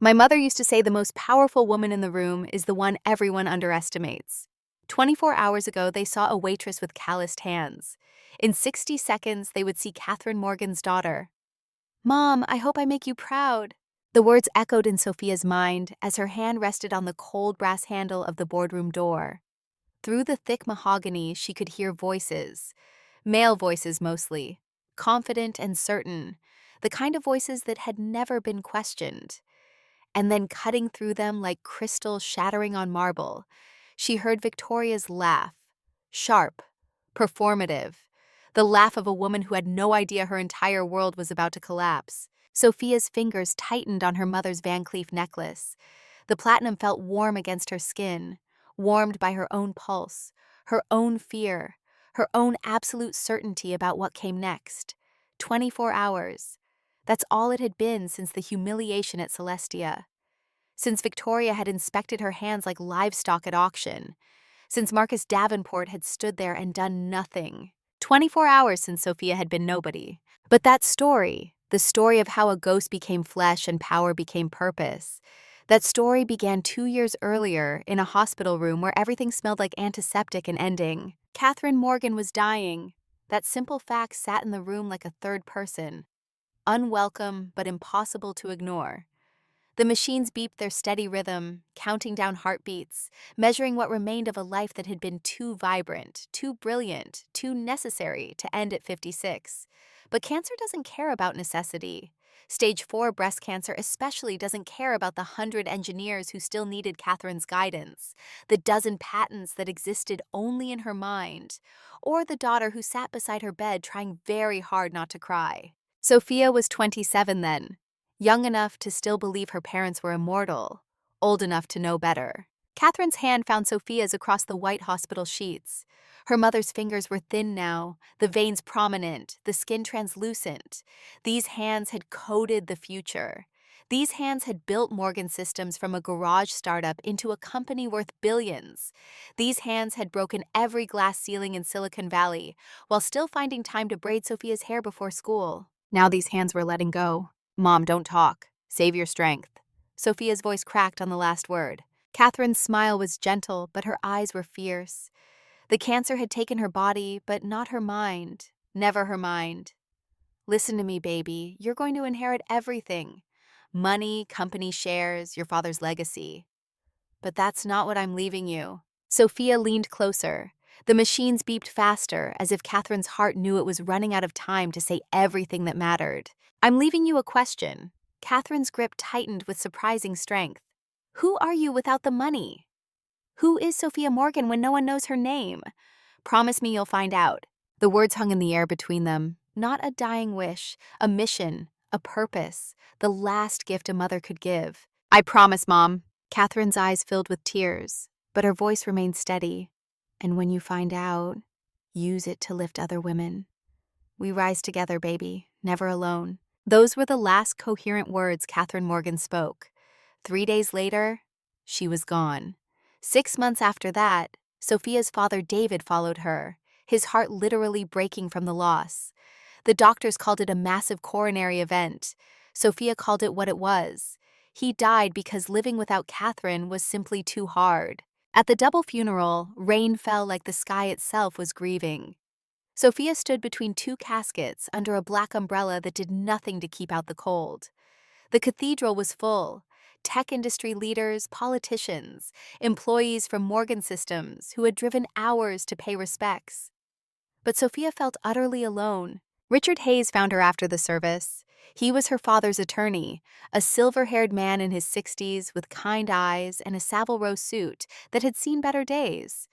My mother used to say the most powerful woman in the room is the one everyone underestimates. 24 hours ago, they saw a waitress with calloused hands. In 60 seconds, they would see Catherine Morgan's daughter. "Mom, I hope I make you proud." The words echoed in Sophia's mind as her hand rested on the cold brass handle of the boardroom door. Through the thick mahogany, she could hear voices, male voices mostly, confident and certain, the kind of voices that had never been questioned. And then cutting through them like crystal shattering on marble, she heard Victoria's laugh, sharp, performative, the laugh of a woman who had no idea her entire world was about to collapse. Sophia's fingers tightened on her mother's Van Cleef necklace. The platinum felt warm against her skin, warmed by her own pulse, her own fear, her own absolute certainty about what came next. 24 hours. That's all it had been since the humiliation at Celestia. Since Victoria had inspected her hands like livestock at auction. Since Marcus Davenport had stood there and done nothing. 24 hours since Sophia had been nobody. But that story, the story of how a ghost became flesh and power became purpose, that story began 2 years earlier in a hospital room where everything smelled like antiseptic and ending. Catherine Morgan was dying. That simple fact sat in the room like a third person, unwelcome but impossible to ignore. The machines beeped their steady rhythm, counting down heartbeats, measuring what remained of a life that had been too vibrant, too brilliant, too necessary to end at 56. But cancer doesn't care about necessity. Stage 4 breast cancer especially doesn't care about the 100 engineers who still needed Catherine's guidance, the dozen patents that existed only in her mind, or the daughter who sat beside her bed trying very hard not to cry. Sophia was 27 then. Young enough to still believe her parents were immortal, old enough to know better. Catherine's hand found Sophia's across the white hospital sheets. Her mother's fingers were thin now, the veins prominent, the skin translucent. These hands had coded the future. These hands had built Morgan Systems from a garage startup into a company worth billions. These hands had broken every glass ceiling in Silicon Valley, while still finding time to braid Sophia's hair before school. Now these hands were letting go. "Mom, don't talk. Save your strength." Sophia's voice cracked on the last word. Catherine's smile was gentle, but her eyes were fierce. The cancer had taken her body, but not her mind. Never her mind. "Listen to me, baby. You're going to inherit everything. Money, company shares, your father's legacy. But that's not what I'm leaving you." Sophia leaned closer. The machines beeped faster, as if Catherine's heart knew it was running out of time to say everything that mattered. "I'm leaving you a question." Catherine's grip tightened with surprising strength. "Who are you without the money? Who is Sophia Morgan when no one knows her name? Promise me you'll find out." The words hung in the air between them. Not a dying wish, a mission, a purpose, the last gift a mother could give. "I promise, Mom." Catherine's eyes filled with tears, but her voice remained steady. "And when you find out, use it to lift other women. We rise together, baby, never alone." Those were the last coherent words Catherine Morgan spoke. 3 days later, she was gone. 6 months after that, Sophia's father David followed her, his heart literally breaking from the loss. The doctors called it a massive coronary event. Sophia called it what it was. He died because living without Catherine was simply too hard. At the double funeral, rain fell like the sky itself was grieving. Sophia stood between 2 caskets under a black umbrella that did nothing to keep out the cold. The cathedral was full. Tech industry leaders, politicians, employees from Morgan Systems who had driven hours to pay respects. But Sophia felt utterly alone. Richard Hayes found her after the service. He was her father's attorney, a silver-haired man in his 60s with kind eyes and a Savile Row suit that had seen better days.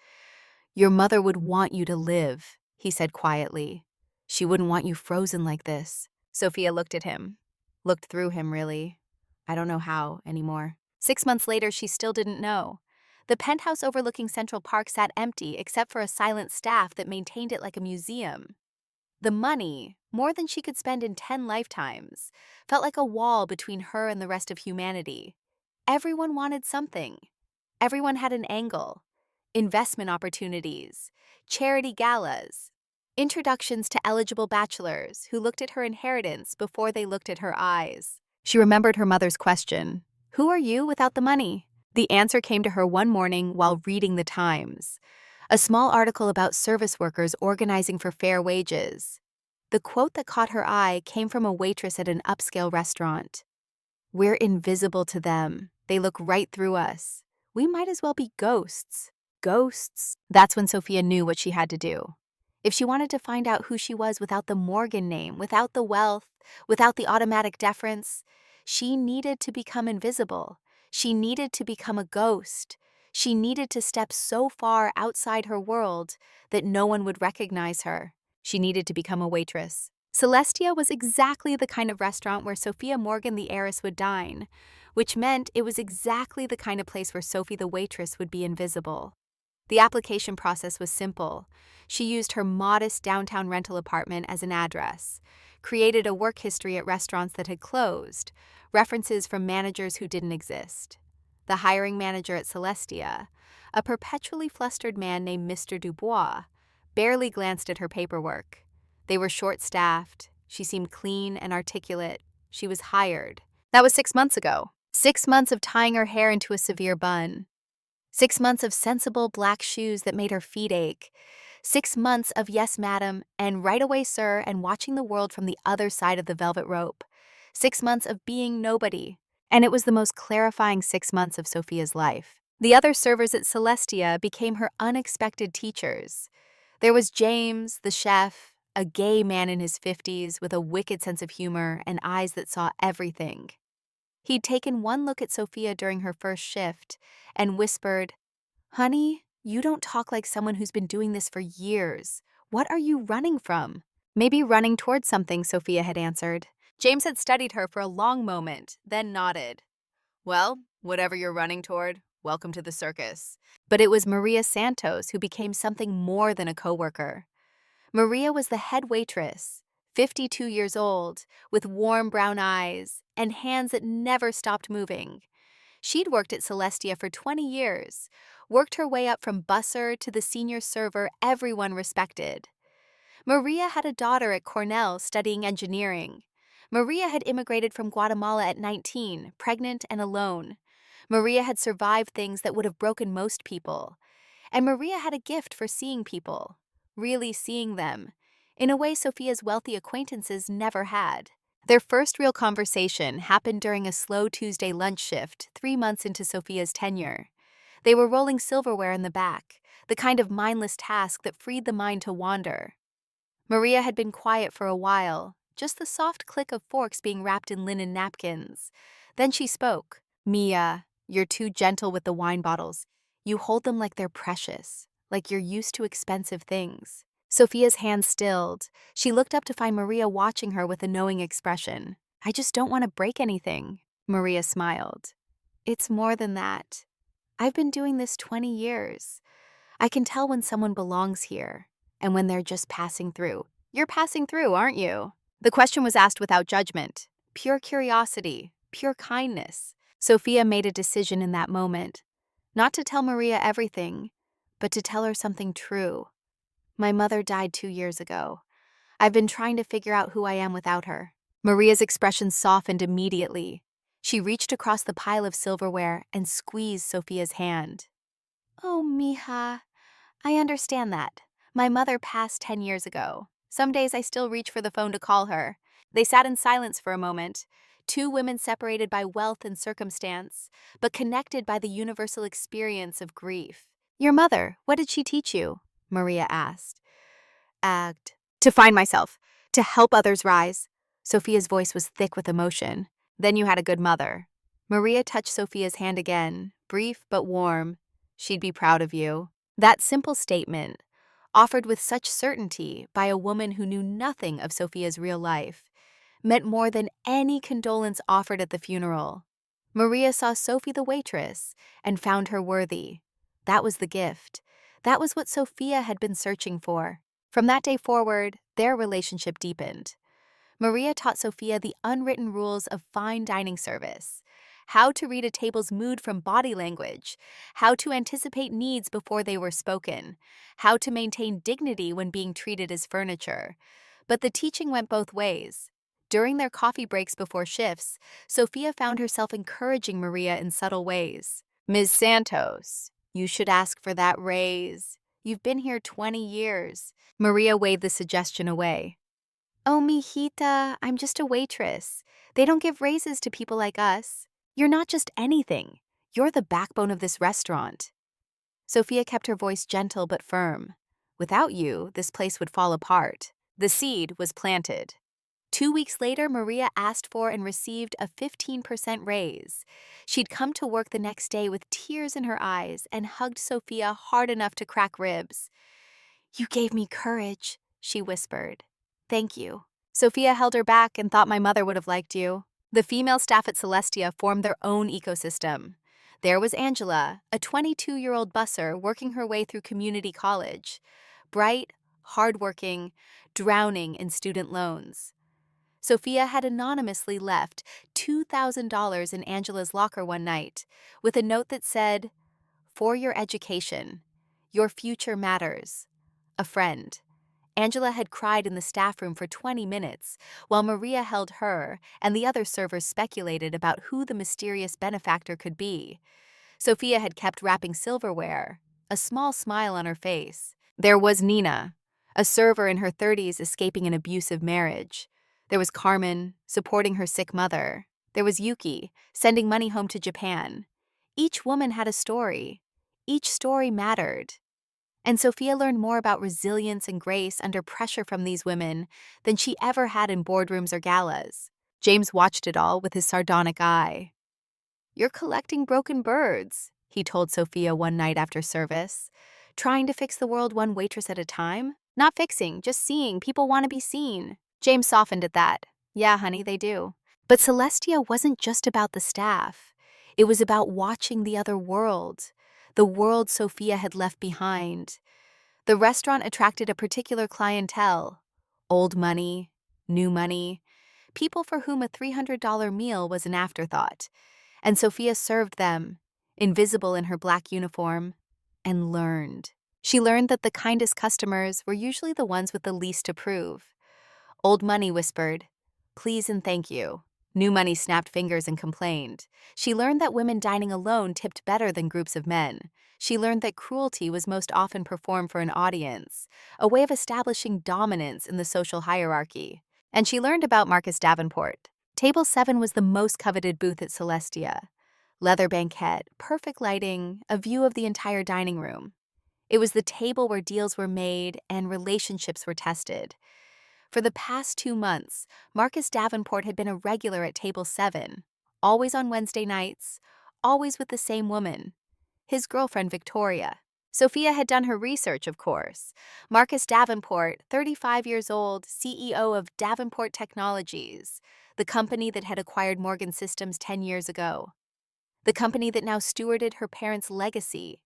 "Your mother would want you to live," he said quietly. "She wouldn't want you frozen like this." Sophia looked at him. Looked through him, really. I don't know how anymore. 6 months later, she still didn't know. The penthouse overlooking Central Park sat empty except for a silent staff that maintained it like a museum. The money, more than she could spend in 10 lifetimes, felt like a wall between her and the rest of humanity. Everyone wanted something. Everyone had an angle. Investment opportunities, charity galas, introductions to eligible bachelors who looked at her inheritance before they looked at her eyes. She remembered her mother's question, Who are you without the money? The answer came to her one morning while reading the Times, a small article about service workers organizing for fair wages. The quote that caught her eye came from a waitress at an upscale restaurant. "We're invisible to them. They look right through us. We might as well be ghosts." Ghosts. That's when Sophia knew what she had to do. If she wanted to find out who she was without the Morgan name, without the wealth, without the automatic deference, she needed to become invisible. She needed to become a ghost. She needed to step so far outside her world that no one would recognize her. She needed to become a waitress. Celestia was exactly the kind of restaurant where Sophia Morgan the heiress would dine, which meant it was exactly the kind of place where Sophie the waitress would be invisible. The application process was simple. She used her modest downtown rental apartment as an address, created a work history at restaurants that had closed, references from managers who didn't exist. The hiring manager at Celestia, a perpetually flustered man named Mr. Dubois, barely glanced at her paperwork. They were short-staffed. She seemed clean and articulate. She was hired. That was 6 months ago. 6 months of tying her hair into a severe bun. 6 months of sensible black shoes that made her feet ache. 6 months of yes, madam, and right away, sir, and watching the world from the other side of the velvet rope. 6 months of being nobody. And it was the most clarifying 6 months of Sophia's life. The other servers at Celestia became her unexpected teachers. There was James, the chef, a gay man in his 50s with a wicked sense of humor and eyes that saw everything. He'd taken one look at Sophia during her first shift and whispered, "Honey, you don't talk like someone who's been doing this for years. What are you running from?" "Maybe running towards something," Sophia had answered. James had studied her for a long moment, then nodded. "Well, whatever you're running toward, welcome to the circus." But it was Maria Santos who became something more than a coworker. Maria was the head waitress, 52 years old, with warm brown eyes and hands that never stopped moving. She'd worked at Celestia for 20 years, worked her way up from busser to the senior server everyone respected. Maria had a daughter at Cornell studying engineering. Maria had immigrated from Guatemala at 19, pregnant and alone. Maria had survived things that would have broken most people. And Maria had a gift for seeing people, really seeing them, in a way Sophia's wealthy acquaintances never had. Their first real conversation happened during a slow Tuesday lunch shift 3 months into Sophia's tenure. They were rolling silverware in the back, the kind of mindless task that freed the mind to wander. Maria had been quiet for a while, just the soft click of forks being wrapped in linen napkins. Then she spoke. "Mia, you're too gentle with the wine bottles. You hold them like they're precious, like you're used to expensive things." Sophia's hands stilled. She looked up to find Maria watching her with a knowing expression. "I just don't want to break anything," Maria smiled. "It's more than that. I've been doing this 20 years. I can tell when someone belongs here and when they're just passing through." "You're passing through, aren't you?" The question was asked without judgment. Pure curiosity, pure kindness. Sophia made a decision in that moment. Not to tell Maria everything, but to tell her something true. "My mother died 2 years ago. I've been trying to figure out who I am without her." Maria's expression softened immediately. She reached across the pile of silverware and squeezed Sophia's hand. "Oh, mija, I understand that. My mother passed 10 years ago. Some days I still reach for the phone to call her." They sat in silence for a moment, two women separated by wealth and circumstance, but connected by the universal experience of grief. "Your mother, what did she teach you?" Maria asked. To find myself, to help others rise." Sophia's voice was thick with emotion. "Then you had a good mother." Maria touched Sophia's hand again, brief but warm. "She'd be proud of you." That simple statement, offered with such certainty by a woman who knew nothing of Sophia's real life, meant more than any condolence offered at the funeral. Maria saw Sophie the waitress and found her worthy. That was the gift. That was what Sophia had been searching for. From that day forward, their relationship deepened. Maria taught Sophia the unwritten rules of fine dining service, how to read a table's mood from body language, how to anticipate needs before they were spoken, how to maintain dignity when being treated as furniture. But the teaching went both ways. During their coffee breaks before shifts, Sophia found herself encouraging Maria in subtle ways. "Ms. Santos, you should ask for that raise. You've been here 20 years. Maria waved the suggestion away. "Oh, mijita, I'm just a waitress. They don't give raises to people like us. You're not just anything. You're the backbone of this restaurant." Sophia kept her voice gentle but firm. "Without you, this place would fall apart." The seed was planted. 2 weeks later, Maria asked for and received a 15% raise. She'd come to work the next day with tears in her eyes and hugged Sophia hard enough to crack ribs. "You gave me courage," she whispered. "Thank you." Sophia held her back and thought my mother would have liked you. The female staff at Celestia formed their own ecosystem. There was Angela, a 22-year-old busser working her way through community college. Bright, hardworking, drowning in student loans. Sophia had anonymously left $2,000 in Angela's locker one night with a note that said, "For your education, your future matters. A friend." Angela had cried in the staff room for 20 minutes, while Maria held her and the other servers speculated about who the mysterious benefactor could be. Sophia had kept wrapping silverware, a small smile on her face. There was Nina, a server in her 30s escaping an abusive marriage. There was Carmen, supporting her sick mother. There was Yuki, sending money home to Japan. Each woman had a story. Each story mattered. And Sophia learned more about resilience and grace under pressure from these women than she ever had in boardrooms or galas. James watched it all with his sardonic eye. "You're collecting broken birds," he told Sophia one night after service. "Trying to fix the world one waitress at a time? Not fixing, just seeing. People want to be seen." James softened at that. "Yeah, honey, they do." But Celestia wasn't just about the staff. It was about watching the other world. The world Sophia had left behind. The restaurant attracted a particular clientele: old money, new money, people for whom a $300 meal was an afterthought. And Sophia served them, invisible in her black uniform, and learned. She learned that the kindest customers were usually the ones with the least to prove. Old money whispered, "Please and thank you." New money snapped fingers and complained. She learned that women dining alone tipped better than groups of men. She learned that cruelty was most often performed for an audience, a way of establishing dominance in the social hierarchy. And she learned about Marcus Davenport. Table 7 was the most coveted booth at Celestia. Leather banquette, perfect lighting, a view of the entire dining room. It was the table where deals were made and relationships were tested. For the past 2 months, Marcus Davenport had been a regular at Table 7, always on Wednesday nights, always with the same woman, his girlfriend Victoria. Sophia had done her research, of course. Marcus Davenport, 35 years old, CEO of Davenport Technologies, the company that had acquired Morgan Systems 10 years ago. The company that now stewarded her parents' legacy.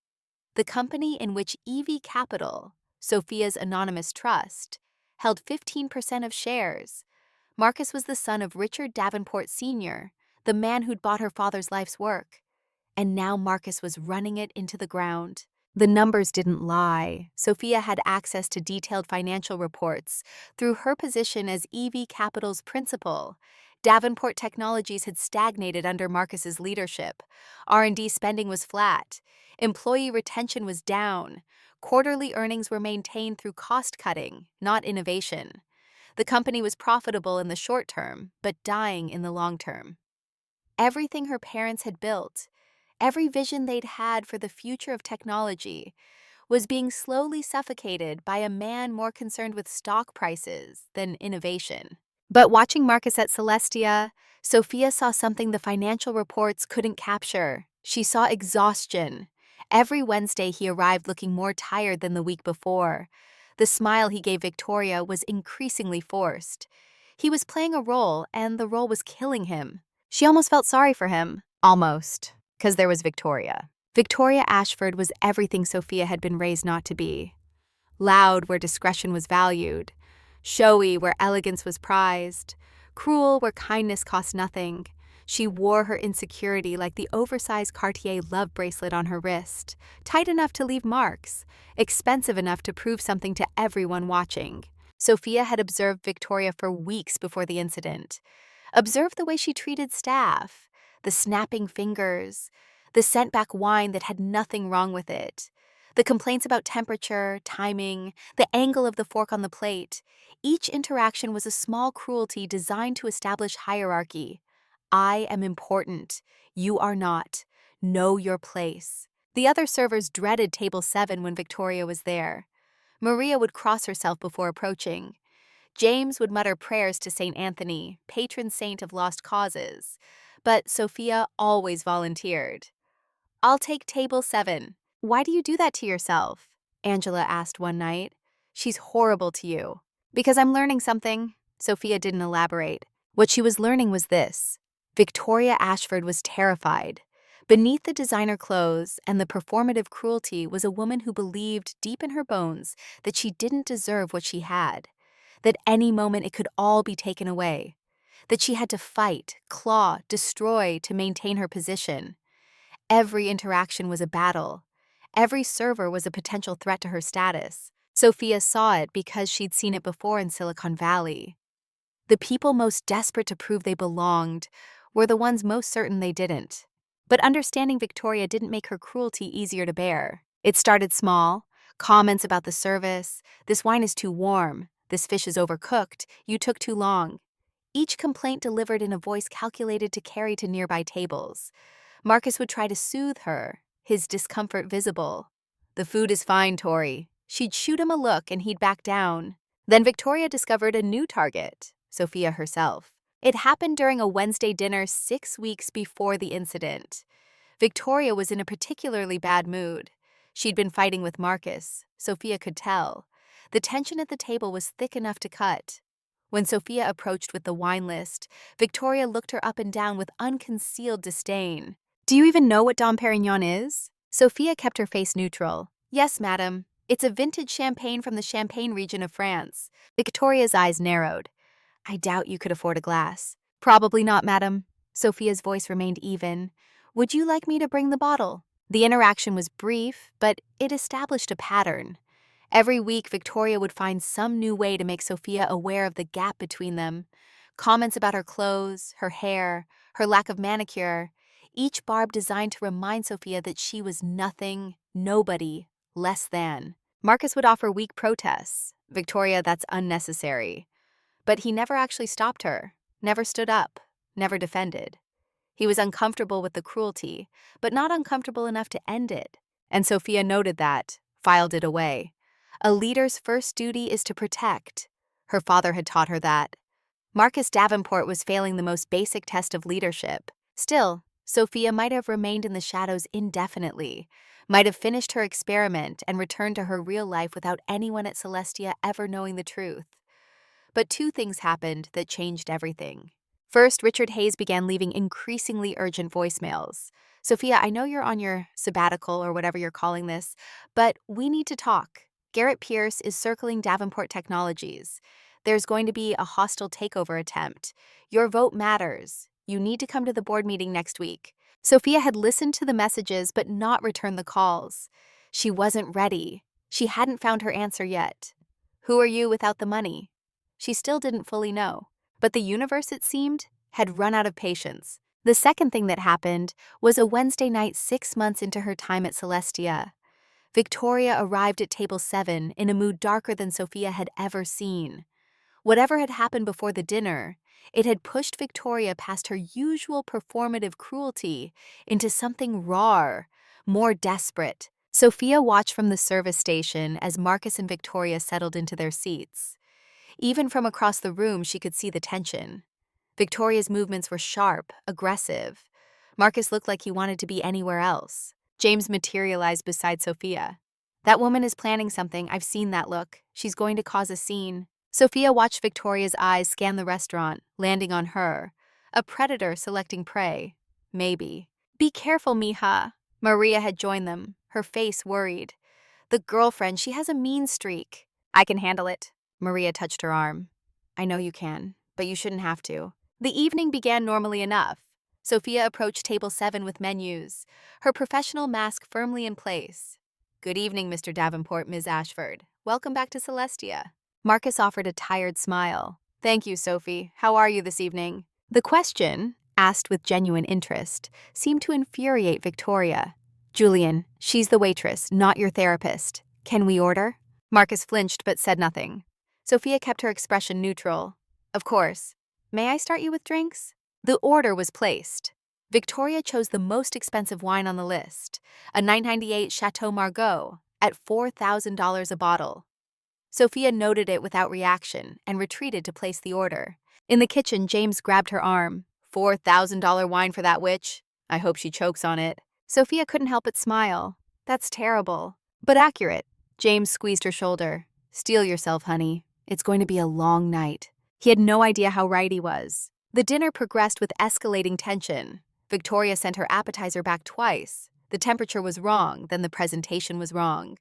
The company in which EV Capital, Sophia's anonymous trust, held 15% of shares. Marcus was the son of Richard Davenport Sr., the man who'd bought her father's life's work. And now Marcus was running it into the ground. The numbers didn't lie. Sophia had access to detailed financial reports through her position as EV Capital's principal. Davenport Technologies had stagnated under Marcus's leadership. R&D spending was flat. Employee retention was down. Quarterly earnings were maintained through cost-cutting, not innovation. The company was profitable in the short term, but dying in the long term. Everything her parents had built, every vision they'd had for the future of technology, was being slowly suffocated by a man more concerned with stock prices than innovation. But watching Marcus at Celestia, Sophia saw something the financial reports couldn't capture. She saw exhaustion. Every Wednesday he arrived looking more tired than the week before. The smile he gave Victoria was increasingly forced. He was playing a role, and the role was killing him. She almost felt sorry for him. Almost. Because there was Victoria. Victoria Ashford was everything Sophia had been raised not to be. Loud where discretion was valued. Showy where elegance was prized. Cruel where kindness cost nothing. She wore her insecurity like the oversized Cartier love bracelet on her wrist, tight enough to leave marks, expensive enough to prove something to everyone watching. Sophia had observed Victoria for weeks before the incident. Observed the way she treated staff, the snapping fingers, the sent back wine that had nothing wrong with it, the complaints about temperature, timing, the angle of the fork on the plate. Each interaction was a small cruelty designed to establish hierarchy. I am important. You are not. Know your place. The other servers dreaded table 7 when Victoria was there. Maria would cross herself before approaching. James would mutter prayers to St. Anthony, patron saint of lost causes. But Sophia always volunteered. I'll take table 7. Why do you do that to yourself? Angela asked one night. She's horrible to you. Because I'm learning something. Sophia didn't elaborate. What she was learning was this. Victoria Ashford was terrified. Beneath the designer clothes and the performative cruelty was a woman who believed deep in her bones that she didn't deserve what she had, that any moment it could all be taken away, that she had to fight, claw, destroy to maintain her position. Every interaction was a battle. Every server was a potential threat to her status. Sophia saw it because she'd seen it before in Silicon Valley. The people most desperate to prove they belonged were the ones most certain they didn't. But understanding Victoria didn't make her cruelty easier to bear. It started small. Comments about the service, this wine is too warm, this fish is overcooked, you took too long. Each complaint delivered in a voice calculated to carry to nearby tables. Marcus would try to soothe her, his discomfort visible. The food is fine, Tori. She'd shoot him a look and he'd back down. Then Victoria discovered a new target, Sophia herself. It happened during a Wednesday dinner 6 weeks before the incident. Victoria was in a particularly bad mood. She'd been fighting with Marcus, Sophia could tell. The tension at the table was thick enough to cut. When Sophia approached with the wine list, Victoria looked her up and down with unconcealed disdain. Do you even know what Dom Perignon is? Sophia kept her face neutral. Yes, madam. It's a vintage champagne from the Champagne region of France. Victoria's eyes narrowed. I doubt you could afford a glass. Probably not, madam. Sophia's voice remained even. Would you like me to bring the bottle? The interaction was brief, but it established a pattern. Every week, Victoria would find some new way to make Sophia aware of the gap between them. Comments about her clothes, her hair, her lack of manicure, each barb designed to remind Sophia that she was nothing, nobody, less than. Marcus would offer weak protests. Victoria, that's unnecessary. But he never actually stopped her, never stood up, never defended. He was uncomfortable with the cruelty, but not uncomfortable enough to end it. And Sophia noted that, filed it away. A leader's first duty is to protect. Her father had taught her that. Marcus Davenport was failing the most basic test of leadership. Still, Sophia might have remained in the shadows indefinitely, might have finished her experiment and returned to her real life without anyone at Celestia ever knowing the truth. But 2 things happened that changed everything. First, Richard Hayes began leaving increasingly urgent voicemails. Sophia, I know you're on your sabbatical or whatever you're calling this, but we need to talk. Garrett Pierce is circling Davenport Technologies. There's going to be a hostile takeover attempt. Your vote matters. You need to come to the board meeting next week. Sophia had listened to the messages but not returned the calls. She wasn't ready. She hadn't found her answer yet. Who are you without the money? She still didn't fully know. But the universe, it seemed, had run out of patience. The second thing that happened was a Wednesday night 6 months into her time at Celestia. Victoria arrived at table 7 in a mood darker than Sophia had ever seen. Whatever had happened before the dinner, it had pushed Victoria past her usual performative cruelty into something rawer, more desperate. Sophia watched from the service station as Marcus and Victoria settled into their seats. Even from across the room, she could see the tension. Victoria's movements were sharp, aggressive. Marcus looked like he wanted to be anywhere else. James materialized beside Sophia. That woman is planning something. I've seen that look. She's going to cause a scene. Sophia watched Victoria's eyes scan the restaurant, landing on her. A predator selecting prey. Maybe. Be careful, mija. Maria had joined them, her face worried. The girlfriend, she has a mean streak. I can handle it. Maria touched her arm. I know you can, but you shouldn't have to. The evening began normally enough. Sophia approached table 7 with menus, her professional mask firmly in place. Good evening, Mr. Davenport, Ms. Ashford. Welcome back to Celestia. Marcus offered a tired smile. Thank you, Sophie. How are you this evening? The question, asked with genuine interest, seemed to infuriate Victoria. Julian, she's the waitress, not your therapist. Can we order? Marcus flinched but said nothing. Sophia kept her expression neutral. Of course. May I start you with drinks? The order was placed. Victoria chose the most expensive wine on the list, a $9.98 Chateau Margaux, at $4,000 a bottle. Sophia noted it without reaction and retreated to place the order. In the kitchen, James grabbed her arm. $4,000 wine for that witch? I hope she chokes on it. Sophia couldn't help but smile. That's terrible. But accurate. James squeezed her shoulder. Steel yourself, honey. It's going to be a long night. He had no idea how right he was. The dinner progressed with escalating tension. Victoria sent her appetizer back twice. The temperature was wrong, then the presentation was wrong.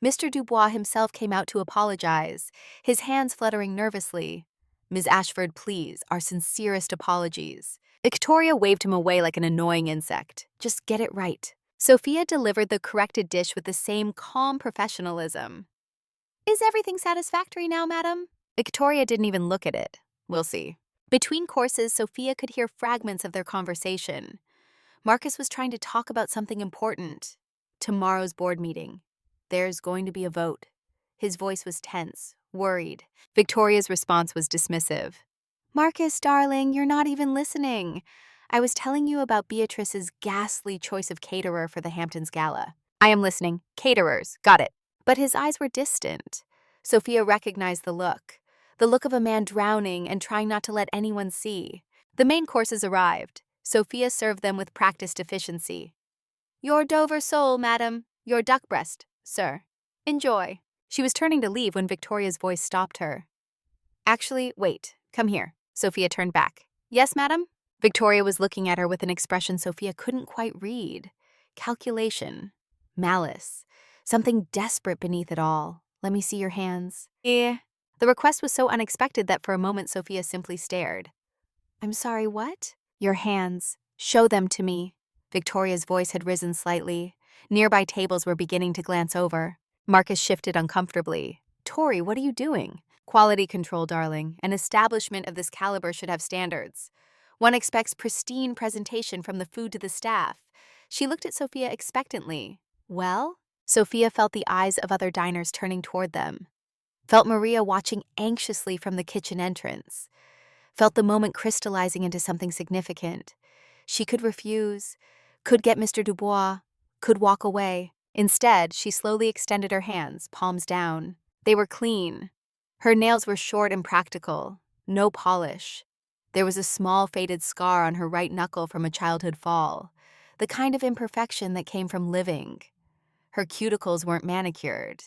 Mr. Dubois himself came out to apologize, his hands fluttering nervously. Ms. Ashford, please, our sincerest apologies. Victoria waved him away like an annoying insect. Just get it right. Sophia delivered the corrected dish with the same calm professionalism. Is everything satisfactory now, madam? Victoria didn't even look at it. We'll see. Between courses, Sophia could hear fragments of their conversation. Marcus was trying to talk about something important. Tomorrow's board meeting. There's going to be a vote. His voice was tense, worried. Victoria's response was dismissive. Marcus, darling, you're not even listening. I was telling you about Beatrice's ghastly choice of caterer for the Hamptons Gala. I am listening. Caterers. Got it. But his eyes were distant. Sophia recognized the look of a man drowning and trying not to let anyone see. The main courses arrived. Sophia served them with practiced efficiency. Your Dover sole, madam. Your duck breast, sir. Enjoy. She was turning to leave when Victoria's voice stopped her. Actually, wait. Come here. Sophia turned back. Yes, madam? Victoria was looking at her with an expression Sophia couldn't quite read. Calculation. Malice. Something desperate beneath it all. Let me see your hands. The request was so unexpected that for a moment Sophia simply stared. I'm sorry, what? Your hands. Show them to me. Victoria's voice had risen slightly. Nearby tables were beginning to glance over. Marcus shifted uncomfortably. Tori, what are you doing? Quality control, darling. An establishment of this caliber should have standards. One expects pristine presentation from the food to the staff. She looked at Sophia expectantly. Well? Sophia felt the eyes of other diners turning toward them. Felt Maria watching anxiously from the kitchen entrance. Felt the moment crystallizing into something significant. She could refuse, could get Mr. Dubois, could walk away. Instead, she slowly extended her hands, palms down. They were clean. Her nails were short and practical, no polish. There was a small faded scar on her right knuckle from a childhood fall, the kind of imperfection that came from living. Her cuticles weren't manicured.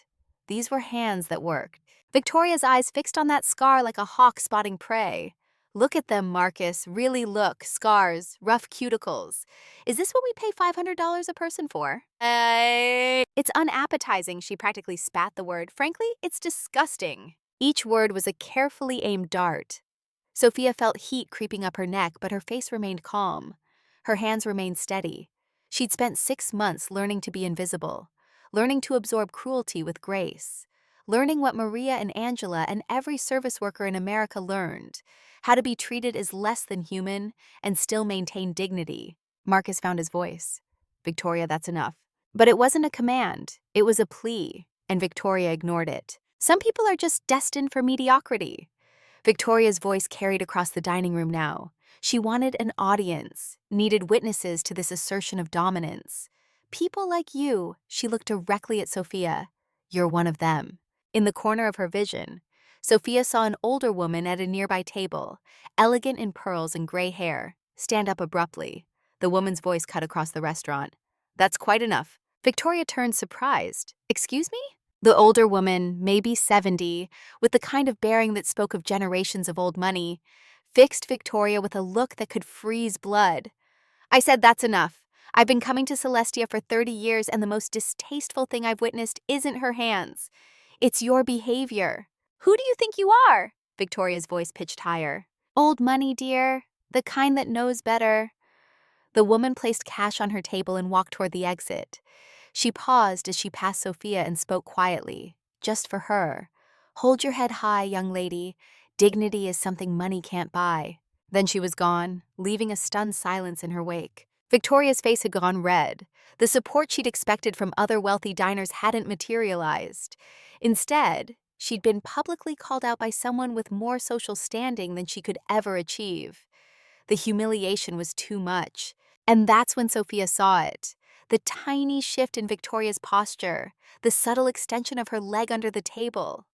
These were hands that worked. Victoria's eyes fixed on that scar like a hawk spotting prey. Look at them, Marcus. Really look. Scars, rough cuticles. Is this what we pay $500 a person for? It's unappetizing, she practically spat the word. Frankly, it's disgusting. Each word was a carefully aimed dart. Sophia felt heat creeping up her neck, but her face remained calm. Her hands remained steady. She'd spent 6 months learning to be invisible, learning to absorb cruelty with grace, learning what Maria and Angela and every service worker in America learned, how to be treated as less than human and still maintain dignity. Marcus found his voice. Victoria, that's enough. But it wasn't a command. It was a plea, and Victoria ignored it. Some people are just destined for mediocrity. Victoria's voice carried across the dining room now. She wanted an audience, needed witnesses to this assertion of dominance. People like you, she looked directly at Sophia. You're one of them. In the corner of her vision, Sophia saw an older woman at a nearby table, elegant in pearls and gray hair, stand up abruptly. The woman's voice cut across the restaurant. That's quite enough. Victoria turned surprised. Excuse me? The older woman, maybe 70, with the kind of bearing that spoke of generations of old money, fixed Victoria with a look that could freeze blood. I said that's enough. I've been coming to Celestia for 30 years and the most distasteful thing I've witnessed isn't her hands. It's your behavior. Who do you think you are? Victoria's voice pitched higher. Old money, dear. The kind that knows better. The woman placed cash on her table and walked toward the exit. She paused as she passed Sophia and spoke quietly, just for her. Hold your head high, young lady. Dignity is something money can't buy. Then she was gone, leaving a stunned silence in her wake. Victoria's face had gone red. The support she'd expected from other wealthy diners hadn't materialized. Instead, she'd been publicly called out by someone with more social standing than she could ever achieve. The humiliation was too much. And that's when Sophia saw it. The tiny shift in Victoria's posture, the subtle extension of her leg under the table.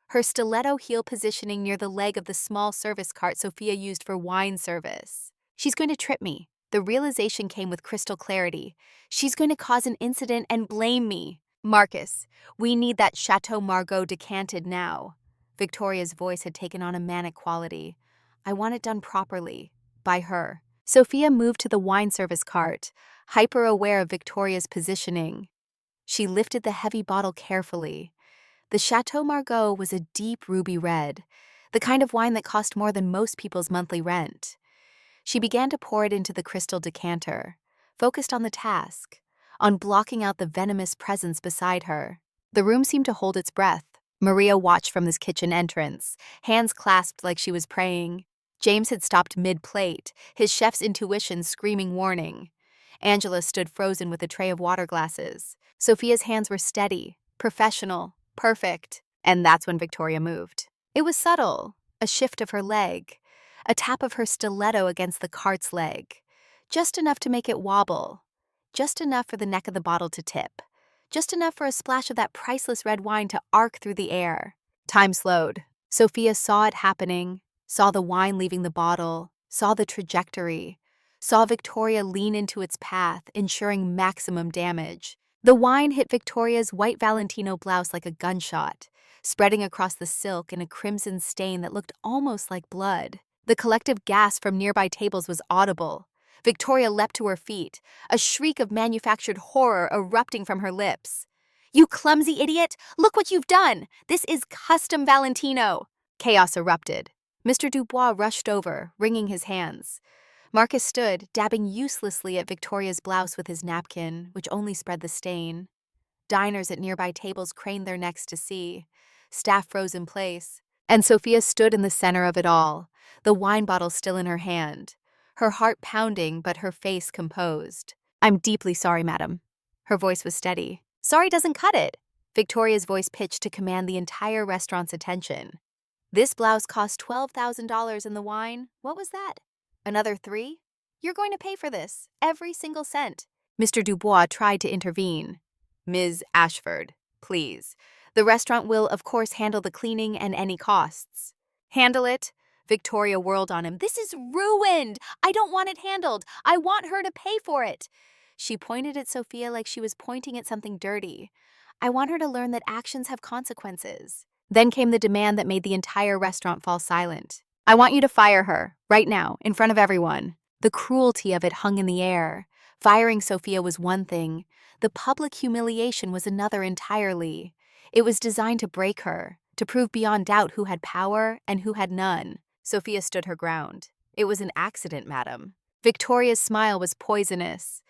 Her stiletto heel positioning near the leg of the small service cart Sophia used for wine service. She's going to trip me. The realization came with crystal clarity. She's going to cause an incident and blame me. Marcus, we need that Chateau Margaux decanted now. Victoria's voice had taken on a manic quality. I want it done properly. By her. Sophia moved to the wine service cart, hyper-aware of Victoria's positioning. She lifted the heavy bottle carefully. The Chateau Margaux was a deep ruby red, the kind of wine that cost more than most people's monthly rent. She began to pour it into the crystal decanter, focused on the task, on blocking out the venomous presence beside her. The room seemed to hold its breath. Maria watched from this kitchen entrance, hands clasped like she was praying. James had stopped mid-plate, his chef's intuition screaming warning. Angela stood frozen with a tray of water glasses. Sophia's hands were steady, professional, perfect. And that's when Victoria moved. It was subtle, a shift of her leg, a tap of her stiletto against the cart's leg. Just enough to make it wobble. Just enough for the neck of the bottle to tip. Just enough for a splash of that priceless red wine to arc through the air. Time slowed. Sophia saw it happening. Saw the wine leaving the bottle, saw the trajectory, saw Victoria lean into its path, ensuring maximum damage. The wine hit Victoria's white Valentino blouse like a gunshot, spreading across the silk in a crimson stain that looked almost like blood. The collective gasp from nearby tables was audible. Victoria leapt to her feet, a shriek of manufactured horror erupting from her lips. "You clumsy idiot! Look what you've done! This is custom Valentino!" Chaos erupted. Mr. Dubois rushed over, wringing his hands. Marcus stood, dabbing uselessly at Victoria's blouse with his napkin, which only spread the stain. Diners at nearby tables craned their necks to see. Staff froze in place. And Sophia stood in the center of it all, the wine bottle still in her hand, her heart pounding but her face composed. "I'm deeply sorry, madam." Her voice was steady. "Sorry doesn't cut it." Victoria's voice pitched to command the entire restaurant's attention. "This blouse cost $12,000 and the wine, what was that? Another $3? You're going to pay for this, every single cent." Mr. Dubois tried to intervene. "Ms. Ashford, please. The restaurant will, of course, handle the cleaning and any costs." "Handle it?" Victoria whirled on him. "This is ruined! I don't want it handled. I want her to pay for it." She pointed at Sophia like she was pointing at something dirty. "I want her to learn that actions have consequences." Then came the demand that made the entire restaurant fall silent. "I want you to fire her, right now, in front of everyone." The cruelty of it hung in the air. Firing Sophia was one thing. The public humiliation was another entirely. It was designed to break her, to prove beyond doubt who had power and who had none. Sophia stood her ground. "It was an accident, madam." Victoria's smile was poisonous.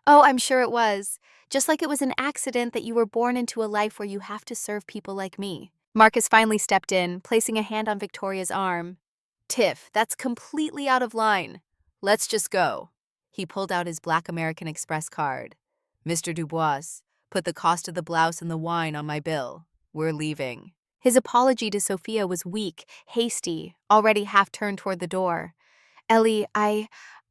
"Oh, I'm sure it was. Just like it was an accident that you were born into a life where you have to serve people like me." Marcus finally stepped in, placing a hand on Victoria's arm. "Tiff, that's completely out of line. Let's just go." He pulled out his Black American Express card. "Mr. Dubois, put the cost of the blouse and the wine on my bill. We're leaving." His apology to Sophia was weak, hasty, already half turned toward the door. "Ellie, I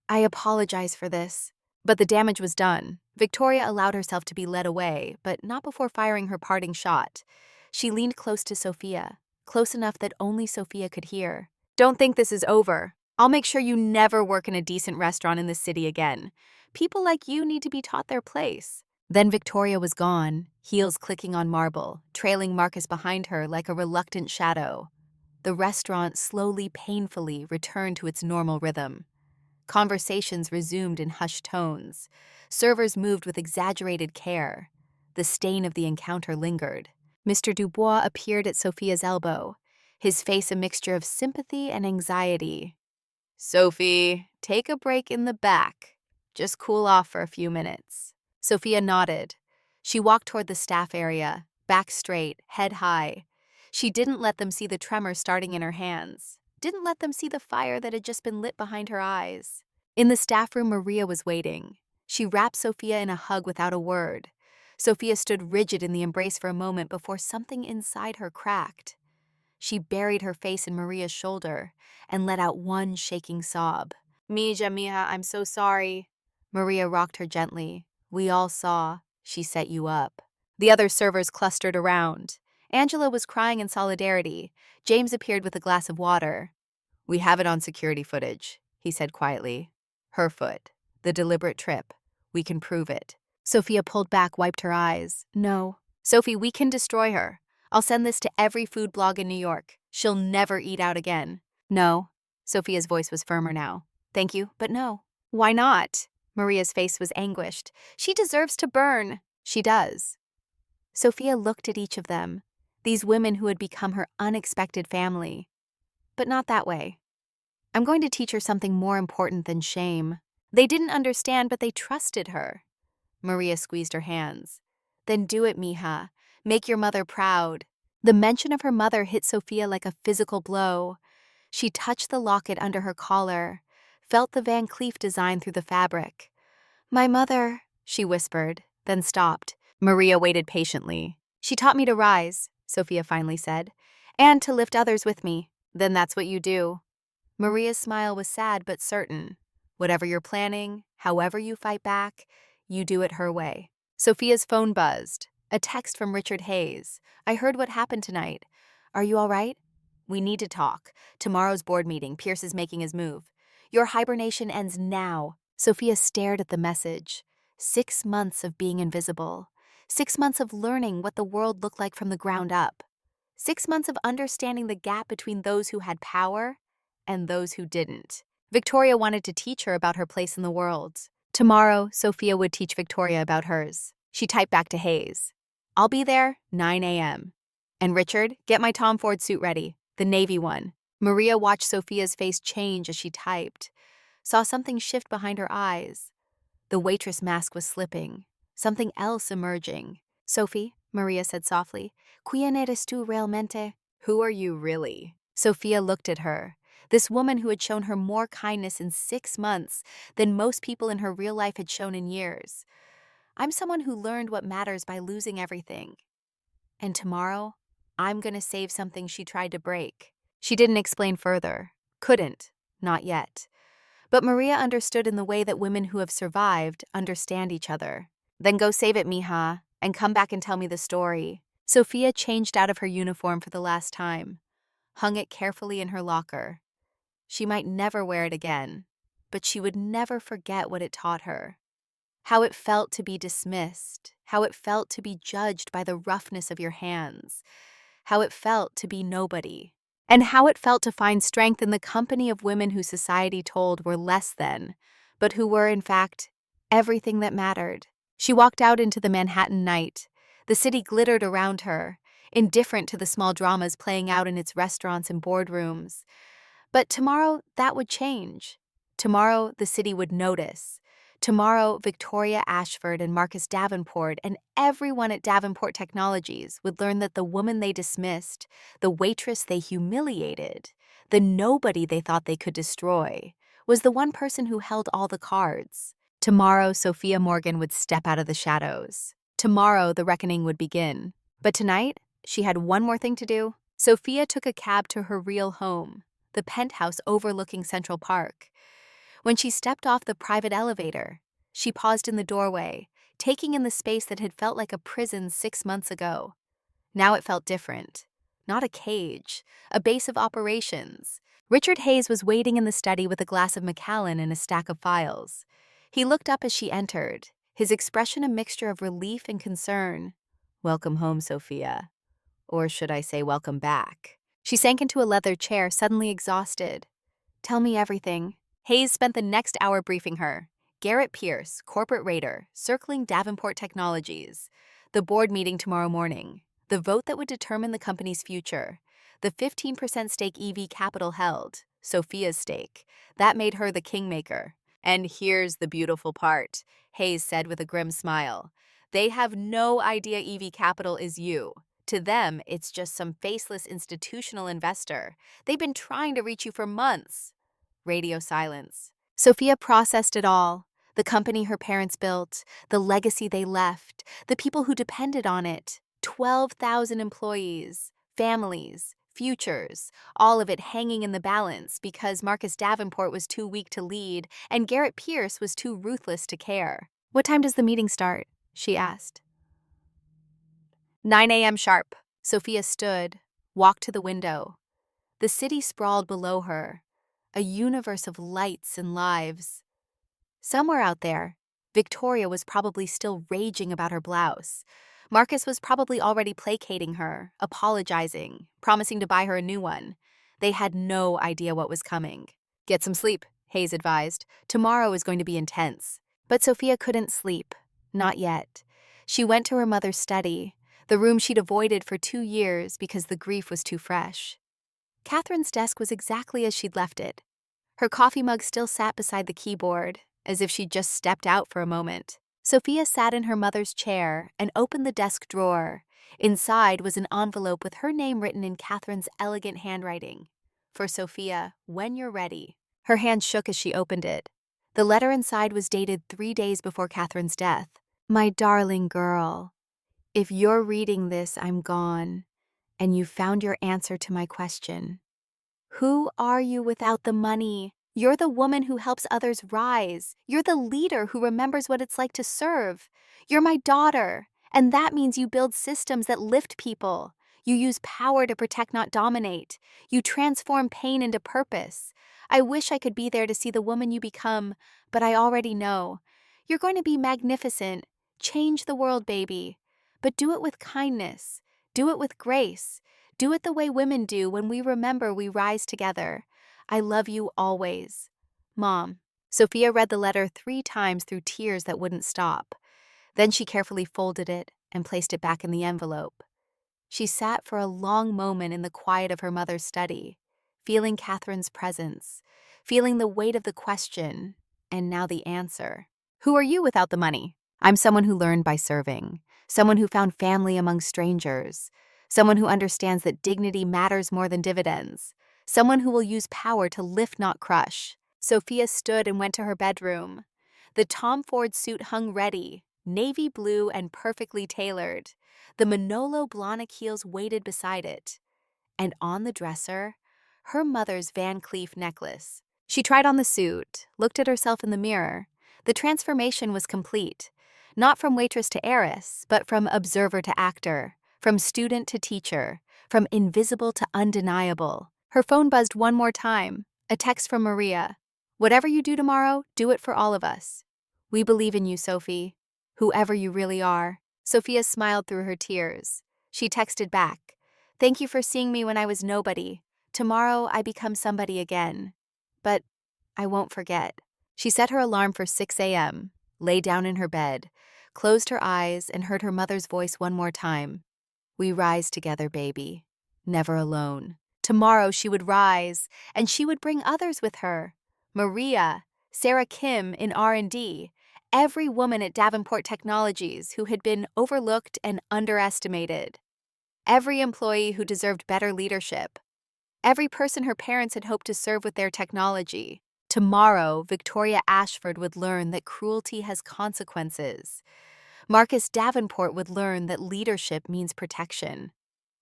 apologize for this." But the damage was done. Victoria allowed herself to be led away, but not before firing her parting shot. She leaned close to Sophia, close enough that only Sophia could hear. "Don't think this is over. I'll make sure you never work in a decent restaurant in this city again. People like you need to be taught their place." Then Victoria was gone, heels clicking on marble, trailing Marcus behind her like a reluctant shadow. The restaurant slowly, painfully returned to its normal rhythm. Conversations resumed in hushed tones. Servers moved with exaggerated care. The stain of the encounter lingered. Mr. Dubois appeared at Sophia's elbow, his face a mixture of sympathy and anxiety. "Sophie, take a break in the back. Just cool off for a few minutes." Sophia nodded. She walked toward the staff area, back straight, head high. She didn't let them see the tremor starting in her hands, didn't let them see the fire that had just been lit behind her eyes. In the staff room, Maria was waiting. She wrapped Sophia in a hug without a word. Sophia stood rigid in the embrace for a moment before something inside her cracked. She buried her face in Maria's shoulder and let out one shaking sob. Mija, mija, I'm so sorry. Maria rocked her gently. We all saw. She set you up. The other servers clustered around. Angela was crying in solidarity. James appeared with a glass of water. We have it on security footage, he said quietly. Her foot. The deliberate trip. We can prove it. Sophia pulled back, wiped her eyes. No. Sophie, we can destroy her. I'll send this to every food blog in New York. She'll never eat out again. No. Sophia's voice was firmer now. Thank you, but no. Why not? Maria's face was anguished. She deserves to burn. She does. Sophia looked at each of them, these women who had become her unexpected family. But not that way. I'm going to teach her something more important than shame. They didn't understand, but they trusted her. Maria squeezed her hands. Then do it, mija. Make your mother proud. The mention of her mother hit Sophia like a physical blow. She touched the locket under her collar, felt the Van Cleef design through the fabric. My mother, she whispered, then stopped. Maria waited patiently. She taught me to rise, Sophia finally said, and to lift others with me. Then that's what you do. Maria's smile was sad but certain. Whatever you're planning, however you fight back, you do it her way. Sophia's phone buzzed. A text from Richard Hayes. I heard what happened tonight. Are you all right? We need to talk. Tomorrow's board meeting. Pierce is making his move. Your hibernation ends now. Sophia stared at the message. 6 months of being invisible. 6 months of learning what the world looked like from the ground up. 6 months of understanding the gap between those who had power and those who didn't. Victoria wanted to teach her about her place in the world. Tomorrow, Sophia would teach Victoria about hers. She typed back to Hayes. I'll be there, 9 a.m. And Richard, get my Tom Ford suit ready, the navy one. Maria watched Sophia's face change as she typed, saw something shift behind her eyes. The waitress mask was slipping, something else emerging. Sophie, Maria said softly, ¿Quién eres tú realmente? Who are you really? Sophia looked at her, this woman who had shown her more kindness in 6 months than most people in her real life had shown in years. I'm someone who learned what matters by losing everything. And tomorrow, I'm going to save something she tried to break. She didn't explain further. Couldn't. Not yet. But Maria understood in the way that women who have survived understand each other. Then go save it, mija, and come back and tell me the story. Sophia changed out of her uniform for the last time, hung it carefully in her locker. She might never wear it again, but she would never forget what it taught her. How it felt to be dismissed, how it felt to be judged by the roughness of your hands, how it felt to be nobody, and how it felt to find strength in the company of women who society told were less than, but who were, in fact, everything that mattered. She walked out into the Manhattan night. The city glittered around her, indifferent to the small dramas playing out in its restaurants and boardrooms. But tomorrow, that would change. Tomorrow, the city would notice. Tomorrow, Victoria Ashford and Marcus Davenport and everyone at Davenport Technologies would learn that the woman they dismissed, the waitress they humiliated, the nobody they thought they could destroy, was the one person who held all the cards. Tomorrow, Sophia Morgan would step out of the shadows. Tomorrow, the reckoning would begin. But tonight, she had one more thing to do. Sophia took a cab to her real home, the penthouse overlooking Central Park. When she stepped off the private elevator, she paused in the doorway, taking in the space that had felt like a prison 6 months ago. Now it felt different. Not a cage, a base of operations. Richard Hayes was waiting in the study with a glass of Macallan and a stack of files. He looked up as she entered, his expression a mixture of relief and concern. Welcome home, Sophia. Or should I say welcome back? She sank into a leather chair, suddenly exhausted. Tell me everything. Hayes spent the next hour briefing her. Garrett Pierce, corporate raider, circling Davenport Technologies. The board meeting tomorrow morning. The vote that would determine the company's future. The 15% stake EV Capital held. Sophia's stake. That made her the kingmaker. And here's the beautiful part, Hayes said with a grim smile. They have no idea EV Capital is you. To them, it's just some faceless institutional investor. They've been trying to reach you for months. Radio silence. Sophia processed it all. The company her parents built, the legacy they left, the people who depended on it. 12,000 employees, families, futures, all of it hanging in the balance because Marcus Davenport was too weak to lead and Garrett Pierce was too ruthless to care. "What time does the meeting start?" she asked. 9 a.m. sharp. Sophia stood, walked to the window. The city sprawled below her, a universe of lights and lives. Somewhere out there, Victoria was probably still raging about her blouse. Marcus was probably already placating her, apologizing, promising to buy her a new one. They had no idea what was coming. "Get some sleep," Hayes advised. "Tomorrow is going to be intense." But Sophia couldn't sleep. Not yet. She went to her mother's study, the room she'd avoided for 2 years because the grief was too fresh. Catherine's desk was exactly as she'd left it. Her coffee mug still sat beside the keyboard, as if she'd just stepped out for a moment. Sophia sat in her mother's chair and opened the desk drawer. Inside was an envelope with her name written in Catherine's elegant handwriting. "For Sophia, when you're ready." Her hand shook as she opened it. The letter inside was dated 3 days before Catherine's death. "My darling girl, if you're reading this, I'm gone, and you found your answer to my question. Who are you without the money? You're the woman who helps others rise. You're the leader who remembers what it's like to serve. You're my daughter, and that means you build systems that lift people. You use power to protect, not dominate. You transform pain into purpose. I wish I could be there to see the woman you become, but I already know. You're going to be magnificent. Change the world, baby. But do it with kindness. Do it with grace. Do it the way women do when we remember we rise together. I love you always. Mom." Sophia read the letter 3 times through tears that wouldn't stop. Then she carefully folded it and placed it back in the envelope. She sat for a long moment in the quiet of her mother's study, feeling Catherine's presence, feeling the weight of the question, and now the answer. "Who are you without the money?" "I'm someone who learned by serving, someone who found family among strangers, someone who understands that dignity matters more than dividends, someone who will use power to lift, not crush." Sophia stood and went to her bedroom. The Tom Ford suit hung ready, navy blue and perfectly tailored. The Manolo Blahnik heels waited beside it. And on the dresser, her mother's Van Cleef necklace. She tried on the suit, looked at herself in the mirror. The transformation was complete. Not from waitress to heiress, but from observer to actor, from student to teacher, from invisible to undeniable. Her phone buzzed one more time, a text from Maria. "Whatever you do tomorrow, do it for all of us. We believe in you, Sophie, whoever you really are." Sophia smiled through her tears. She texted back, "Thank you for seeing me when I was nobody. Tomorrow I become somebody again. But I won't forget." She set her alarm for 6 a.m., lay down in her bed, closed her eyes, and heard her mother's voice one more time. "We rise together, baby. Never alone." Tomorrow she would rise, and she would bring others with her. Maria, Sarah Kim in R&D, every woman at Davenport Technologies who had been overlooked and underestimated. Every employee who deserved better leadership. Every person her parents had hoped to serve with their technology. Tomorrow, Victoria Ashford would learn that cruelty has consequences. Marcus Davenport would learn that leadership means protection.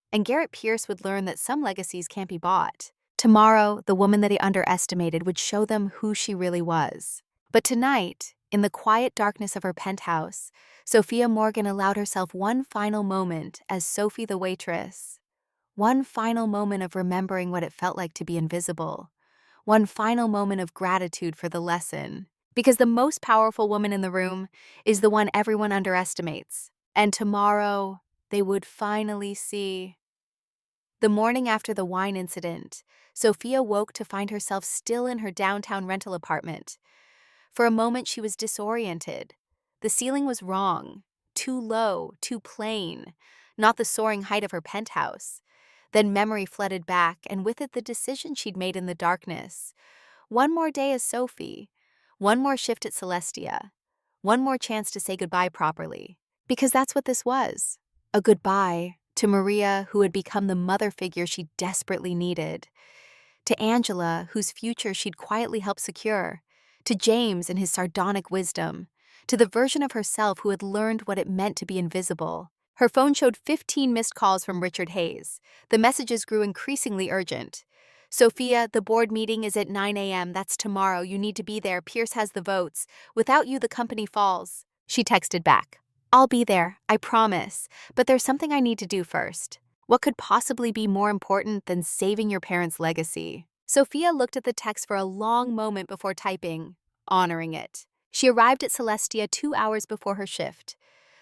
And Garrett Pierce would learn that some legacies can't be bought. Tomorrow, the woman that he underestimated would show them who she really was. But tonight, in the quiet darkness of her penthouse, Sophia Morgan allowed herself one final moment as Sophie the waitress. One final moment of remembering what it felt like to be invisible. One final moment of gratitude for the lesson. Because the most powerful woman in the room is the one everyone underestimates. And tomorrow, they would finally see. The morning after the wine incident, Sophia woke to find herself still in her downtown rental apartment. For a moment, she was disoriented. The ceiling was wrong, too low, too plain, not the soaring height of her penthouse. Then memory flooded back, and with it the decision she'd made in the darkness. One more day as Sophie, one more shift at Celestia, one more chance to say goodbye properly. Because that's what this was, a goodbye to Maria, who had become the mother figure she desperately needed, to Angela, whose future she'd quietly helped secure, to James and his sardonic wisdom, to the version of herself who had learned what it meant to be invisible. Her phone showed 15 missed calls from Richard Hayes. The messages grew increasingly urgent. Sophia, the board meeting is at 9 a.m. That's tomorrow. You need to be there. Pierce has the votes. Without you, the company falls. She texted back. I'll be there, I promise. But there's something I need to do first. What could possibly be more important than saving your parents' legacy? Sophia looked at the text for a long moment before typing, honoring it. She arrived at Celestia 2 hours before her shift.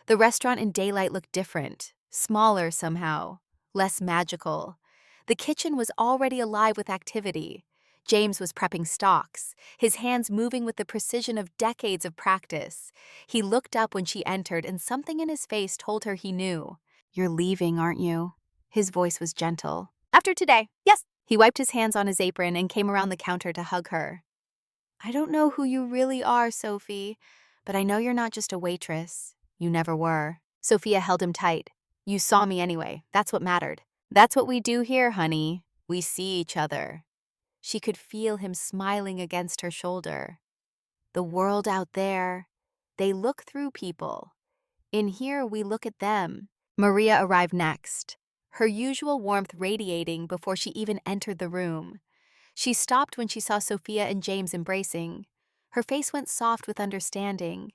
The restaurant in daylight looked different, smaller somehow, less magical. The kitchen was already alive with activity. James was prepping stocks, his hands moving with the precision of decades of practice. He looked up when she entered, and something in his face told her he knew. You're leaving, aren't you? His voice was gentle. After today, yes. He wiped his hands on his apron and came around the counter to hug her. I don't know who you really are, Sophie, but I know you're not just a waitress. You never were. Sophia held him tight. You saw me anyway. That's what mattered. That's what we do here, honey. We see each other. She could feel him smiling against her shoulder. The world out there, they look through people. In here, we look at them. Maria arrived next, her usual warmth radiating before she even entered the room. She stopped when she saw Sophia and James embracing. Her face went soft with understanding.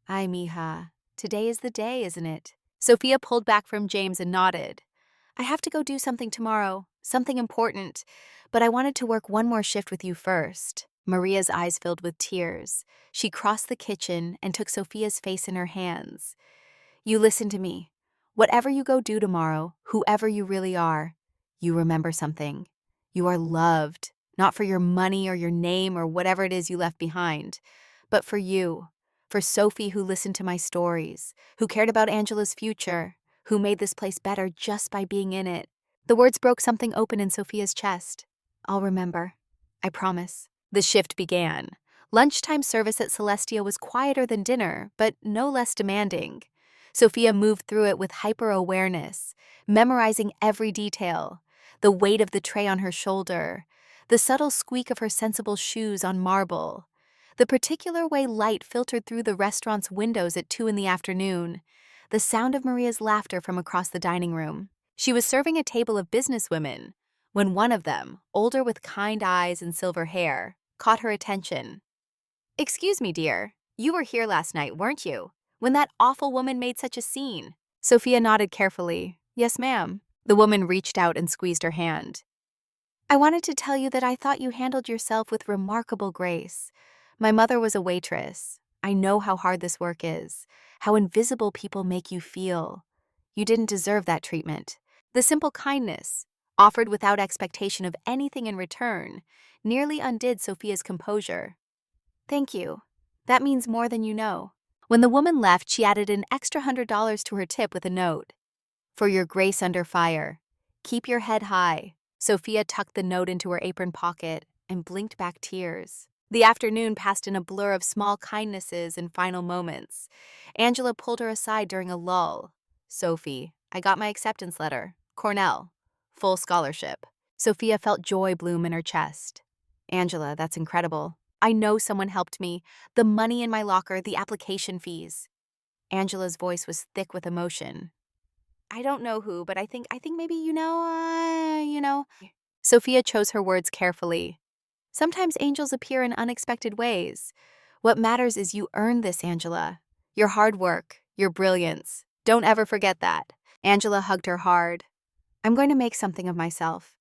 Ay, mija, today is the day, isn't it? Sophia pulled back from James and nodded. I have to go do something tomorrow, something important, but I wanted to work one more shift with you first. Maria's eyes filled with tears. She crossed the kitchen and took Sophia's face in her hands. You listen to me. Whatever you go do tomorrow, whoever you really are, you remember something. You are loved, not for your money or your name or whatever it is you left behind, but for you, for Sophie who listened to my stories, who cared about Angela's future, who made this place better just by being in it. The words broke something open in Sophia's chest. I'll remember. I promise. The shift began. Lunchtime service at Celestia was quieter than dinner, but no less demanding. Sophia moved through it with hyper-awareness, memorizing every detail, the weight of the tray on her shoulder, the subtle squeak of her sensible shoes on marble, the particular way light filtered through the restaurant's windows at 2 in the afternoon, the sound of Maria's laughter from across the dining room. She was serving a table of businesswomen when one of them, older with kind eyes and silver hair, caught her attention. Excuse me, dear. You were here last night, weren't you? When that awful woman made such a scene. Sophia nodded carefully. Yes, ma'am. The woman reached out and squeezed her hand. I wanted to tell you that I thought you handled yourself with remarkable grace. My mother was a waitress. I know how hard this work is, how invisible people make you feel. You didn't deserve that treatment. The simple kindness, offered without expectation of anything in return, nearly undid Sophia's composure. Thank you. That means more than you know. When the woman left, she added an extra $100 to her tip with a note. For your grace under fire. Keep your head high. Sophia tucked the note into her apron pocket and blinked back tears. The afternoon passed in a blur of small kindnesses and final moments. Angela pulled her aside during a lull. Sophie, I got my acceptance letter. Cornell. Full scholarship. Sophia felt joy bloom in her chest. Angela, that's incredible. I know someone helped me. The money in my locker, the application fees. Angela's voice was thick with emotion. I don't know who, but I think maybe you know. Sophia chose her words carefully. Sometimes angels appear in unexpected ways. What matters is you earned this, Angela. Your hard work, your brilliance. Don't ever forget that. Angela hugged her hard. I'm going to make something of myself.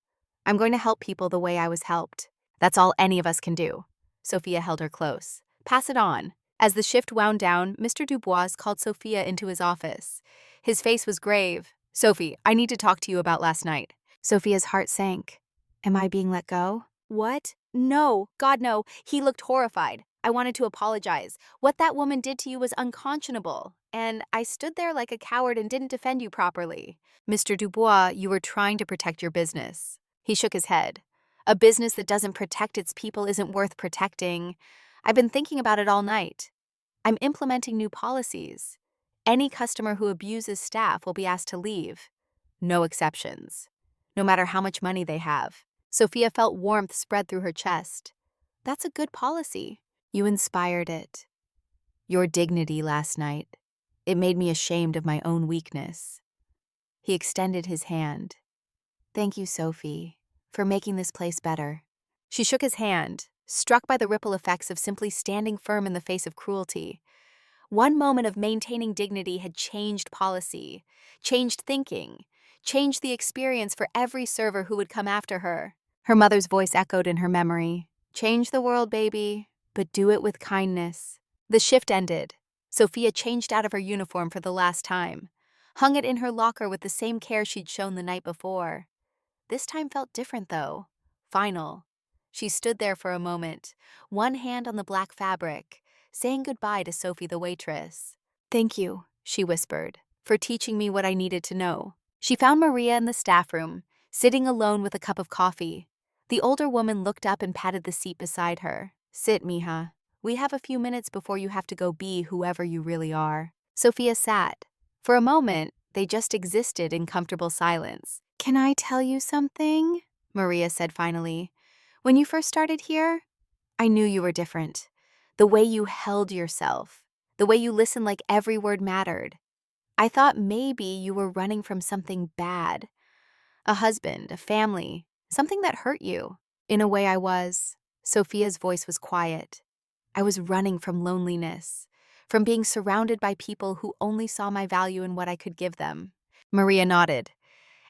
I'm going to help people the way I was helped. That's all any of us can do. Sophia held her close. Pass it on. As the shift wound down, Mr. Dubois called Sophia into his office. His face was grave. Sophie, I need to talk to you about last night. Sophia's heart sank. Am I being let go? What? No, God no. He looked horrified. I wanted to apologize. What that woman did to you was unconscionable. And I stood there like a coward and didn't defend you properly. Mr. Dubois, you were trying to protect your business. He shook his head. A business that doesn't protect its people isn't worth protecting. I've been thinking about it all night. I'm implementing new policies. Any customer who abuses staff will be asked to leave. no exceptions. No matter how much money they have. Sophia felt warmth spread through her chest. That's a good policy. You inspired it. Your dignity last night. It made me ashamed of my own weakness. He extended his hand. Thank you, Sophie, for making this place better. She shook his hand, struck by the ripple effects of simply standing firm in the face of cruelty. One moment of maintaining dignity had changed policy, changed thinking, changed the experience for every server who would come after her. Her mother's voice echoed in her memory. Change the world, baby, but do it with kindness. The shift ended. Sophia changed out of her uniform for the last time, hung it in her locker with the same care she'd shown the night before. This time felt different, though. Final. She stood there for a moment, one hand on the black fabric, saying goodbye to Sophie the waitress. Thank you, she whispered, for teaching me what I needed to know. She found Maria in the staff room, sitting alone with a cup of coffee. The older woman looked up and patted the seat beside her. Sit, mija. We have a few minutes before you have to go be whoever you really are. Sophia sat. For a moment, they just existed in comfortable silence. Can I tell you something? Maria said finally. When you first started here, I knew you were different. The way you held yourself, the way you listened like every word mattered. I thought maybe you were running from something bad. A husband, a family, something that hurt you. In a way I was. Sophia's voice was quiet. I was running from loneliness, from being surrounded by people who only saw my value in what I could give them. Maria nodded.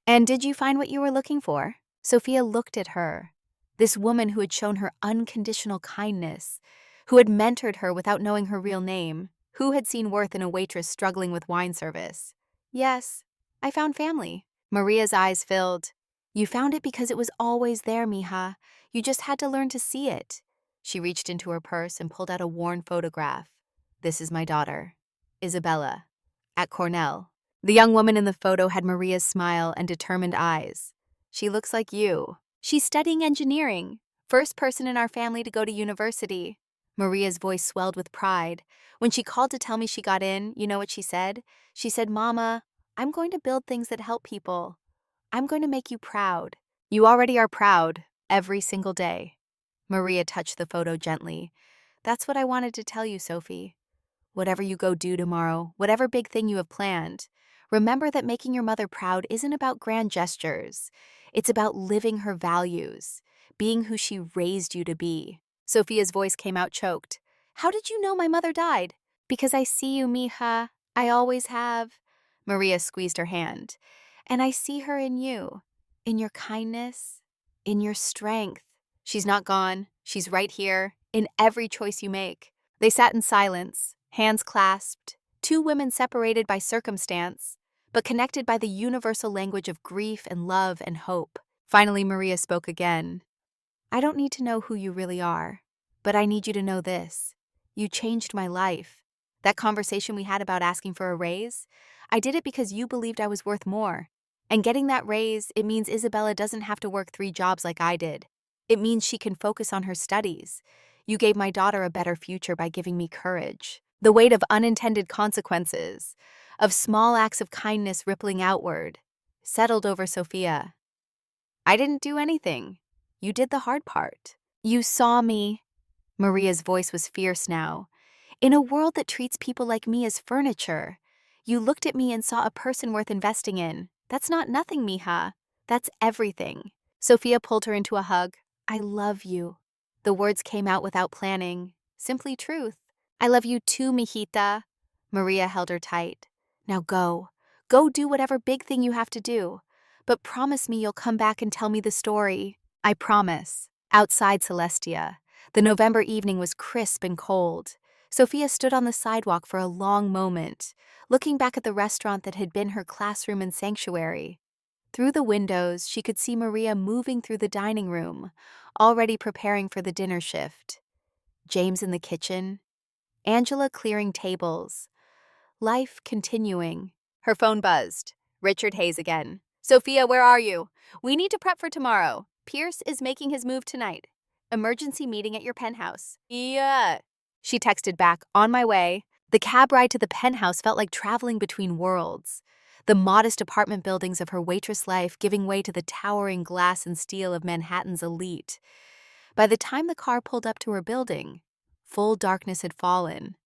And did you find what you were looking for? Sophia looked at her. This woman who had shown her unconditional kindness, who had mentored her without knowing her real name, who had seen worth in a waitress struggling with wine service. Yes, I found family. Maria's eyes filled. You found it because it was always there, mija. You just had to learn to see it. She reached into her purse and pulled out a worn photograph. This is my daughter, Isabella, at Cornell. The young woman in the photo had Maria's smile and determined eyes. She looks like you. She's studying engineering, first person in our family to go to university. Maria's voice swelled with pride. When she called to tell me she got in, you know what she said? She said, Mama, I'm going to build things that help people. I'm going to make you proud. You already are proud, every single day. Maria touched the photo gently. That's what I wanted to tell you, Sophie. Whatever you go do tomorrow, whatever big thing you have planned, remember that making your mother proud isn't about grand gestures. It's about living her values, being who she raised you to be. Sophia's voice came out choked. How did you know my mother died? Because I see you, mija. I always have. Maria squeezed her hand. And I see her in you, in your kindness, in your strength. She's not gone. She's right here, in every choice you make. They sat in silence, hands clasped, two women separated by circumstance, but connected by the universal language of grief and love and hope. Finally, Maria spoke again. I don't need to know who you really are, but I need you to know this. You changed my life. That conversation we had about asking for a raise, I did it because you believed I was worth more. And getting that raise, it means Isabella doesn't have to work 3 jobs like I did. It means she can focus on her studies. You gave my daughter a better future by giving me courage. The weight of unintended consequences, of small acts of kindness rippling outward, settled over Sophia. I didn't do anything. You did the hard part. You saw me. Maria's voice was fierce now. In a world that treats people like me as furniture, you looked at me and saw a person worth investing in. That's not nothing, mija. That's everything. Sophia pulled her into a hug. I love you. The words came out without planning, simply truth. I love you too, mijita. Maria held her tight. Now go. Go do whatever big thing you have to do. But promise me you'll come back and tell me the story. I promise. Outside Celestia, the November evening was crisp and cold. Sophia stood on the sidewalk for a long moment, looking back at the restaurant that had been her classroom and sanctuary. Through the windows, she could see Maria moving through the dining room, already preparing for the dinner shift. James in the kitchen, Angela clearing tables. Life continuing. Her phone buzzed. Richard Hayes again. Sophia, where are you? We need to prep for tomorrow. Pierce is making his move tonight. Emergency meeting at your penthouse. Yeah. She texted back, on my way. The cab ride to the penthouse felt like traveling between worlds. the modest apartment buildings of her waitress life giving way to the towering glass and steel of Manhattan's elite. By the time the car pulled up to her building, full darkness had fallen.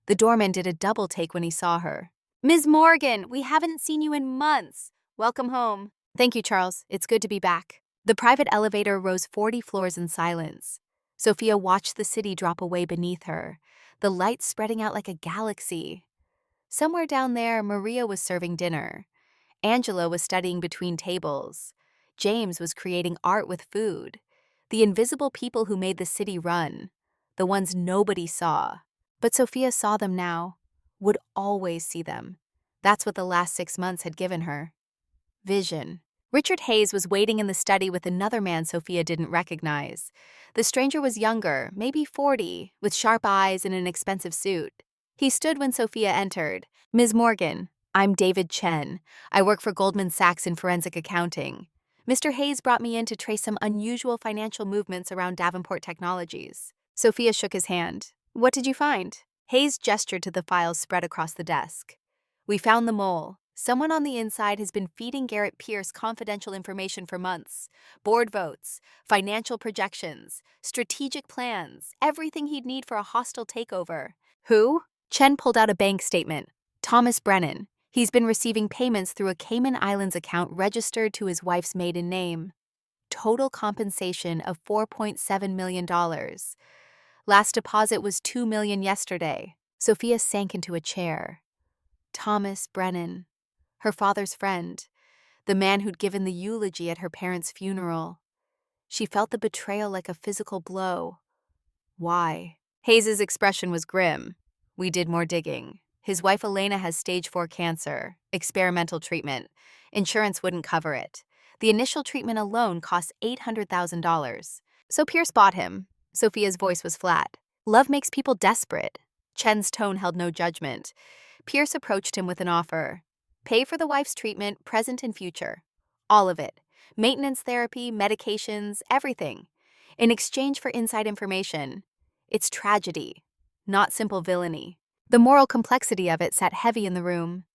The doorman did a double take when he saw her. "Ms. Morgan, we haven't seen you in months. Welcome home." "Thank you, Charles. It's good to be back." The private elevator rose 40 floors in silence. Sophia watched the city drop away beneath her, the lights spreading out like a galaxy. Somewhere down there, Maria was serving dinner. Angela was studying between tables. James was creating art with food. The invisible people who made the city run. The ones nobody saw. But Sophia saw them now. Would always see them. That's what the last 6 months had given her. Vision. Richard Hayes was waiting in the study with another man Sophia didn't recognize. The stranger was younger, maybe 40, with sharp eyes and an expensive suit. He stood when Sophia entered. "Ms. Morgan, I'm David Chen. I work for Goldman Sachs in forensic accounting. Mr. Hayes brought me in to trace some unusual financial movements around Davenport Technologies." Sophia shook his hand. "What did you find?" Hayes gestured to the files spread across the desk. "We found the mole. Someone on the inside has been feeding Garrett Pierce confidential information for months. Board votes, financial projections, strategic plans, everything he'd need for a hostile takeover." "Who?" Chen pulled out a bank statement. "Thomas Brennan. He's been receiving payments through a Cayman Islands account registered to his wife's maiden name. Total compensation of $4.7 million. Last deposit was $2 million yesterday." Sophia sank into a chair. Thomas Brennan. Her father's friend. The man who'd given the eulogy at her parents' funeral. She felt the betrayal like a physical blow. Why? Hayes's expression was grim. "We did more digging. His wife Elena has stage 4 cancer. Experimental treatment. Insurance wouldn't cover it. The initial treatment alone cost $800,000. So Pierce bought him." Sophia's voice was flat. "Love makes people desperate." Chen's tone held no judgment. Pierce approached him with an offer. "Pay for the wife's treatment, present and future. All of it. Maintenance therapy, medications, everything. In exchange for inside information. It's tragedy, not simple villainy." The moral complexity of it sat heavy in the room.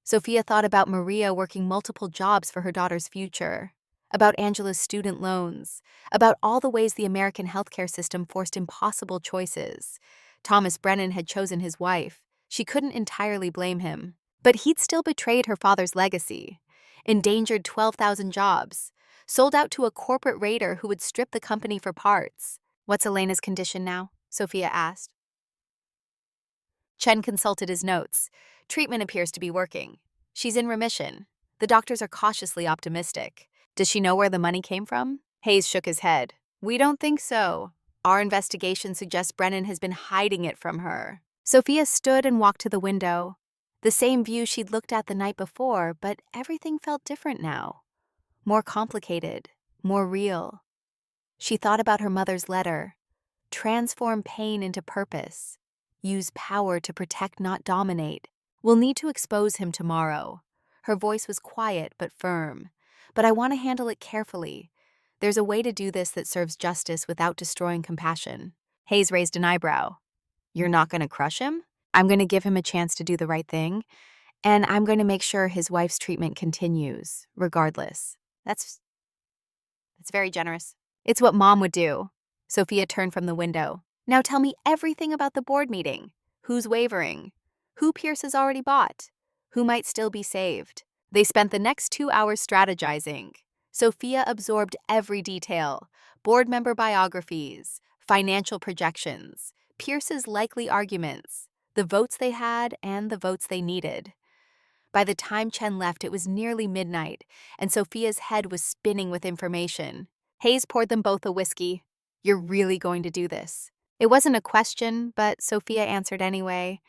Sophia thought about Maria working multiple jobs for her daughter's future, about Angela's student loans, about all the ways the American healthcare system forced impossible choices. Thomas Brennan had chosen his wife. She couldn't entirely blame him. But he'd still betrayed her father's legacy, endangered 12,000 jobs, sold out to a corporate raider who would strip the company for parts. "What's Elena's condition now?" Sophia asked. Chen consulted his notes. "Treatment appears to be working. She's in remission. The doctors are cautiously optimistic." "Does she know where the money came from?" Hayes shook his head. "We don't think so. Our investigation suggests Brennan has been hiding it from her." Sophia stood and walked to the window. The same view she'd looked at the night before, but everything felt different now. More complicated, more real. She thought about her mother's letter. Transform pain into purpose. Use power to protect, not dominate. "We'll need to expose him tomorrow." Her voice was quiet but firm. "But I want to handle it carefully. There's a way to do this that serves justice without destroying compassion." Hayes raised an eyebrow. "You're not going to crush him?" "I'm going to give him a chance to do the right thing, and I'm going to make sure his wife's treatment continues, regardless." That's very generous. "It's what Mom would do." Sophia turned from the window. "Now tell me everything about the board meeting. Who's wavering? Who Pierce has already bought? Who might still be saved?" They spent the next 2 hours strategizing. Sophia absorbed every detail. Board member biographies, financial projections, Pierce's likely arguments, the votes they had and the votes they needed. By the time Chen left, it was nearly midnight, and Sophia's head was spinning with information. Hayes poured them both a whiskey. "You're really going to do this?" It wasn't a question, but Sophia answered anyway.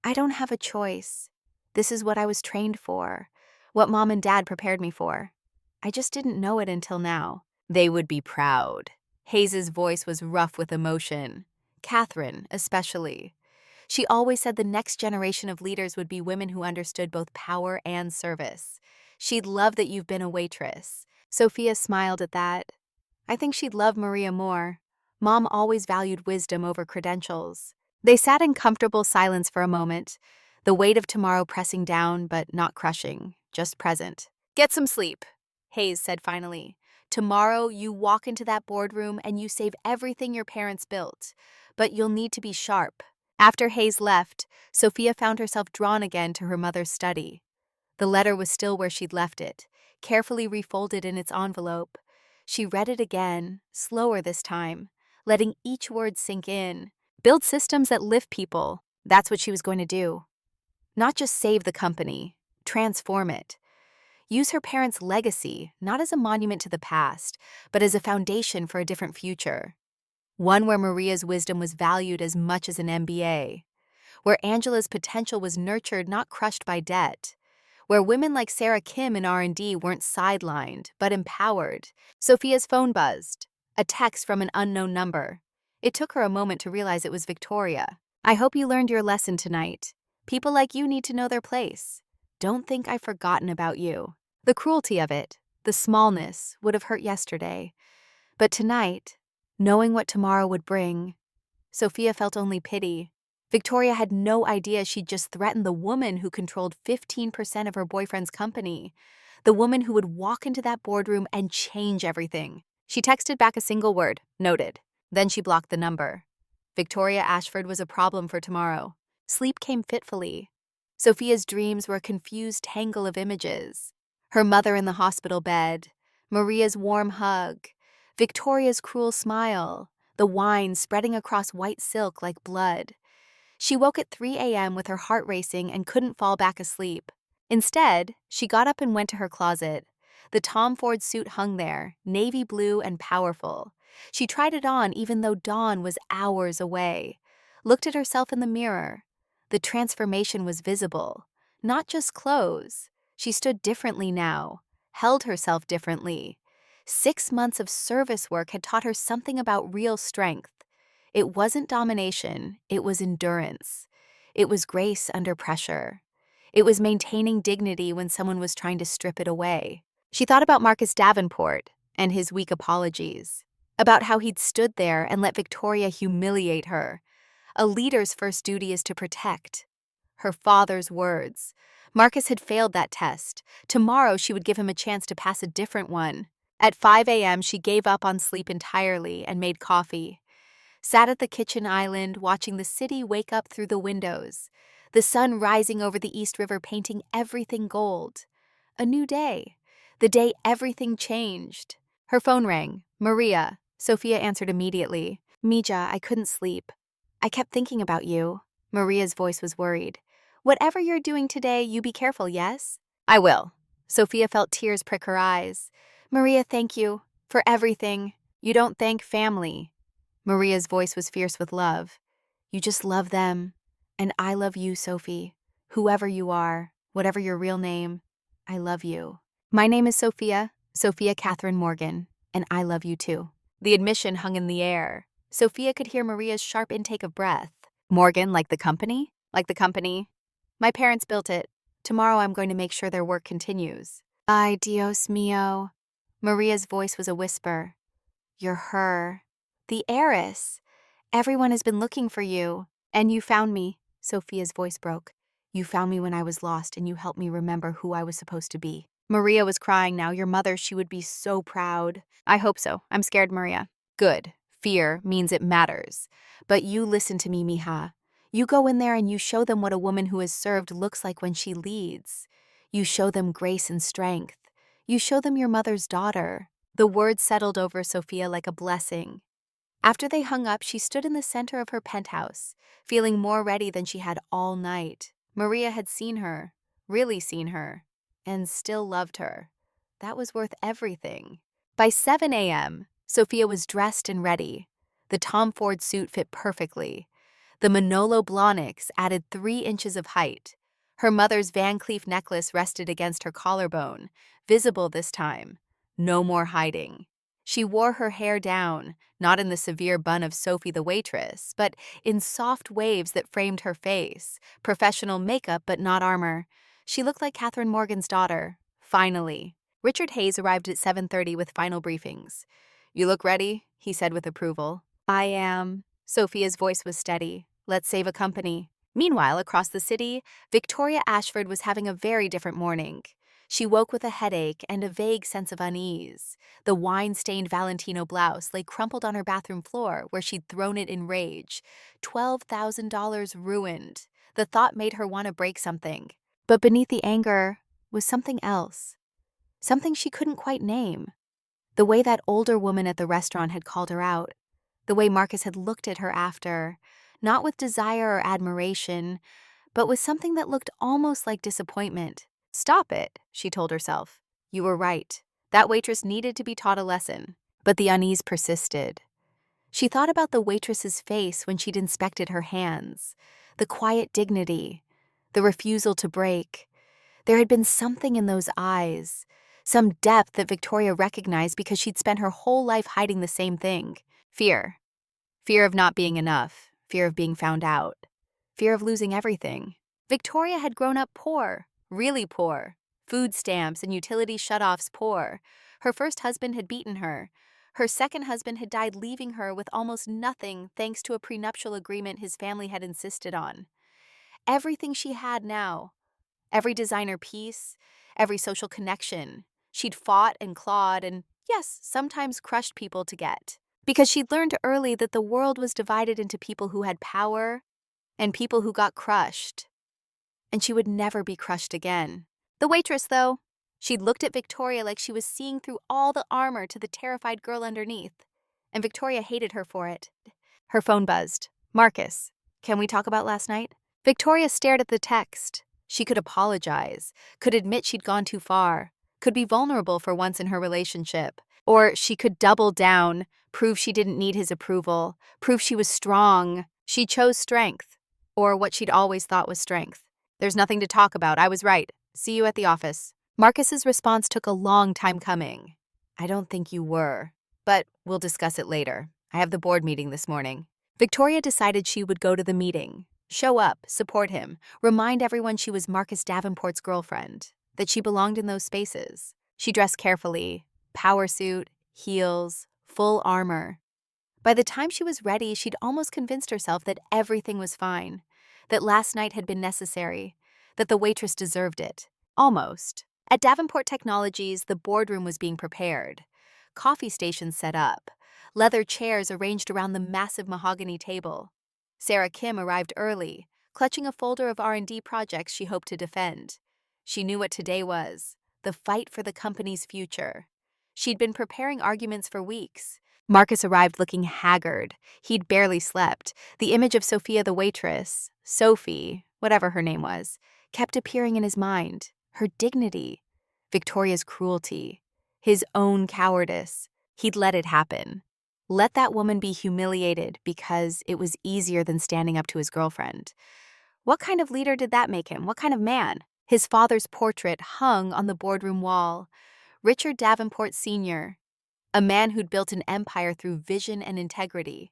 "I don't have a choice. This is what I was trained for, what Mom and Dad prepared me for. I just didn't know it until now." "They would be proud." Hayes's voice was rough with emotion. Catherine, especially. She always said the next generation of leaders would be women who understood both power and service. "She'd love that you've been a waitress." Sophia smiled at that. "I think she'd love Maria more. Mom always valued wisdom over credentials." They sat in comfortable silence for a moment, the weight of tomorrow pressing down but not crushing. just present. Get some sleep, Hayes said finally. Tomorrow, you walk into that boardroom and you save everything your parents built. But you'll need to be sharp. After Hayes left, Sophia found herself drawn again to her mother's study. The letter was still where she'd left it, carefully refolded in its envelope. She read it again, slower this time, letting each word sink in. Build systems that lift people. That's what she was going to do. Not just save the company, transform it. Use her parents' legacy, not as a monument to the past, but as a foundation for a different future. One where Maria's wisdom was valued as much as an MBA. Where Angela's potential was nurtured, not crushed by debt. Where women like Sarah Kim in R&D weren't sidelined, but empowered. Sophia's phone buzzed. A text from an unknown number. It took her a moment to realize it was Victoria. I hope you learned your lesson tonight. People like you need to know their place. Don't think I've forgotten about you. The cruelty of it, the smallness, would have hurt yesterday. But tonight, knowing what tomorrow would bring, Sophia felt only pity. Victoria had no idea she'd just threatened the woman who controlled 15% of her boyfriend's company. The woman who would walk into that boardroom and change everything. She texted back a single word, noted. Then she blocked the number. Victoria Ashford was a problem for tomorrow. Sleep came fitfully. Sophia's dreams were a confused tangle of images. Her mother in the hospital bed, Maria's warm hug, Victoria's cruel smile, the wine spreading across white silk like blood. She woke at 3 a.m. with her heart racing and couldn't fall back asleep. Instead, she got up and went to her closet. The Tom Ford suit hung there, navy blue and powerful. She tried it on even though dawn was hours away. Looked at herself in the mirror. The transformation was visible. Not just clothes. She stood differently now, held herself differently. 6 months of service work had taught her something about real strength. It wasn't domination, it was endurance. It was grace under pressure. It was maintaining dignity when someone was trying to strip it away. She thought about Marcus Davenport and his weak apologies, about how he'd stood there and let Victoria humiliate her. A leader's first duty is to protect. Her father's words. Marcus had failed that test. Tomorrow she would give him a chance to pass a different one. At 5 a.m., she gave up on sleep entirely and made coffee. Sat at the kitchen island, watching the city wake up through the windows. The sun rising over the East River, painting everything gold. A new day. The day everything changed. Her phone rang. Maria. Sophia answered immediately. Mija, I couldn't sleep. I kept thinking about you. Maria's voice was worried. Whatever you're doing today, you be careful, yes? I will. Sophia felt tears prick her eyes. Maria, thank you. For everything. You don't thank family. Maria's voice was fierce with love. You just love them. And I love you, Sophie. Whoever you are, whatever your real name, I love you. My name is Sophia Catherine Morgan, and I love you too. The admission hung in the air. Sophia could hear Maria's sharp intake of breath. Morgan, like the company? Like the company? My parents built it. Tomorrow I'm going to make sure their work continues. Ay, Dios mío. Maria's voice was a whisper. You're her. The heiress. Everyone has been looking for you. And you found me. Sophia's voice broke. You found me when I was lost, and you helped me remember who I was supposed to be. Maria was crying now. Your mother, she would be so proud. I hope so. I'm scared, Maria. Good. Fear means it matters. But you listen to me, mija. You go in there and you show them what a woman who has served looks like when she leads. You show them grace and strength. You show them your mother's daughter. The words settled over Sophia like a blessing. After they hung up, she stood in the center of her penthouse, feeling more ready than she had all night. Maria had seen her, really seen her, and still loved her. That was worth everything. By 7 a.m., Sophia was dressed and ready. The Tom Ford suit fit perfectly. The Manolo Blahniks added 3 inches of height. Her mother's Van Cleef necklace rested against her collarbone, visible this time. No more hiding. She wore her hair down, not in the severe bun of Sophie the waitress, but in soft waves that framed her face. Professional makeup, but not armor. She looked like Catherine Morgan's daughter. Finally. Richard Hayes arrived at 7:30 with final briefings. You look ready, he said with approval. I am. Sophia's voice was steady. Let's save a company. Meanwhile, across the city, Victoria Ashford was having a very different morning. She woke with a headache and a vague sense of unease. The wine-stained Valentino blouse lay crumpled on her bathroom floor where she'd thrown it in rage. $12,000 ruined. The thought made her want to break something. But beneath the anger was something else. Something she couldn't quite name. The way that older woman at the restaurant had called her out. The way Marcus had looked at her after. Not with desire or admiration, but with something that looked almost like disappointment. "Stop it," she told herself. "You were right. That waitress needed to be taught a lesson." But the unease persisted. She thought about the waitress's face when she'd inspected her hands, the quiet dignity, the refusal to break. There had been something in those eyes, some depth that Victoria recognized because she'd spent her whole life hiding the same thing. Fear. Fear of not being enough, fear of being found out, fear of losing everything. Victoria had grown up poor, really poor. Food stamps and utility shutoffs poor. Her first husband had beaten her. Her second husband had died leaving her with almost nothing thanks to a prenuptial agreement his family had insisted on. Everything she had now, every designer piece, every social connection, she'd fought and clawed and, yes, sometimes crushed people to get. Because she'd learned early that the world was divided into people who had power and people who got crushed. And she would never be crushed again. The waitress, though, she'd looked at Victoria like she was seeing through all the armor to the terrified girl underneath. And Victoria hated her for it. Her phone buzzed. "Marcus, can we talk about last night?" Victoria stared at the text. She could apologize, could admit she'd gone too far, could be vulnerable for once in her relationship. Or she could double down, prove she didn't need his approval, prove she was strong. She chose strength, or what she'd always thought was strength. "There's nothing to talk about. I was right. See you at the office." Marcus's response took a long time coming. "I don't think you were, but we'll discuss it later. I have the board meeting this morning." Victoria decided she would go to the meeting, show up, support him, remind everyone she was Marcus Davenport's girlfriend, that she belonged in those spaces. She dressed carefully, power suit, heels, full armor. By the time she was ready, she'd almost convinced herself that everything was fine, that last night had been necessary, that the waitress deserved it. Almost. At Davenport Technologies, the boardroom was being prepared. Coffee stations set up, leather chairs arranged around the massive mahogany table. Sarah Kim arrived early, clutching a folder of R&D projects she hoped to defend. She knew what today was, the fight for the company's future. She'd been preparing arguments for weeks. Marcus arrived looking haggard. He'd barely slept. The image of Sophia the waitress, Sophie, whatever her name was, kept appearing in his mind. Her dignity, Victoria's cruelty, his own cowardice. He'd let it happen. Let that woman be humiliated because it was easier than standing up to his girlfriend. What kind of leader did that make him? What kind of man? His father's portrait hung on the boardroom wall. Richard Davenport Sr., a man who'd built an empire through vision and integrity.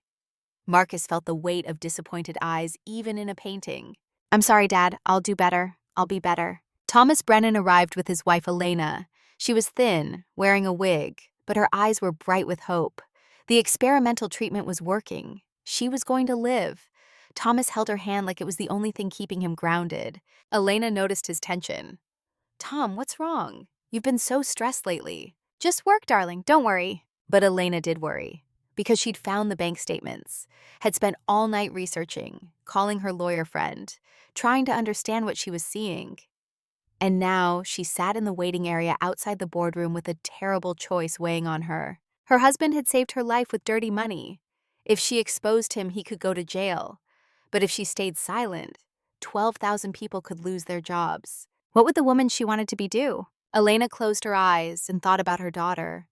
Marcus felt the weight of disappointed eyes even in a painting. "I'm sorry, Dad. I'll do better. I'll be better." Thomas Brennan arrived with his wife Elena. She was thin, wearing a wig, but her eyes were bright with hope. The experimental treatment was working. She was going to live. Thomas held her hand like it was the only thing keeping him grounded. Elena noticed his tension. "Tom, what's wrong? You've been so stressed lately." "Just work, darling. Don't worry." But Elena did worry, because she'd found the bank statements, had spent all night researching, calling her lawyer friend, trying to understand what she was seeing. And now she sat in the waiting area outside the boardroom with a terrible choice weighing on her. Her husband had saved her life with dirty money. If she exposed him, he could go to jail. But if she stayed silent, 12,000 people could lose their jobs. What would the woman she wanted to be do? Elena closed her eyes and thought about her daughter,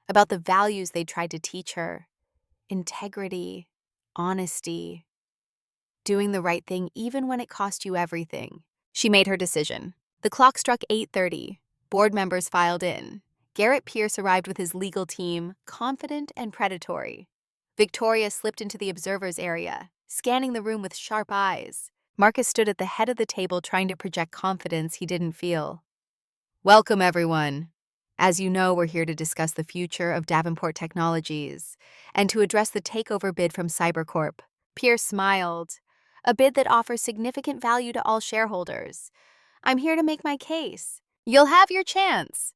about the values they tried to teach her. Integrity, honesty, doing the right thing even when it cost you everything. She made her decision. The clock struck 8:30. Board members filed in. Garrett Pierce arrived with his legal team, confident and predatory. Victoria slipped into the observers area, scanning the room with sharp eyes. Marcus stood at the head of the table trying to project confidence he didn't feel. "Welcome, everyone. As you know, we're here to discuss the future of Davenport Technologies and to address the takeover bid from Cybercorp." Pierce smiled. "A bid that offers significant value to all shareholders. I'm here to make my case. You'll have your chance.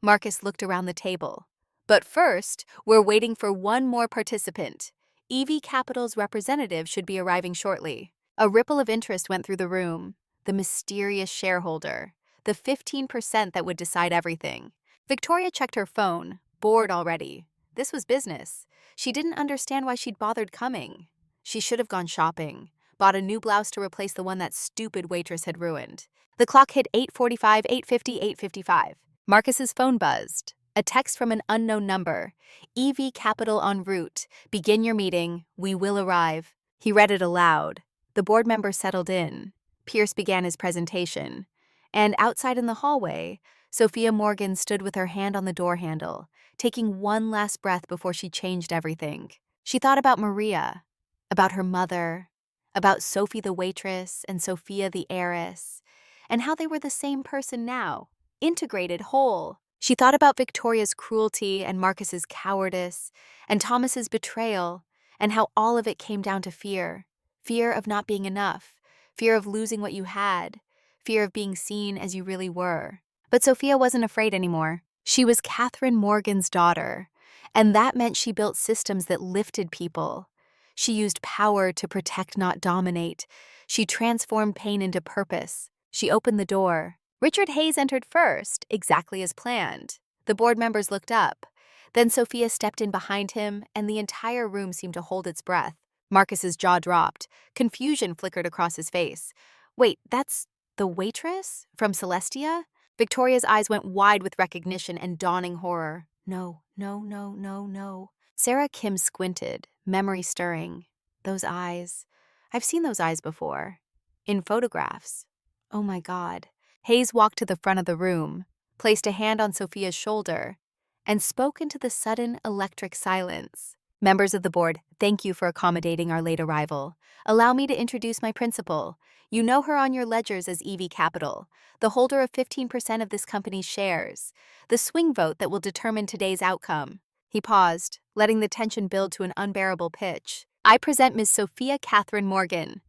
Marcus looked around the table. But first, we're waiting for one more participant. EV Capital's representative should be arriving shortly. A ripple of interest went through the room. The mysterious shareholder. The 15% that would decide everything. Victoria checked her phone, bored already. This was business. She didn't understand why she'd bothered coming. She should have gone shopping. Bought a new blouse to replace the one that stupid waitress had ruined. The clock hit 8:45, 8:50, 8:55. Marcus's phone buzzed. A text from an unknown number. EV Capital en route. Begin your meeting. We will arrive. He read it aloud. The board member settled in. Pierce began his presentation. And outside in the hallway, Sophia Morgan stood with her hand on the door handle, taking one last breath before she changed everything. She thought about Maria, about her mother, about Sophie the waitress and Sophia the heiress, and how they were the same person now, integrated, whole. She thought about Victoria's cruelty and Marcus's cowardice and Thomas's betrayal, and how all of it came down to fear. Fear of not being enough, fear of losing what you had, fear of being seen as you really were. But Sophia wasn't afraid anymore. She was Catherine Morgan's daughter, and that meant she built systems that lifted people. She used power to protect, not dominate. She transformed pain into purpose. She opened the door. Richard Hayes entered first, exactly as planned. The board members looked up. Then Sophia stepped in behind him, and the entire room seemed to hold its breath. Marcus's jaw dropped. Confusion flickered across his face. Wait, that's the waitress? From Celestia? Victoria's eyes went wide with recognition and dawning horror. No, no, no, no, no. Sarah Kim squinted, memory stirring. Those eyes. I've seen those eyes before. In photographs. Oh my God. Hayes walked to the front of the room, placed a hand on Sophia's shoulder, and spoke into the sudden electric silence. Members of the board, thank you for accommodating our late arrival. Allow me to introduce my principal. You know her on your ledgers as EV Capital, the holder of 15% of this company's shares, the swing vote that will determine today's outcome. He paused, letting the tension build to an unbearable pitch. I present Ms. Sophia Catherine Morgan,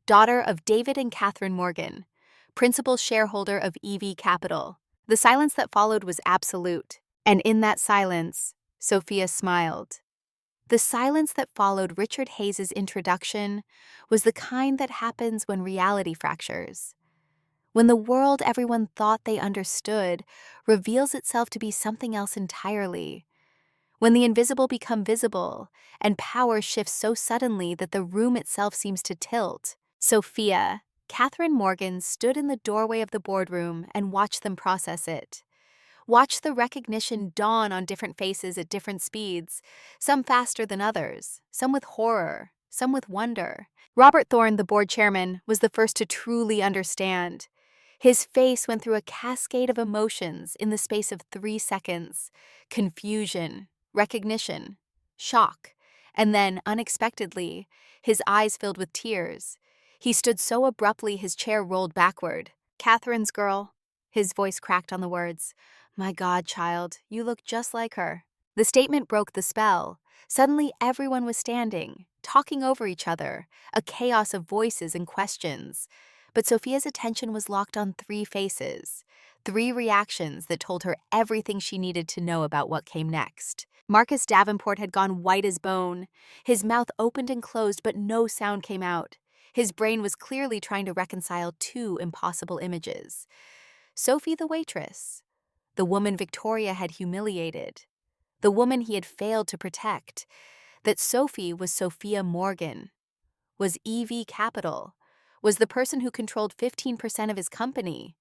daughter of David and Catherine Morgan, principal shareholder of EV Capital. The silence that followed was absolute, and in that silence, Sophia smiled. The silence that followed Richard Hayes' introduction was the kind that happens when reality fractures. When the world everyone thought they understood reveals itself to be something else entirely. When the invisible become visible, and power shifts so suddenly that the room itself seems to tilt. Sophia, Catherine Morgan stood in the doorway of the boardroom and watched them process it. Watched the recognition dawn on different faces at different speeds, some faster than others, some with horror, some with wonder. Robert Thorne, the board chairman, was the first to truly understand. His face went through a cascade of emotions in the space of 3 seconds. Confusion, recognition, shock, and then, unexpectedly, his eyes filled with tears. He stood so abruptly his chair rolled backward. Catherine's girl. His voice cracked on the words. My God, child, you look just like her. The statement broke the spell. Suddenly everyone was standing, talking over each other, a chaos of voices and questions. But Sophia's attention was locked on 3 faces, 3 reactions that told her everything she needed to know about what came next. Marcus Davenport had gone white as bone. His mouth opened and closed, but no sound came out. His brain was clearly trying to reconcile 2 impossible images. Sophie the waitress, the woman Victoria had humiliated, the woman he had failed to protect. That Sophie was Sophia Morgan, was EV Capital, was the person who controlled 15% of his company,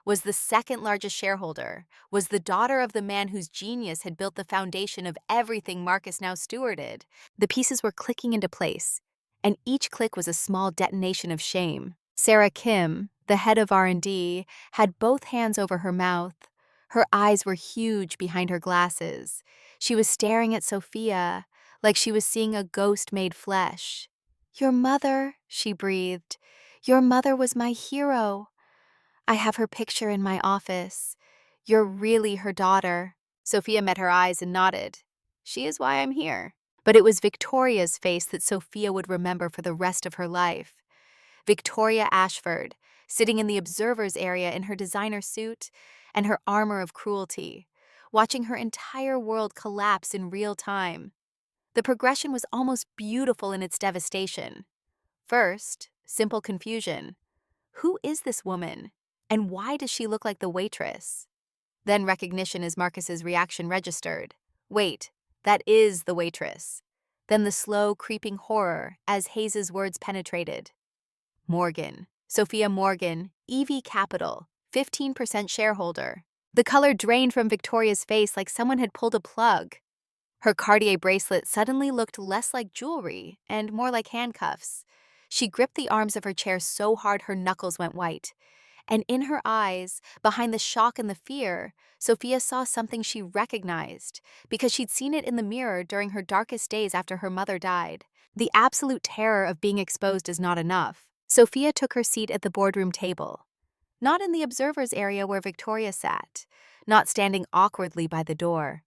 was the second largest shareholder, was the daughter of the man whose genius had built the foundation of everything Marcus now stewarded. The pieces were clicking into place, and each click was a small detonation of shame. Sarah Kim, the head of R&D, had both hands over her mouth. Her eyes were huge behind her glasses. She was staring at Sophia like she was seeing a ghost made flesh. Your mother, she breathed. Your mother was my hero. I have her picture in my office. You're really her daughter. Sophia met her eyes and nodded. She is why I'm here. But it was Victoria's face that Sophia would remember for the rest of her life. Victoria Ashford, sitting in the observer's area in her designer suit, and her armor of cruelty, watching her entire world collapse in real time. The progression was almost beautiful in its devastation. First, simple confusion. Who is this woman? And why does she look like the waitress? Then recognition as Marcus's reaction registered. Wait, that is the waitress. Then the slow, creeping horror as Hayes's words penetrated. Morgan. Sophia Morgan, EV Capital, 15% shareholder. The color drained from Victoria's face like someone had pulled a plug. Her Cartier bracelet suddenly looked less like jewelry and more like handcuffs. She gripped the arms of her chair so hard her knuckles went white. And in her eyes, behind the shock and the fear, Sophia saw something she recognized because she'd seen it in the mirror during her darkest days after her mother died. The absolute terror of being exposed is not enough. Sophia took her seat at the boardroom table. Not in the observers area where Victoria sat, not standing awkwardly by the door,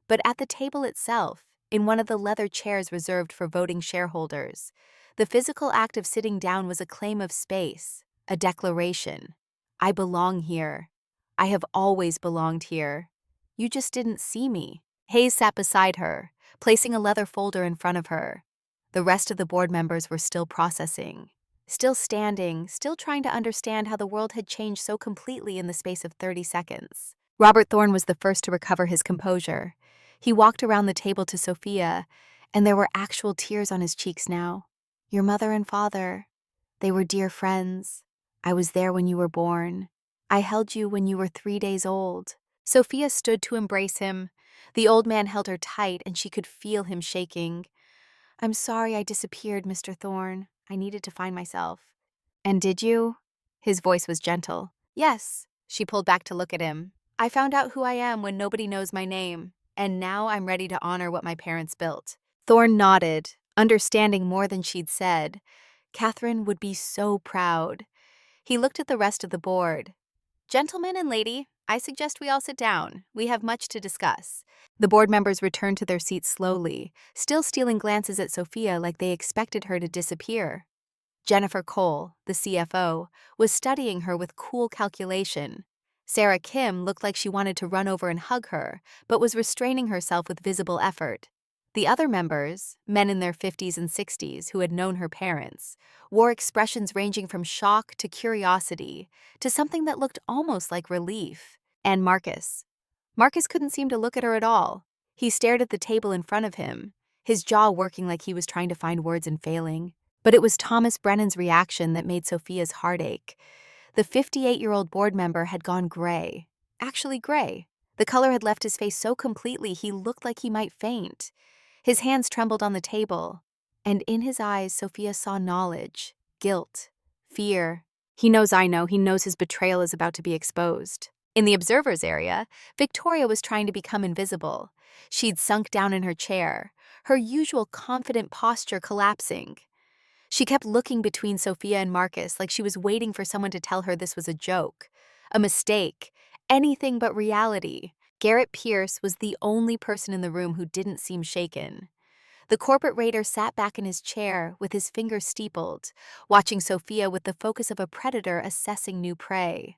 but at the table itself, in one of the leather chairs reserved for voting shareholders. The physical act of sitting down was a claim of space, a declaration. I belong here. I have always belonged here. You just didn't see me. Hayes sat beside her, placing a leather folder in front of her. The rest of the board members were still processing. Still standing, still trying to understand how the world had changed so completely in the space of 30 seconds. Robert Thorne was the first to recover his composure. He walked around the table to Sophia, and there were actual tears on his cheeks now. Your mother and father, they were dear friends. I was there when you were born. I held you when you were 3 days old. Sophia stood to embrace him. The old man held her tight, and she could feel him shaking. I'm sorry I disappeared, Mr. Thorne. I needed to find myself. And did you? His voice was gentle. Yes. She pulled back to look at him. I found out who I am when nobody knows my name, and now I'm ready to honor what my parents built. Thorne nodded, understanding more than she'd said. Catherine would be so proud. He looked at the rest of the board. Gentlemen and lady, I suggest we all sit down. We have much to discuss. The board members returned to their seats slowly, still stealing glances at Sophia like they expected her to disappear. Jennifer Cole, the CFO, was studying her with cool calculation. Sarah Kim looked like she wanted to run over and hug her, but was restraining herself with visible effort. The other members, men in their 50s and 60s who had known her parents, wore expressions ranging from shock to curiosity to something that looked almost like relief. And Marcus. Marcus couldn't seem to look at her at all. He stared at the table in front of him, his jaw working like he was trying to find words and failing. But it was Thomas Brennan's reaction that made Sophia's heart ache. The 58-year-old board member had gone gray. Actually gray. The color had left his face so completely he looked like he might faint. His hands trembled on the table, and in his eyes Sophia saw knowledge, guilt, fear. He knows I know, he knows his betrayal is about to be exposed. In the observers area, Victoria was trying to become invisible. She'd sunk down in her chair, her usual confident posture collapsing. She kept looking between Sophia and Marcus like she was waiting for someone to tell her this was a joke, a mistake, anything but reality. Garrett Pierce was the only person in the room who didn't seem shaken. The corporate raider sat back in his chair with his fingers steepled, watching Sophia with the focus of a predator assessing new prey.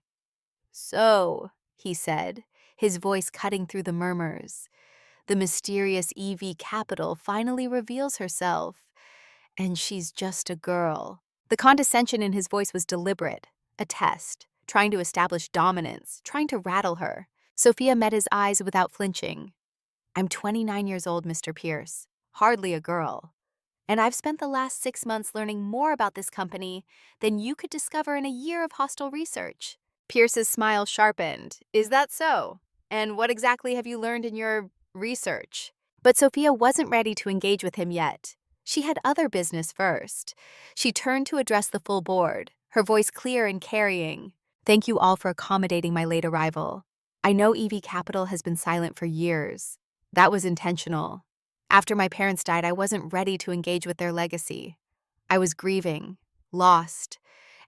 So, he said, his voice cutting through the murmurs, the mysterious EV Capital finally reveals herself. And she's just a girl. The condescension in his voice was deliberate, a test, trying to establish dominance, trying to rattle her. Sophia met his eyes without flinching. I'm 29 years old, Mr. Pierce. Hardly a girl. And I've spent the last 6 months learning more about this company than you could discover in a year of hostile research. Pierce's smile sharpened. Is that so? And what exactly have you learned in your research? But Sophia wasn't ready to engage with him yet. She had other business first. She turned to address the full board, her voice clear and carrying. Thank you all for accommodating my late arrival. I know EV Capital has been silent for years. That was intentional. After my parents died, I wasn't ready to engage with their legacy. I was grieving, lost,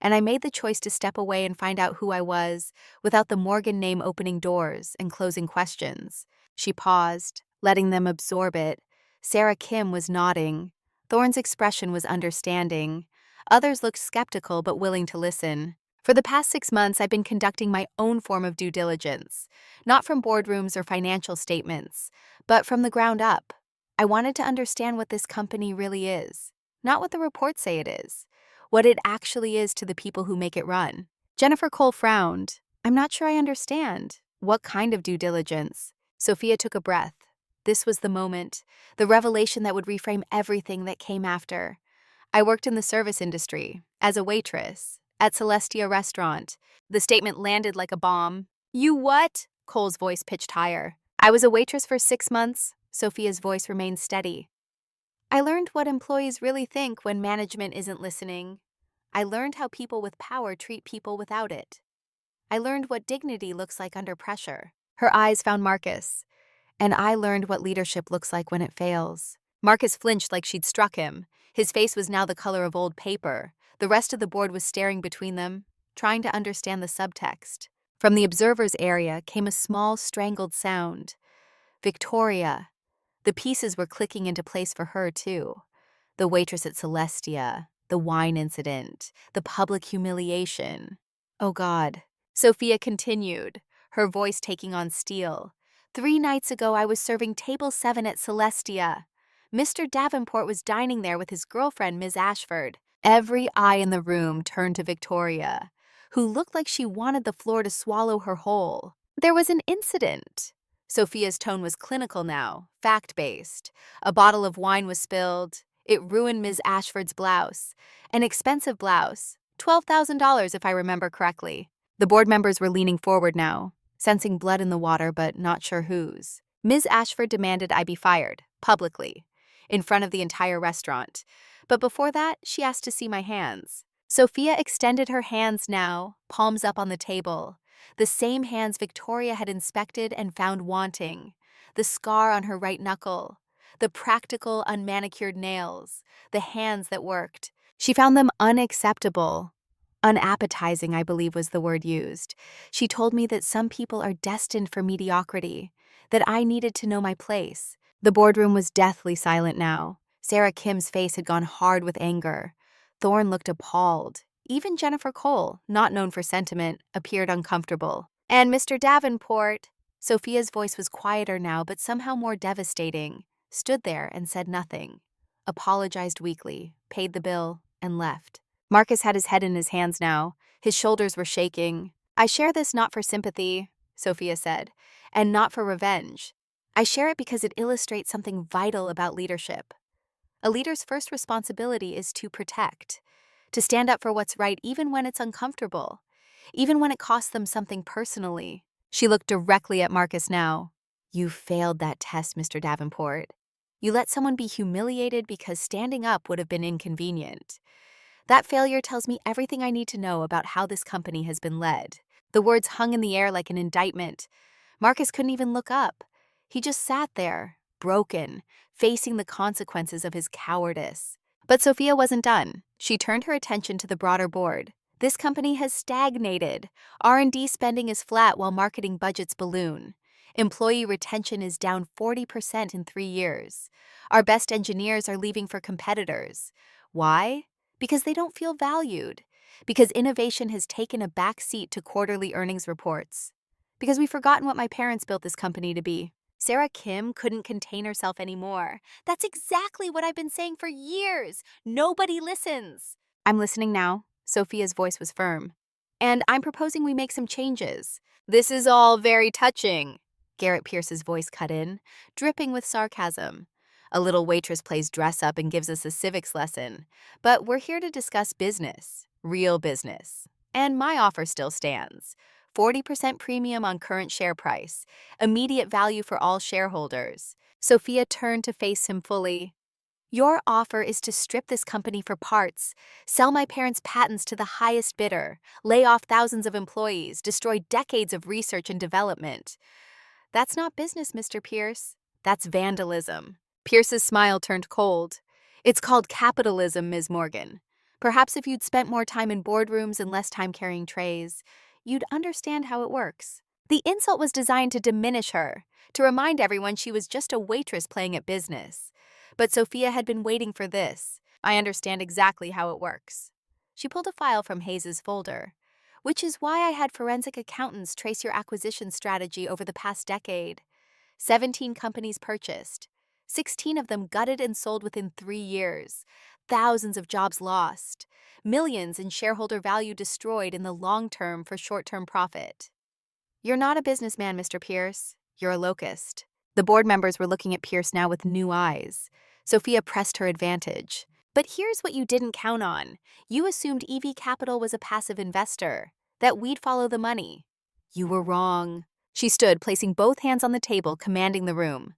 and I made the choice to step away and find out who I was without the Morgan name opening doors and closing questions. She paused, letting them absorb it. Sarah Kim was nodding. Thorne's expression was understanding. Others looked skeptical but willing to listen. For the past 6 months, I've been conducting my own form of due diligence, not from boardrooms or financial statements, but from the ground up. I wanted to understand what this company really is, not what the reports say it is, what it actually is to the people who make it run. Jennifer Cole frowned. I'm not sure I understand. What kind of due diligence? Sophia took a breath. This was the moment, the revelation that would reframe everything that came after. I worked in the service industry, as a waitress, at Celestia Restaurant. The statement landed like a bomb. You what? Cole's voice pitched higher. I was a waitress for 6 months. Sophia's voice remained steady. I learned what employees really think when management isn't listening. I learned how people with power treat people without it. I learned what dignity looks like under pressure. Her eyes found Marcus. And I learned what leadership looks like when it fails. Marcus flinched like she'd struck him. His face was now the color of old paper. The rest of the board was staring between them, trying to understand the subtext. From the observer's area came a small, strangled sound. Victoria. The pieces were clicking into place for her, too. The waitress at Celestia, the wine incident, the public humiliation. Oh, God. Sophia continued, her voice taking on steel. 3 nights ago, I was serving table 7 at Celestia. Mr. Davenport was dining there with his girlfriend, Ms. Ashford. Every eye in the room turned to Victoria, who looked like she wanted the floor to swallow her whole. There was an incident. Sophia's tone was clinical now, fact-based. A bottle of wine was spilled. It ruined Ms. Ashford's blouse. An expensive blouse. $12,000 if I remember correctly. The board members were leaning forward now, sensing blood in the water but not sure whose. Ms. Ashford demanded I be fired, publicly, in front of the entire restaurant. But before that, she asked to see my hands. Sophia extended her hands now, palms up on the table. The same hands Victoria had inspected and found wanting. The scar on her right knuckle. The practical, unmanicured nails. The hands that worked. She found them unacceptable. Unappetizing, I believe was the word used. She told me that some people are destined for mediocrity, that I needed to know my place. The boardroom was deathly silent now. Sarah Kim's face had gone hard with anger. Thorne looked appalled. Even Jennifer Cole, not known for sentiment, appeared uncomfortable. And Mr. Davenport, Sophia's voice was quieter now but somehow more devastating, stood there and said nothing, apologized weakly, paid the bill, and left. Marcus had his head in his hands now. His shoulders were shaking. I share this not for sympathy, Sophia said, and not for revenge. I share it because it illustrates something vital about leadership. A leader's first responsibility is to protect, to stand up for what's right even when it's uncomfortable, even when it costs them something personally. She looked directly at Marcus now. You failed that test, Mr. Davenport. You let someone be humiliated because standing up would have been inconvenient. That failure tells me everything I need to know about how this company has been led. The words hung in the air like an indictment. Marcus couldn't even look up. He just sat there, broken, facing the consequences of his cowardice. But Sophia wasn't done. She turned her attention to the broader board. This company has stagnated. R&D spending is flat while marketing budgets balloon. Employee retention is down 40% in 3 years. Our best engineers are leaving for competitors. Why? Because they don't feel valued. Because innovation has taken a back seat to quarterly earnings reports. Because we've forgotten what my parents built this company to be. Sarah Kim couldn't contain herself anymore. That's exactly what I've been saying for years. Nobody listens. I'm listening now. Sophia's voice was firm. And I'm proposing we make some changes. This is all very touching. Garrett Pierce's voice cut in, dripping with sarcasm. A little waitress plays dress up and gives us a civics lesson. But we're here to discuss business, real business. And my offer still stands. 40% premium on current share price. Immediate value for all shareholders. Sophia turned to face him fully. Your offer is to strip this company for parts, sell my parents' patents to the highest bidder, lay off thousands of employees, destroy decades of research and development. That's not business, Mr. Pierce. That's vandalism. Pierce's smile turned cold. It's called capitalism, Ms. Morgan. Perhaps if you'd spent more time in boardrooms and less time carrying trays, you'd understand how it works. The insult was designed to diminish her, to remind everyone she was just a waitress playing at business. But Sophia had been waiting for this. I understand exactly how it works. She pulled a file from Hayes's folder. which is why I had forensic accountants trace your acquisition strategy over the past decade. 17 companies purchased, 16 of them gutted and sold within 3 years, thousands of jobs lost, millions in shareholder value destroyed in the long term for short-term profit. You're not a businessman, Mr. Pierce. You're a locust. The board members were looking at Pierce now with new eyes. Sophia pressed her advantage. But here's what you didn't count on. You assumed EV Capital was a passive investor, that we'd follow the money. You were wrong. She stood, placing both hands on the table, commanding the room.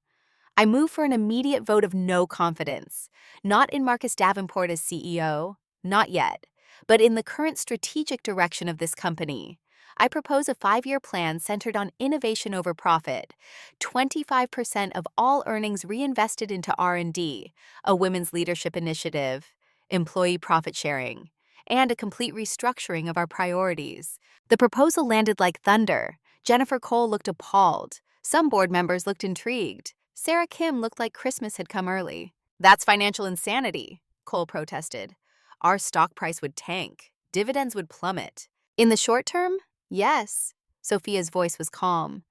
I move for an immediate vote of no confidence. Not in Marcus Davenport as CEO, not yet, but in the current strategic direction of this company. I propose a 5-year plan centered on innovation over profit, 25% of all earnings reinvested into R&D, a women's leadership initiative, employee profit sharing, and a complete restructuring of our priorities. The proposal landed like thunder. Jennifer Cole looked appalled. Some board members looked intrigued. Sarah Kim looked like Christmas had come early. That's financial insanity, Cole protested. Our stock price would tank. Dividends would plummet. In the short term, yes. Sophia's voice was calm.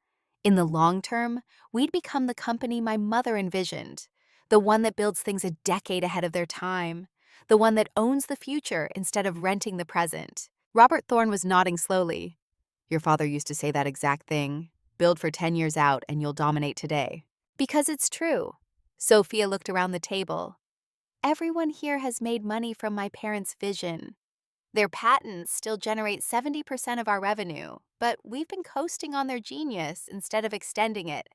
In the long term, we'd become the company my mother envisioned. The one that builds things a decade ahead of their time. The one that owns the future instead of renting the present. Robert Thorne was nodding slowly. Your father used to say that exact thing. Build for 10 years out and you'll dominate today. Because it's true. Sophia looked around the table. Everyone here has made money from my parents' vision. Their patents still generate 70% of our revenue, but we've been coasting on their genius instead of extending it.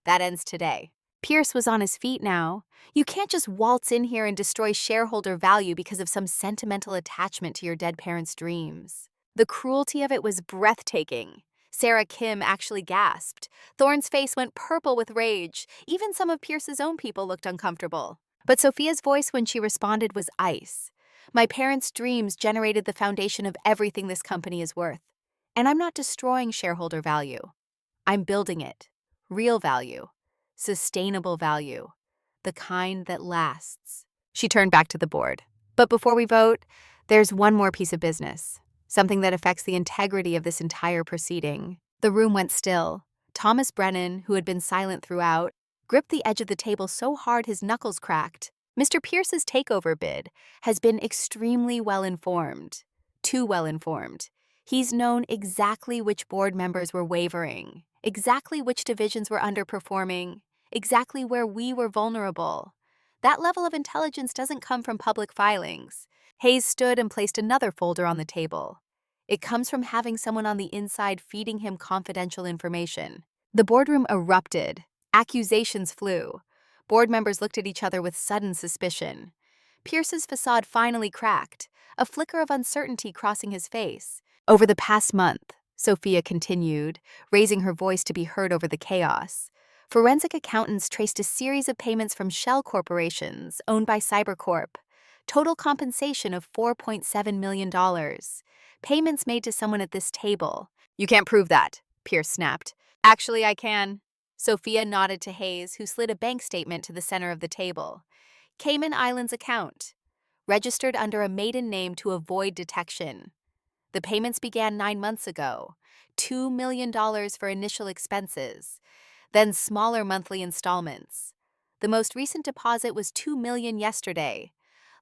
That ends today. Pierce was on his feet now. You can't just waltz in here and destroy shareholder value because of some sentimental attachment to your dead parents' dreams. The cruelty of it was breathtaking. Sarah Kim actually gasped. Thorne's face went purple with rage. Even some of Pierce's own people looked uncomfortable. But Sophia's voice when she responded was ice. My parents' dreams generated the foundation of everything this company is worth. And I'm not destroying shareholder value. I'm building it. Real value. Sustainable value. The kind that lasts. She turned back to the board. But before we vote, there's one more piece of business. Something that affects the integrity of this entire proceeding. The room went still. Thomas Brennan, who had been silent throughout, gripped the edge of the table so hard his knuckles cracked. Mr. Pierce's takeover bid has been extremely well-informed. Too well-informed. He's known exactly which board members were wavering, exactly which divisions were underperforming, exactly where we were vulnerable. That level of intelligence doesn't come from public filings. Hayes stood and placed another folder on the table. It comes from having someone on the inside feeding him confidential information. The boardroom erupted. Accusations flew. Board members looked at each other with sudden suspicion. Pierce's facade finally cracked, a flicker of uncertainty crossing his face. Over the past month, Sophia continued, raising her voice to be heard over the chaos, forensic accountants traced a series of payments from shell corporations owned by Cybercorp. Total compensation of $4.7 million. Payments made to someone at this table. You can't prove that, Pierce snapped. Actually, I can. Sophia nodded to Hayes, who slid a bank statement to the center of the table. Cayman Islands account. Registered under a maiden name to avoid detection. The payments began 9 months ago. $2 million for initial expenses. Then smaller monthly installments. The most recent deposit was $2 million yesterday.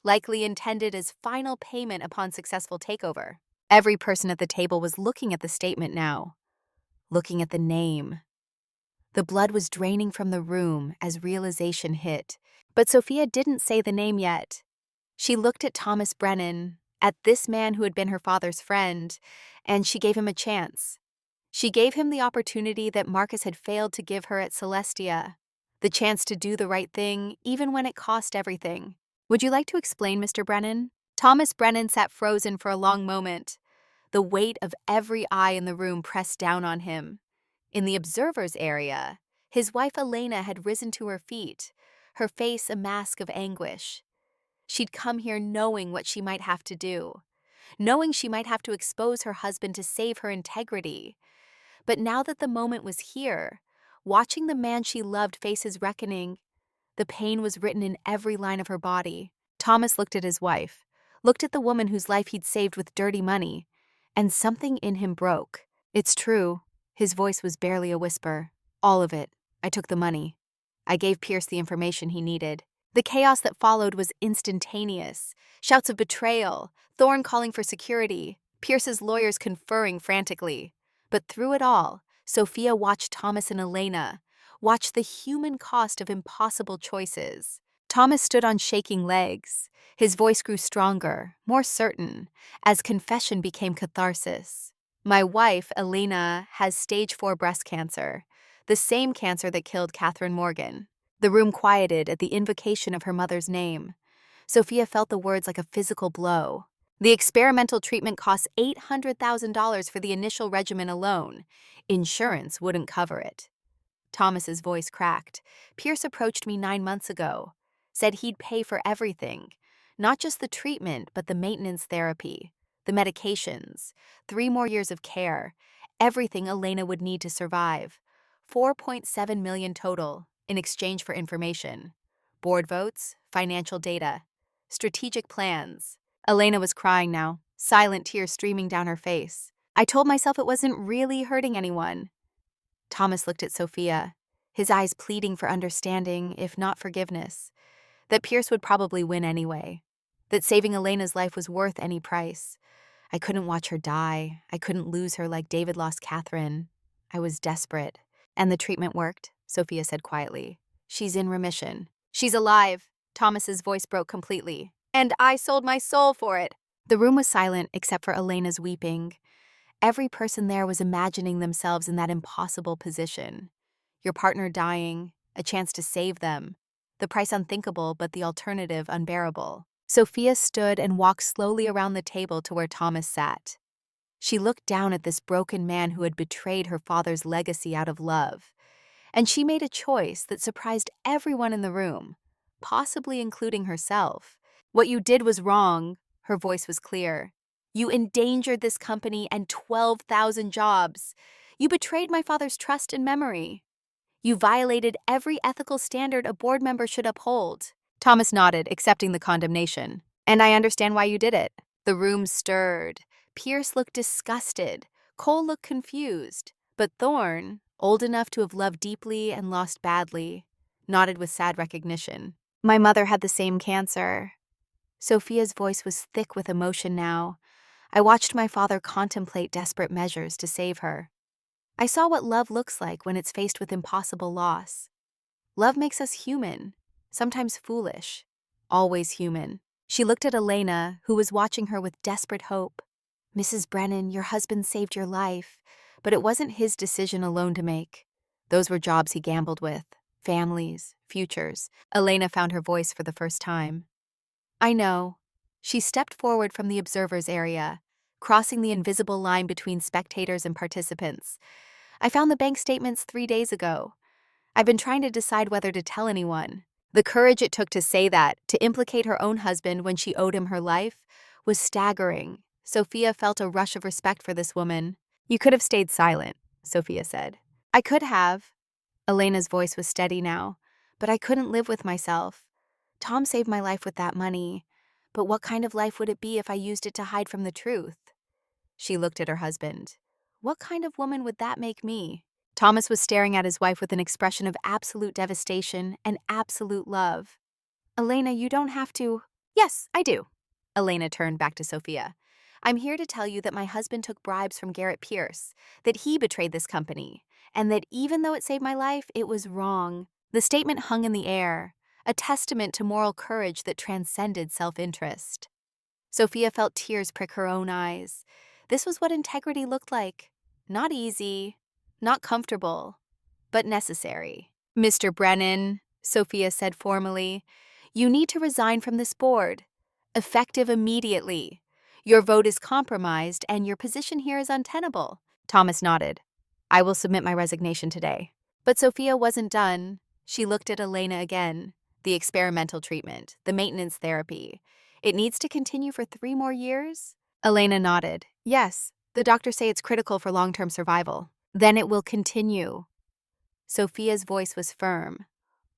Likely intended as final payment upon successful takeover. Every person at the table was looking at the statement now, looking at the name. The blood was draining from the room as realization hit, but Sophia didn't say the name yet. She looked at Thomas Brennan, at this man who had been her father's friend, and she gave him a chance. She gave him the opportunity that Marcus had failed to give her at Celestia, the chance to do the right thing even when it cost everything. Would you like to explain, Mr. Brennan? Thomas Brennan sat frozen for a long moment. The weight of every eye in the room pressed down on him. In the observer's area, his wife Elena had risen to her feet, her face a mask of anguish. She'd come here knowing what she might have to do, knowing she might have to expose her husband to save her integrity. But now that the moment was here, watching the man she loved face his reckoning, the pain was written in every line of her body. Thomas looked at his wife, looked at the woman whose life he'd saved with dirty money, and something in him broke. "It's true." His voice was barely a whisper. "All of it. I took the money. I gave Pierce the information he needed." The chaos that followed was instantaneous. Shouts of betrayal, Thorne calling for security, Pierce's lawyers conferring frantically. But through it all, Sophia watched Thomas and Elena, watched the human cost of impossible choices. Thomas stood on shaking legs. His voice grew stronger, more certain, as confession became catharsis. "My wife, Elena, has stage 4 breast cancer, the same cancer that killed Catherine Morgan." The room quieted at the invocation of her mother's name. Sophia felt the words like a physical blow. The experimental treatment costs $800,000 for the initial regimen alone. Insurance wouldn't cover it. Thomas's voice cracked. "Pierce approached me 9 months ago. Said he'd pay for everything. Not just the treatment, but the maintenance therapy, the medications, 3 more years of care, everything Elena would need to survive. 4.7 million total, in exchange for information. Board votes, financial data, strategic plans." Elena was crying now, silent tears streaming down her face. "I told myself it wasn't really hurting anyone." Thomas looked at Sophia, his eyes pleading for understanding, if not forgiveness. That Pierce would probably win anyway. That saving Elena's life was worth any price. "I couldn't watch her die. I couldn't lose her like David lost Catherine. I was desperate." "And the treatment worked," Sophia said quietly. "She's in remission." "She's alive." Thomas's voice broke completely. "And I sold my soul for it." The room was silent except for Elena's weeping. Every person there was imagining themselves in that impossible position. Your partner dying, a chance to save them. The price unthinkable, but the alternative unbearable. Sophia stood and walked slowly around the table to where Thomas sat. She looked down at this broken man who had betrayed her father's legacy out of love. And she made a choice that surprised everyone in the room, possibly including herself. "What you did was wrong," her voice was clear. "You endangered this company and 12,000 jobs. You betrayed my father's trust and memory. You violated every ethical standard a board member should uphold." Thomas nodded, accepting the condemnation. "And I understand why you did it." The room stirred. Pierce looked disgusted. Cole looked confused. But Thorne, old enough to have loved deeply and lost badly, nodded with sad recognition. "My mother had the same cancer." Sophia's voice was thick with emotion now. "I watched my father contemplate desperate measures to save her. I saw what love looks like when it's faced with impossible loss. Love makes us human, sometimes foolish, always human." She looked at Elena, who was watching her with desperate hope. "Mrs. Brennan, your husband saved your life, but it wasn't his decision alone to make. Those were jobs he gambled with, families, futures." Elena found her voice for the first time. "I know." She stepped forward from the observers area, crossing the invisible line between spectators and participants. "I found the bank statements 3 days ago. I've been trying to decide whether to tell anyone." The courage it took to say that, to implicate her own husband when she owed him her life, was staggering. Sophia felt a rush of respect for this woman. "You could have stayed silent," Sophia said. "I could have." Elena's voice was steady now. "But I couldn't live with myself. Tom saved my life with that money. But what kind of life would it be if I used it to hide from the truth?" She looked at her husband. "What kind of woman would that make me?" Thomas was staring at his wife with an expression of absolute devastation and absolute love. "Elena, you don't have to." "Yes, I do." Elena turned back to Sophia. "I'm here to tell you that my husband took bribes from Garrett Pierce, that he betrayed this company, and that even though it saved my life, it was wrong." The statement hung in the air, a testament to moral courage that transcended self-interest. Sophia felt tears prick her own eyes. This was what integrity looked like. Not easy, not comfortable, but necessary. "Mr. Brennan," Sophia said formally, "you need to resign from this board. Effective immediately. Your vote is compromised and your position here is untenable." Thomas nodded. "I will submit my resignation today." But Sophia wasn't done. She looked at Elena again. "The experimental treatment, the maintenance therapy. It needs to continue for 3 more years?" Elena nodded. "Yes, the doctors say it's critical for long-term survival." "Then it will continue." Sophia's voice was firm.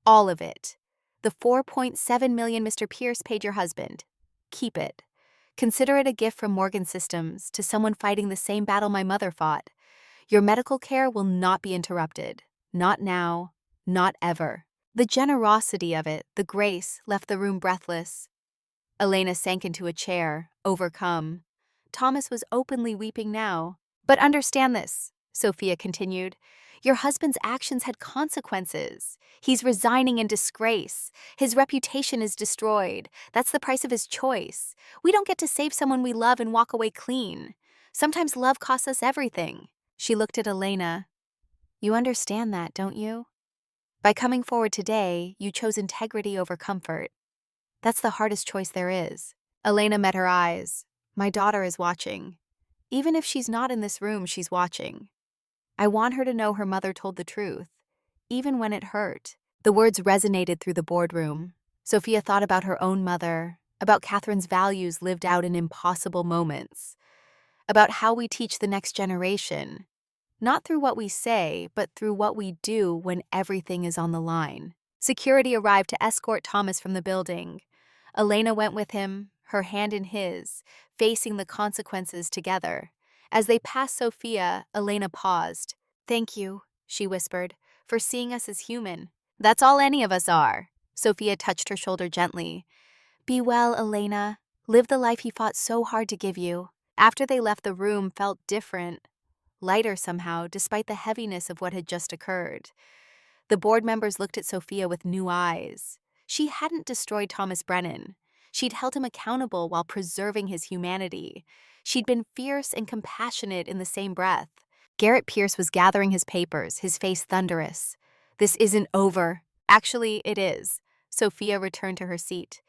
"All of it. The 4.7 million Mr. Pierce paid your husband. Keep it. Consider it a gift from Morgan Systems to someone fighting the same battle my mother fought. Your medical care will not be interrupted. Not now, not ever. The generosity of it, the grace, left the room breathless. Elena sank into a chair, overcome. Thomas was openly weeping now. But understand this, Sophia continued. Your husband's actions had consequences. He's resigning in disgrace. His reputation is destroyed. That's the price of his choice. We don't get to save someone we love and walk away clean. Sometimes love costs us everything. She looked at Elena. You understand that, don't you? By coming forward today, you chose integrity over comfort. That's the hardest choice there is. Elena met her eyes. My daughter is watching. Even if she's not in this room, she's watching. I want her to know her mother told the truth, even when it hurt. The words resonated through the boardroom. Sophia thought about her own mother, about Catherine's values lived out in impossible moments, about how we teach the next generation, not through what we say, but through what we do when everything is on the line. Security arrived to escort Thomas from the building. Elena went with him, her hand in his, facing the consequences together. As they passed Sophia, Elena paused. Thank you, she whispered, for seeing us as human. That's all any of us are. Sophia touched her shoulder gently. Be well, Elena. Live the life he fought so hard to give you. After they left, the room felt different, lighter somehow, despite the heaviness of what had just occurred. The board members looked at Sophia with new eyes. She hadn't destroyed Thomas Brennan. She'd held him accountable while preserving his humanity. She'd been fierce and compassionate in the same breath. Garrett Pierce was gathering his papers, his face thunderous. This isn't over. Actually, it is. Sophia returned to her seat.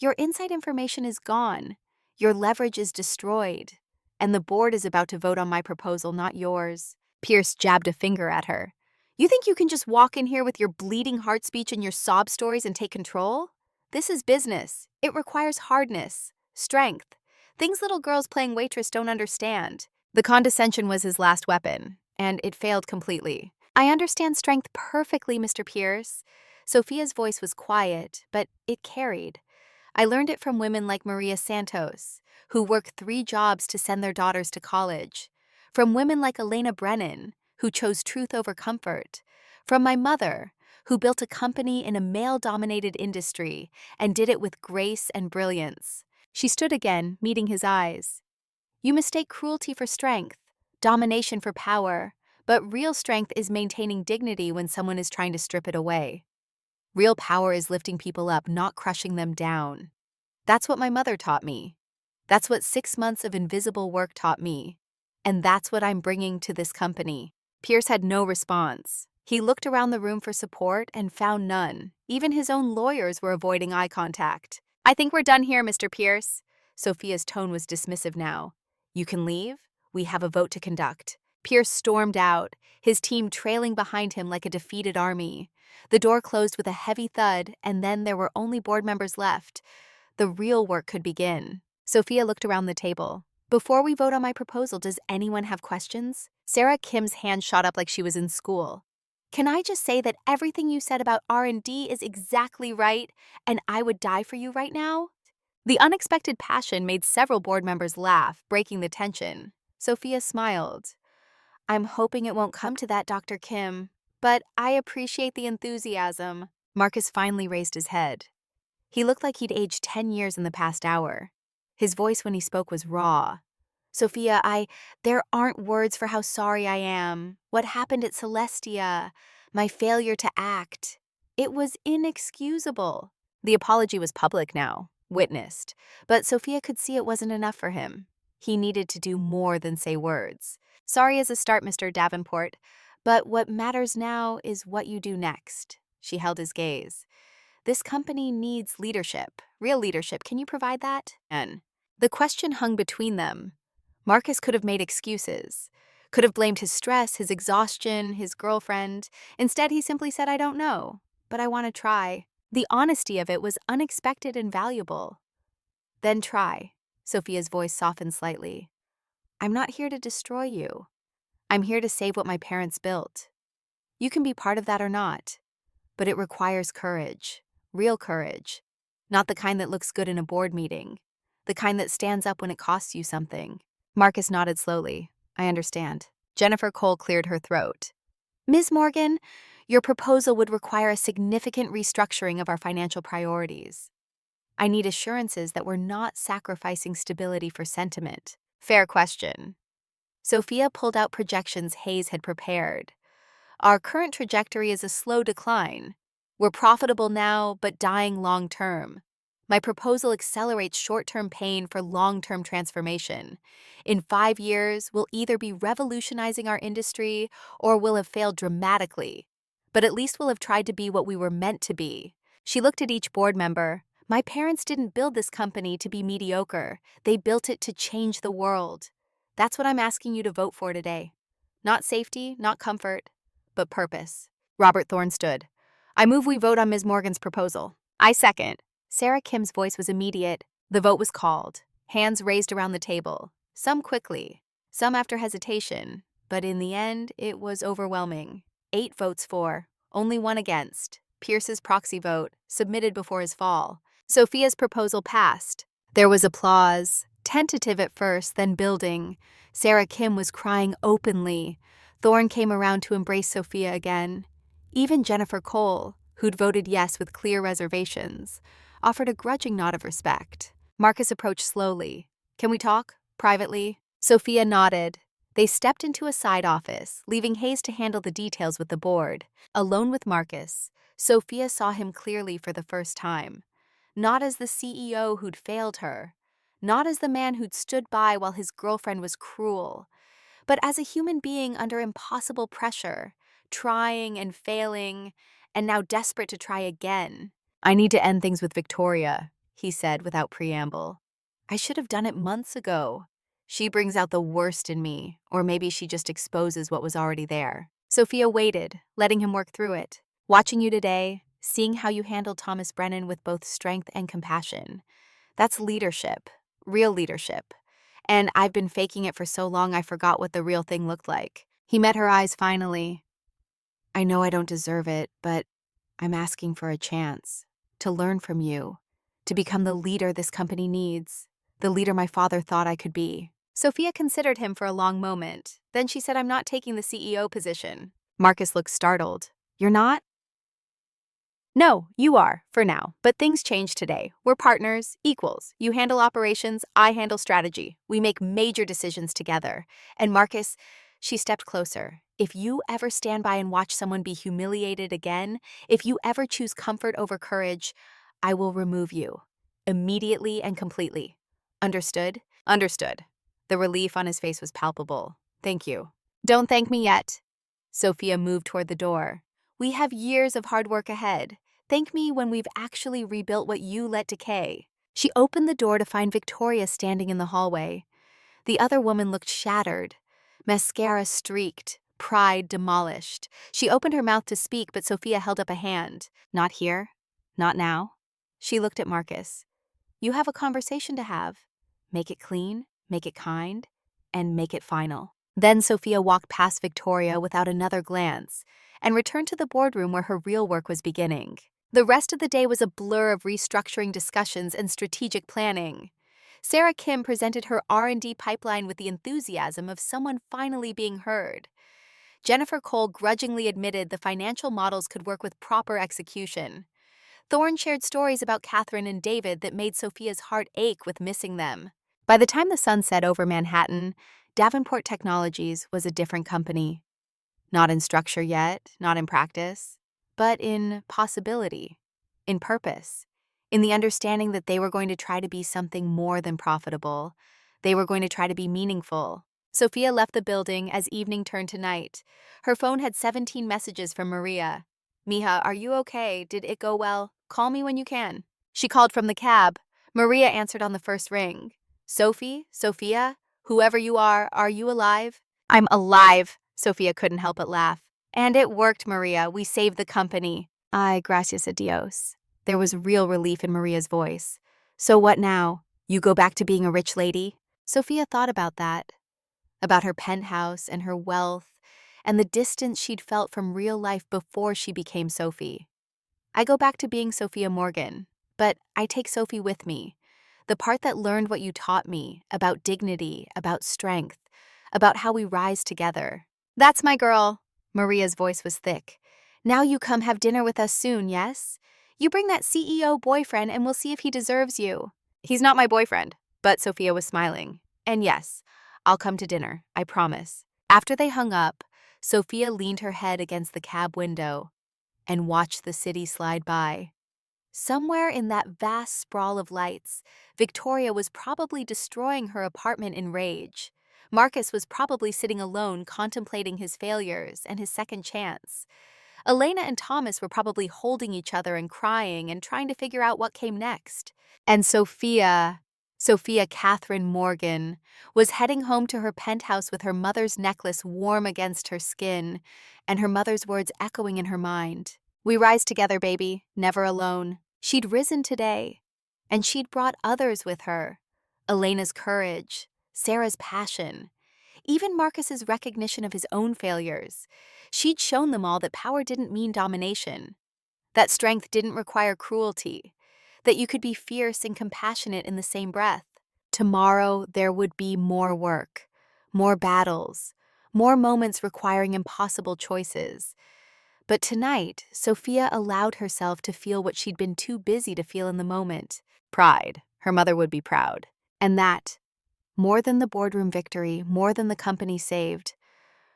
Your inside information is gone. Your leverage is destroyed. And the board is about to vote on my proposal, not yours. Pierce jabbed a finger at her. You think you can just walk in here with your bleeding heart speech and your sob stories and take control? This is business. It requires hardness, strength, things little girls playing waitress don't understand. The condescension was his last weapon, and it failed completely. I understand strength perfectly, Mr. Pierce. Sophia's voice was quiet, but it carried. I learned it from women like Maria Santos, who work 3 jobs to send their daughters to college. From women like Elena Brennan, who chose truth over comfort. From my mother, who built a company in a male-dominated industry and did it with grace and brilliance. She stood again, meeting his eyes. You mistake cruelty for strength, domination for power, but real strength is maintaining dignity when someone is trying to strip it away. Real power is lifting people up, not crushing them down. That's what my mother taught me. That's what 6 months of invisible work taught me. And that's what I'm bringing to this company. Pierce had no response. He looked around the room for support and found none. Even his own lawyers were avoiding eye contact. I think we're done here, Mr. Pierce. Sophia's tone was dismissive now. You can leave. We have a vote to conduct. Pierce stormed out, his team trailing behind him like a defeated army. The door closed with a heavy thud, and then there were only board members left. The real work could begin. Sophia looked around the table. Before we vote on my proposal, does anyone have questions? Sarah Kim's hand shot up like she was in school. Can I just say that everything you said about R&D is exactly right, and I would die for you right now? The unexpected passion made several board members laugh, breaking the tension. Sophia smiled. I'm hoping it won't come to that, Dr. Kim, but I appreciate the enthusiasm. Marcus finally raised his head. He looked like he'd aged 10 years in the past hour. His voice when he spoke was raw. Sophia, there aren't words for how sorry I am. What happened at Celestia, my failure to act. It was inexcusable. The apology was public now, witnessed, but Sophia could see it wasn't enough for him. He needed to do more than say words. Sorry is a start, Mr. Davenport, but what matters now is what you do next. She held his gaze. This company needs leadership, real leadership. Can you provide that? And the question hung between them. Marcus could have made excuses, could have blamed his stress, his exhaustion, his girlfriend. Instead, he simply said, I don't know, but I want to try. The honesty of it was unexpected and valuable. Then try. Sophia's voice softened slightly. I'm not here to destroy you. I'm here to save what my parents built. You can be part of that or not, but it requires courage, real courage, not the kind that looks good in a board meeting, the kind that stands up when it costs you something. Marcus nodded slowly. I understand. Jennifer Cole cleared her throat. Ms. Morgan, your proposal would require a significant restructuring of our financial priorities. I need assurances that we're not sacrificing stability for sentiment. Fair question. Sophia pulled out projections Hayes had prepared. Our current trajectory is a slow decline. We're profitable now, but dying long-term. My proposal accelerates short-term pain for long-term transformation. In 5 years, we'll either be revolutionizing our industry or we'll have failed dramatically. But at least we'll have tried to be what we were meant to be. She looked at each board member. My parents didn't build this company to be mediocre. They built it to change the world. That's what I'm asking you to vote for today. Not safety, not comfort, but purpose. Robert Thorne stood. I move we vote on Ms. Morgan's proposal. I second. Sarah Kim's voice was immediate. The vote was called. Hands raised around the table. Some quickly, some after hesitation. But in the end, it was overwhelming. 8 votes for, only 1 against. Pierce's proxy vote, submitted before his fall. Sophia's proposal passed. There was applause, tentative at first, then building. Sarah Kim was crying openly. Thorne came around to embrace Sophia again. Even Jennifer Cole, who'd voted yes with clear reservations, offered a grudging nod of respect. Marcus approached slowly. Can we talk? Privately? Sophia nodded. They stepped into a side office, leaving Hayes to handle the details with the board. Alone with Marcus, Sophia saw him clearly for the first time. Not as the CEO who'd failed her, not as the man who'd stood by while his girlfriend was cruel, but as a human being under impossible pressure, trying and failing, and now desperate to try again. I need to end things with Victoria, he said without preamble. I should have done it months ago. She brings out the worst in me, or maybe she just exposes what was already there. Sophia waited, letting him work through it. Watching you today, seeing how you handled Thomas Brennan with both strength and compassion. That's leadership, real leadership. And I've been faking it for so long I forgot what the real thing looked like. He met her eyes finally. I know I don't deserve it, but I'm asking for a chance to learn from you, to become the leader this company needs, the leader my father thought I could be. Sophia considered him for a long moment. Then she said, I'm not taking the CEO position. Marcus looked startled. You're not? No, you are, for now. But things change today. We're partners, equals. You handle operations, I handle strategy. We make major decisions together. And Marcus, she stepped closer. If you ever stand by and watch someone be humiliated again, if you ever choose comfort over courage, I will remove you. Immediately and completely. Understood? Understood. The relief on his face was palpable. Thank you. Don't thank me yet. Sophia moved toward the door. We have years of hard work ahead. Thank me when we've actually rebuilt what you let decay. She opened the door to find Victoria standing in the hallway. The other woman looked shattered. Mascara streaked, pride demolished. She opened her mouth to speak, but Sophia held up a hand. Not here. Not now. She looked at Marcus. You have a conversation to have. Make it clean, make it kind, and make it final. Then Sophia walked past Victoria without another glance and returned to the boardroom where her real work was beginning. The rest of the day was a blur of restructuring discussions and strategic planning. Sarah Kim presented her R&D pipeline with the enthusiasm of someone finally being heard. Jennifer Cole grudgingly admitted the financial models could work with proper execution. Thorne shared stories about Catherine and David that made Sophia's heart ache with missing them. By the time the sun set over Manhattan, Davenport Technologies was a different company. Not in structure yet, not in practice, but in possibility, in purpose, in the understanding that they were going to try to be something more than profitable. They were going to try to be meaningful. Sophia left the building as evening turned to night. Her phone had 17 messages from Maria. Mija, are you okay? Did it go well? Call me when you can. She called from the cab. Maria answered on the first ring. Sophie? Sophia? Whoever you are you alive? I'm alive. Sophia couldn't help but laugh. And it worked, Maria. We saved the company. Ay, gracias a Dios. There was real relief in Maria's voice. So what now? You go back to being a rich lady? Sophia thought about that. About her penthouse and her wealth and the distance she'd felt from real life before she became Sophie. I go back to being Sophia Morgan, but I take Sophie with me. The part that learned what you taught me about dignity, about strength, about how we rise together. That's my girl. Maria's voice was thick. Now you come have dinner with us soon, yes? You bring that CEO boyfriend and we'll see if he deserves you. He's not my boyfriend, but Sophia was smiling. And yes, I'll come to dinner, I promise. After they hung up, Sophia leaned her head against the cab window and watched the city slide by. Somewhere in that vast sprawl of lights, Victoria was probably destroying her apartment in rage. Marcus was probably sitting alone contemplating his failures and his second chance. Elena and Thomas were probably holding each other and crying and trying to figure out what came next. And Sophia Catherine Morgan, was heading home to her penthouse with her mother's necklace warm against her skin and her mother's words echoing in her mind. We rise together, baby, never alone. She'd risen today, and she'd brought others with her. Elena's courage, Sarah's passion, even Marcus's recognition of his own failures. She'd shown them all that power didn't mean domination, that strength didn't require cruelty, that you could be fierce and compassionate in the same breath. Tomorrow there would be more work, more battles, more moments requiring impossible choices. But tonight, Sophia allowed herself to feel what she'd been too busy to feel in the moment. Pride. Her mother would be proud. And that, more than the boardroom victory, more than the company saved,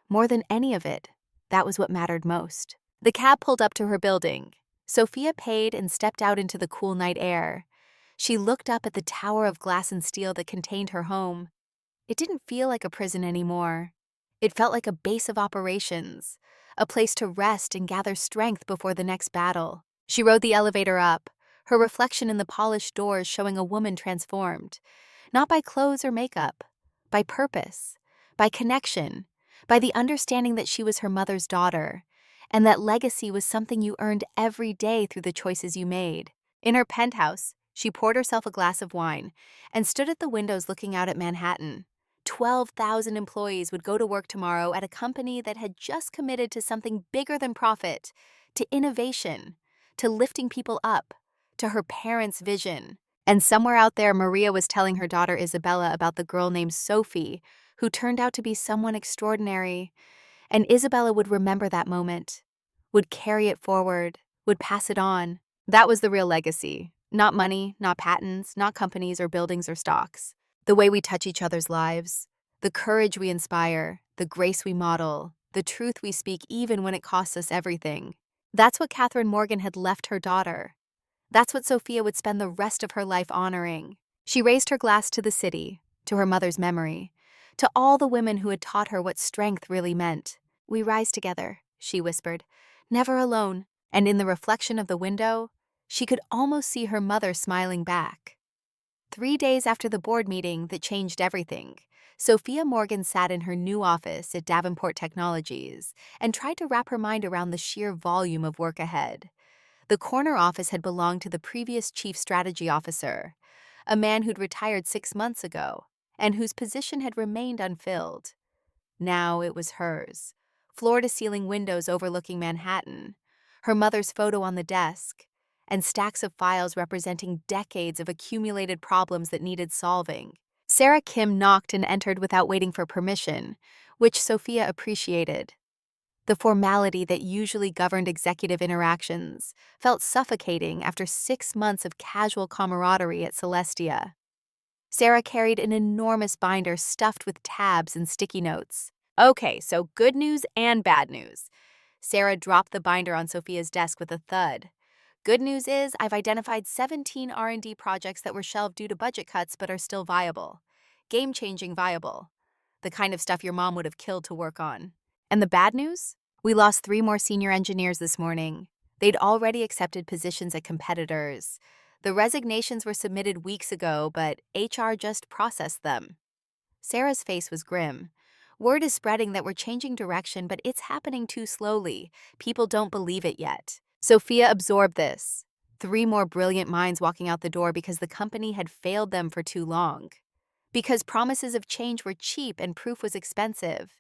more than any of it, that was what mattered most. The cab pulled up to her building. Sophia paid and stepped out into the cool night air. She looked up at the tower of glass and steel that contained her home. It didn't feel like a prison anymore. It felt like a base of operations, a place to rest and gather strength before the next battle. She rode the elevator up, her reflection in the polished doors showing a woman transformed, not by clothes or makeup, by purpose, by connection, by the understanding that she was her mother's daughter, and that legacy was something you earned every day through the choices you made. In her penthouse, she poured herself a glass of wine and stood at the windows looking out at Manhattan. 12,000 employees would go to work tomorrow at a company that had just committed to something bigger than profit, to innovation, to lifting people up, to her parents' vision. And somewhere out there, Maria was telling her daughter Isabella about the girl named Sophie, who turned out to be someone extraordinary. And Isabella would remember that moment, would carry it forward, would pass it on. That was the real legacy. Not money, not patents, not companies or buildings or stocks. The way we touch each other's lives, the courage we inspire, the grace we model, the truth we speak even when it costs us everything. That's what Catherine Morgan had left her daughter. That's what Sophia would spend the rest of her life honoring. She raised her glass to the city, to her mother's memory, to all the women who had taught her what strength really meant. We rise together, she whispered, never alone. And in the reflection of the window, she could almost see her mother smiling back. 3 days after the board meeting that changed everything, Sophia Morgan sat in her new office at Davenport Technologies and tried to wrap her mind around the sheer volume of work ahead. The corner office had belonged to the previous chief strategy officer, a man who'd retired 6 months ago and whose position had remained unfilled. Now it was hers, floor-to-ceiling windows overlooking Manhattan, her mother's photo on the desk, and stacks of files representing decades of accumulated problems that needed solving. Sarah Kim knocked and entered without waiting for permission, which Sophia appreciated. The formality that usually governed executive interactions felt suffocating after 6 months of casual camaraderie at Celestia. Sarah carried an enormous binder stuffed with tabs and sticky notes. Okay, so good news and bad news. Sarah dropped the binder on Sophia's desk with a thud. Good news is I've identified 17 R&D projects that were shelved due to budget cuts but are still viable. Game-changing viable. The kind of stuff your mom would have killed to work on. And the bad news? We lost 3 more senior engineers this morning. They'd already accepted positions at competitors. The resignations were submitted weeks ago, but HR just processed them. Sarah's face was grim. Word is spreading that we're changing direction, but it's happening too slowly. People don't believe it yet. Sophia absorbed this. 3 more brilliant minds walking out the door because the company had failed them for too long. Because promises of change were cheap and proof was expensive.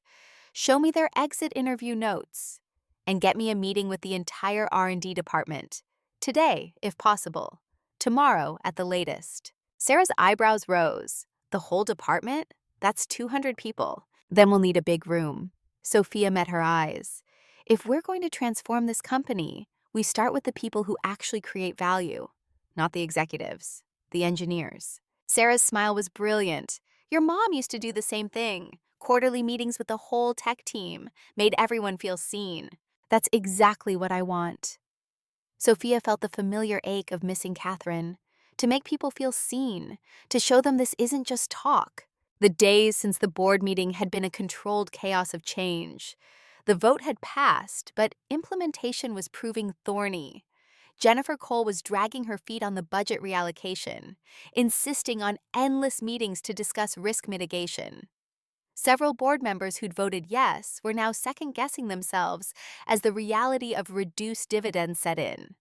Show me their exit interview notes. And get me a meeting with the entire R&D department. Today, if possible. Tomorrow, at the latest. Sarah's eyebrows rose. The whole department? That's 200 people. Then we'll need a big room. Sophia met her eyes. If we're going to transform this company, we start with the people who actually create value, not the executives, the engineers. Sarah's smile was brilliant. Your mom used to do the same thing. Quarterly meetings with the whole tech team made everyone feel seen. That's exactly what I want. Sophia felt the familiar ache of missing Catherine. To make people feel seen, to show them this isn't just talk. The days since the board meeting had been a controlled chaos of change. The vote had passed, but implementation was proving thorny. Jennifer Cole was dragging her feet on the budget reallocation, insisting on endless meetings to discuss risk mitigation. Several board members who'd voted yes were now second-guessing themselves as the reality of reduced dividends set in.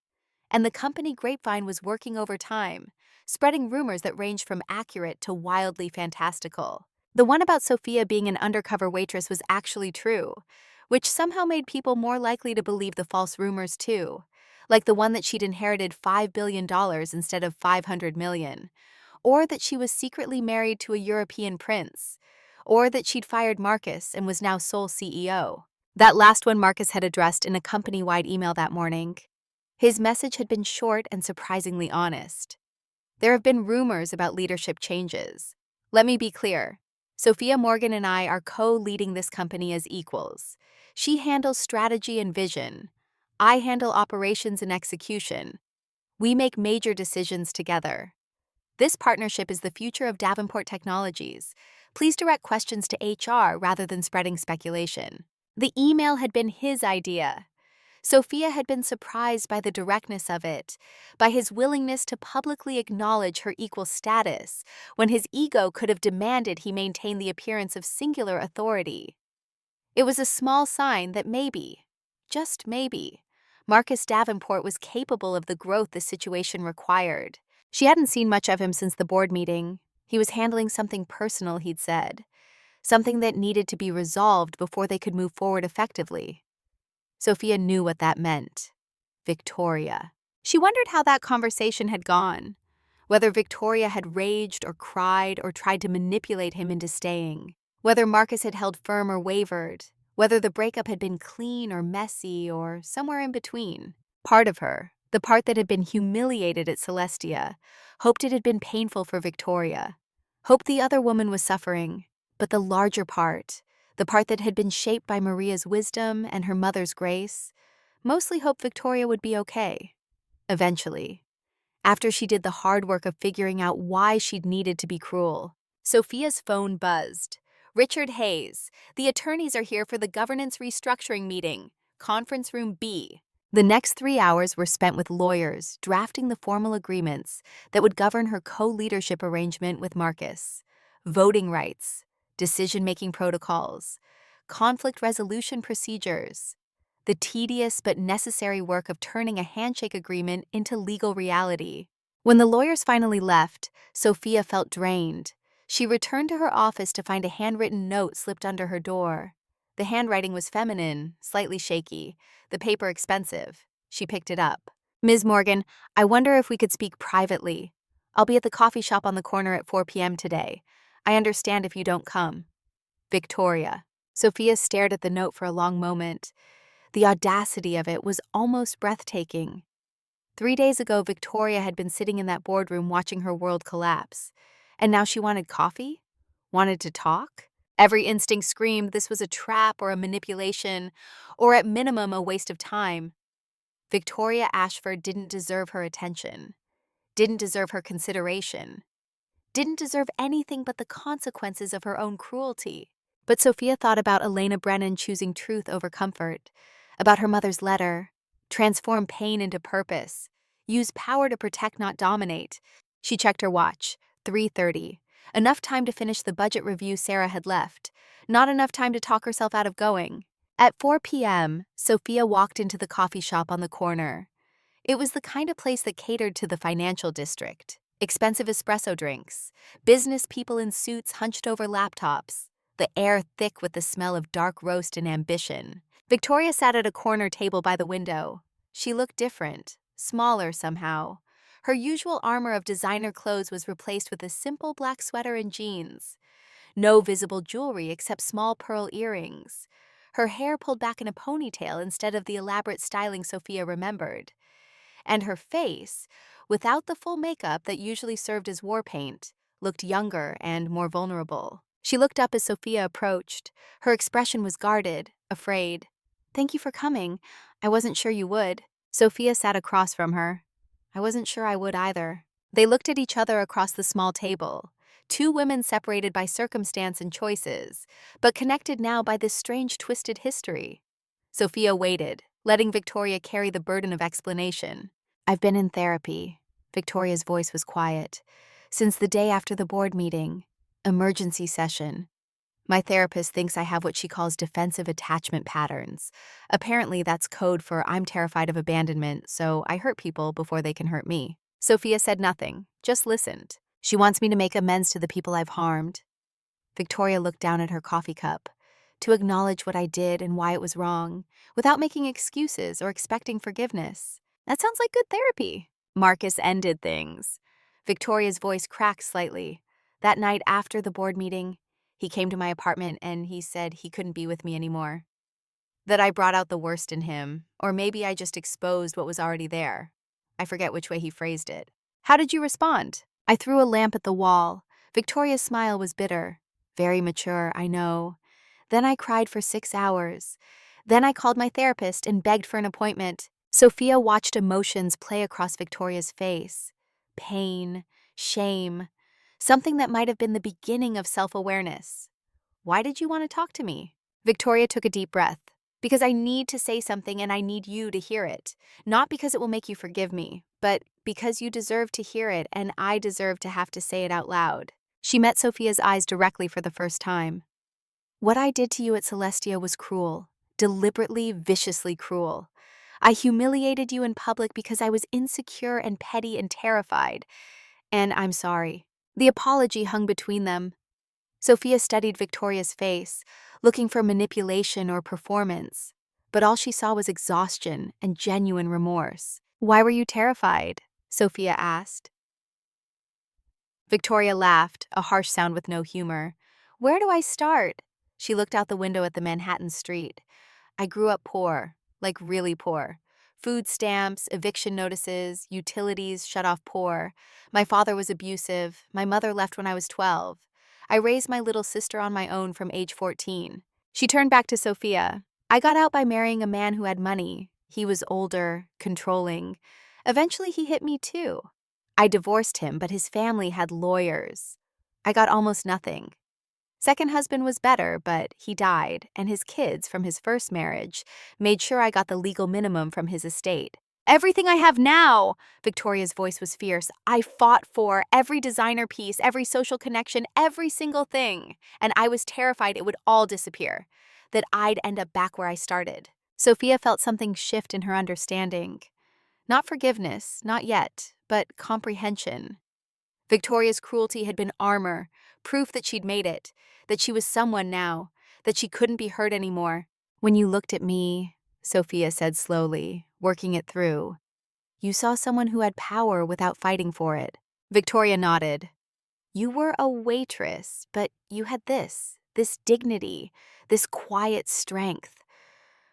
And the company grapevine was working overtime, spreading rumors that ranged from accurate to wildly fantastical. The one about Sophia being an undercover waitress was actually true, which somehow made people more likely to believe the false rumors too, like the one that she'd inherited $5 billion instead of $500 million, or that she was secretly married to a European prince, or that she'd fired Marcus and was now sole CEO. That last one Marcus had addressed in a company-wide email that morning. His message had been short and surprisingly honest. There have been rumors about leadership changes. Let me be clear. Sophia Morgan and I are co-leading this company as equals. She handles strategy and vision. I handle operations and execution. We make major decisions together. This partnership is the future of Davenport Technologies. Please direct questions to HR rather than spreading speculation. The email had been his idea. Sophia had been surprised by the directness of it, by his willingness to publicly acknowledge her equal status when his ego could have demanded he maintain the appearance of singular authority. It was a small sign that maybe, just maybe, Marcus Davenport was capable of the growth the situation required. She hadn't seen much of him since the board meeting. He was handling something personal, he'd said, something that needed to be resolved before they could move forward effectively. Sophia knew what that meant. Victoria. She wondered how that conversation had gone, whether Victoria had raged or cried or tried to manipulate him into staying, whether Marcus had held firm or wavered, whether the breakup had been clean or messy or somewhere in between. Part of her, the part that had been humiliated at Celestia, hoped it had been painful for Victoria, hoped the other woman was suffering, but the larger part, the part that had been shaped by Maria's wisdom and her mother's grace, mostly hoped Victoria would be okay. Eventually. After she did the hard work of figuring out why she'd needed to be cruel. Sophia's phone buzzed. Richard Hayes, the attorneys are here for the governance restructuring meeting, conference room B. The next 3 hours were spent with lawyers drafting the formal agreements that would govern her co-leadership arrangement with Marcus. Voting rights, decision-making protocols, conflict resolution procedures, the tedious but necessary work of turning a handshake agreement into legal reality. When the lawyers finally left, Sophia felt drained. She returned to her office to find a handwritten note slipped under her door. The handwriting was feminine, slightly shaky, the paper expensive. She picked it up. Ms. Morgan, I wonder if we could speak privately. I'll be at the coffee shop on the corner at 4 p.m. today. I understand if you don't come. Victoria. Sophia stared at the note for a long moment. The audacity of it was almost breathtaking. 3 days ago, Victoria had been sitting in that boardroom watching her world collapse. And now she wanted coffee? Wanted to talk? Every instinct screamed this was a trap or a manipulation, or at minimum a waste of time. Victoria Ashford didn't deserve her attention, didn't deserve her consideration, didn't deserve anything but the consequences of her own cruelty. But Sophia thought about Elena Brennan choosing truth over comfort, about her mother's letter, transform pain into purpose, use power to protect, not dominate. She checked her watch, 3:30. Enough time to finish the budget review Sarah had left, not enough time to talk herself out of going. At 4 p.m., Sophia walked into the coffee shop on the corner. It was the kind of place that catered to the financial district. Expensive espresso drinks, business people in suits hunched over laptops, the air thick with the smell of dark roast and ambition. Victoria sat at a corner table by the window. She looked different, smaller somehow. Her usual armor of designer clothes was replaced with a simple black sweater and jeans. No visible jewelry except small pearl earrings. Her hair pulled back in a ponytail instead of the elaborate styling Sophia remembered. And her face, without the full makeup that usually served as war paint, looked younger and more vulnerable. She looked up as Sophia approached. Her expression was guarded, afraid. "Thank you for coming. I wasn't sure you would." Sophia sat across from her. "I wasn't sure I would either." They looked at each other across the small table. Two women separated by circumstance and choices, but connected now by this strange twisted history. Sophia waited, letting Victoria carry the burden of explanation. "I've been in therapy." Victoria's voice was quiet. "Since the day after the board meeting. Emergency session. My therapist thinks I have what she calls defensive attachment patterns. Apparently that's code for I'm terrified of abandonment, so I hurt people before they can hurt me." Sophia said nothing, just listened. "She wants me to make amends to the people I've harmed." Victoria looked down at her coffee cup. "To acknowledge what I did and why it was wrong, without making excuses or expecting forgiveness. That sounds like good therapy." Marcus ended things. Victoria's voice cracked slightly. "That night after the board meeting, he came to my apartment and he said he couldn't be with me anymore. That I brought out the worst in him, or maybe I just exposed what was already there. I forget which way he phrased it." "How did you respond?" "I threw a lamp at the wall." Victoria's smile was bitter. "Very mature, I know. Then I cried for 6 hours. Then I called my therapist and begged for an appointment." Sophia watched emotions play across Victoria's face. Pain, shame, something that might have been the beginning of self-awareness. "Why did you want to talk to me?" Victoria took a deep breath. "Because I need to say something and I need you to hear it. Not because it will make you forgive me, but because you deserve to hear it and I deserve to have to say it out loud." She met Sophia's eyes directly for the first time. "What I did to you at Celestia was cruel. Deliberately, viciously cruel. I humiliated you in public because I was insecure and petty and terrified. And I'm sorry." The apology hung between them. Sophia studied Victoria's face, looking for manipulation or performance, but all she saw was exhaustion and genuine remorse. "Why were you terrified?" Sophia asked. Victoria laughed, a harsh sound with no humor. "Where do I start?" She looked out the window at the Manhattan street. "I grew up poor, like really poor. Food stamps, eviction notices, utilities shut off poor. My father was abusive. My mother left when I was 12. I raised my little sister on my own from age 14. She turned back to Sophia. "I got out by marrying a man who had money. He was older, controlling. Eventually he hit me too. I divorced him, but his family had lawyers. I got almost nothing. Second husband was better, but he died, and his kids from his first marriage made sure I got the legal minimum from his estate. Everything I have now," Victoria's voice was fierce, "I fought for, every designer piece, every social connection, every single thing. And I was terrified it would all disappear, that I'd end up back where I started." Sophia felt something shift in her understanding. Not forgiveness, not yet, but comprehension. Victoria's cruelty had been armor, proof that she'd made it, that she was someone now, that she couldn't be hurt anymore. "When you looked at me," Sophia said slowly, working it through, "you saw someone who had power without fighting for it." Victoria nodded. "You were a waitress, but you had this dignity, this quiet strength.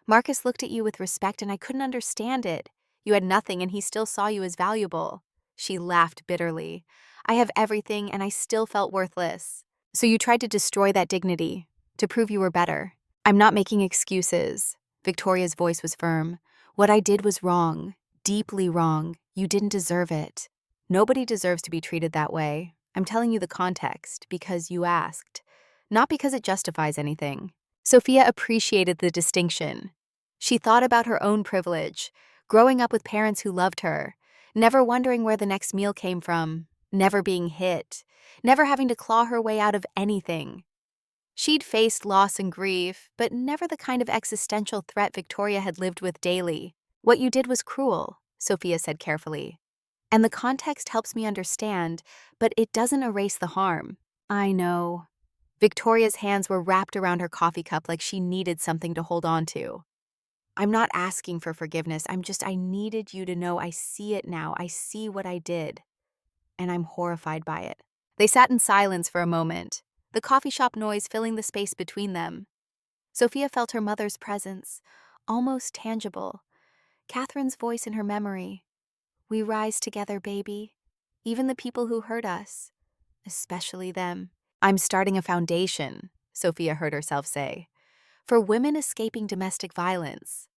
Marcus looked at you with respect and I couldn't understand it. You had nothing and he still saw you as valuable." She laughed bitterly. "I have everything and I still felt worthless. So you tried to destroy that dignity, to prove you were better." "I'm not making excuses." Victoria's voice was firm. "What I did was wrong, deeply wrong. You didn't deserve it. Nobody deserves to be treated that way. I'm telling you the context because you asked, not because it justifies anything." Sophia appreciated the distinction. She thought about her own privilege, growing up with parents who loved her, never wondering where the next meal came from, never being hit, never having to claw her way out of anything. She'd faced loss and grief, but never the kind of existential threat Victoria had lived with daily. "What you did was cruel," Sophia said carefully. "And the context helps me understand, but it doesn't erase the harm." "I know." Victoria's hands were wrapped around her coffee cup like she needed something to hold on to. I'm not asking for forgiveness. I needed you to know I see it now. I see what I did, and I'm horrified by it. They sat in silence for a moment, the coffee shop noise filling the space between them. Sophia felt her mother's presence, almost tangible. Catherine's voice in her memory. We rise together, baby. Even the people who hurt us, especially them. I'm starting a foundation, Sophia heard herself say, for women escaping domestic violence,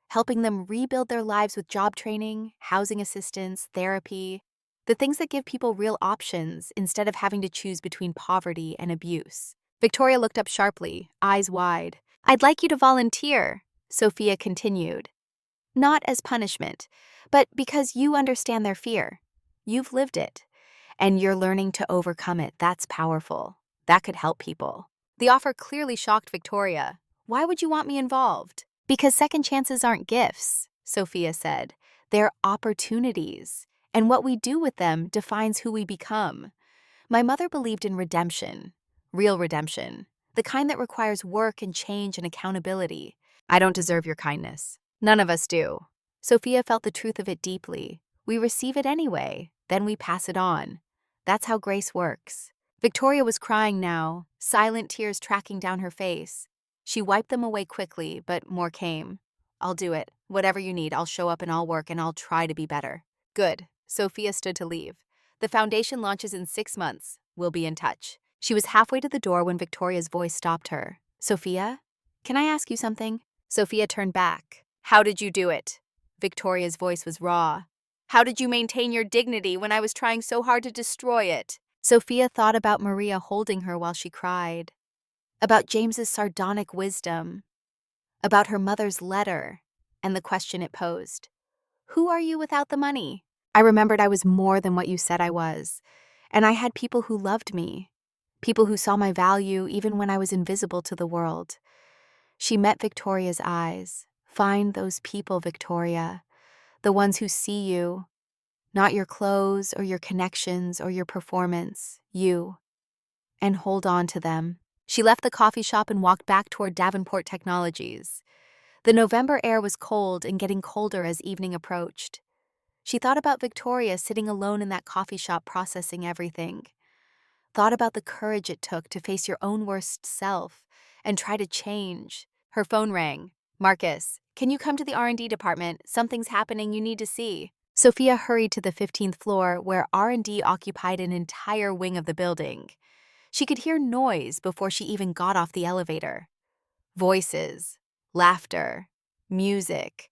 helping them rebuild their lives with job training, housing assistance, therapy, the things that give people real options instead of having to choose between poverty and abuse. Victoria looked up sharply, eyes wide. I'd like you to volunteer, Sophia continued. Not as punishment, but because you understand their fear. You've lived it, and you're learning to overcome it. That's powerful. That could help people. The offer clearly shocked Victoria. Why would you want me involved? Because second chances aren't gifts, Sophia said. They're opportunities, and what we do with them defines who we become. My mother believed in redemption, real redemption, the kind that requires work and change and accountability. I don't deserve your kindness. None of us do. Sophia felt the truth of it deeply. We receive it anyway, then we pass it on. That's how grace works. Victoria was crying now, silent tears tracking down her face. She wiped them away quickly, but more came. I'll do it. Whatever you need, I'll show up and I'll work and I'll try to be better. Good. Sophia stood to leave. The foundation launches in 6 months. We'll be in touch. She was halfway to the door when Victoria's voice stopped her. Sophia? Can I ask you something? Sophia turned back. How did you do it? Victoria's voice was raw. How did you maintain your dignity when I was trying so hard to destroy it? Sophia thought about Maria holding her while she cried, about James's sardonic wisdom, about her mother's letter, and the question it posed. Who are you without the money? I remembered I was more than what you said I was, and I had people who loved me, people who saw my value even when I was invisible to the world. She met Victoria's eyes. Find those people, Victoria, the ones who see you, not your clothes or your connections or your performance, you, and hold on to them. She left the coffee shop and walked back toward Davenport Technologies. The November air was cold and getting colder as evening approached. She thought about Victoria sitting alone in that coffee shop processing everything. Thought about the courage it took to face your own worst self and try to change. Her phone rang. Marcus, can you come to the R&D department? Something's happening you need to see. Sophia hurried to the 15th floor where R&D occupied an entire wing of the building. She could hear noise before she even got off the elevator. Voices, laughter, music.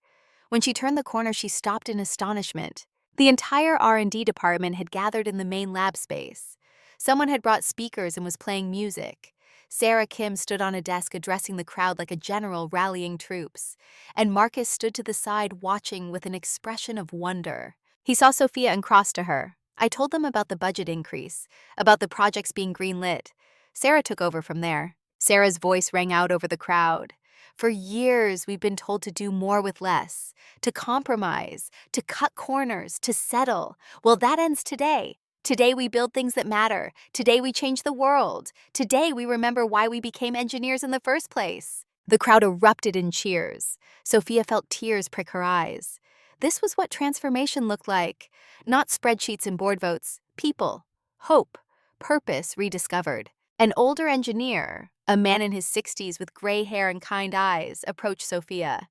When she turned the corner, she stopped in astonishment. The entire R&D department had gathered in the main lab space. Someone had brought speakers and was playing music. Sarah Kim stood on a desk addressing the crowd like a general rallying troops, and Marcus stood to the side watching with an expression of wonder. He saw Sophia and crossed to her. I told them about the budget increase, about the projects being greenlit. Sarah took over from there. Sarah's voice rang out over the crowd. For years, we've been told to do more with less, to compromise, to cut corners, to settle. Well, that ends today. Today we build things that matter. Today we change the world. Today we remember why we became engineers in the first place. The crowd erupted in cheers. Sophia felt tears prick her eyes. This was what transformation looked like. Not spreadsheets and board votes. People. Hope. Purpose rediscovered. An older engineer, a man in his 60s with gray hair and kind eyes, approached Sophia.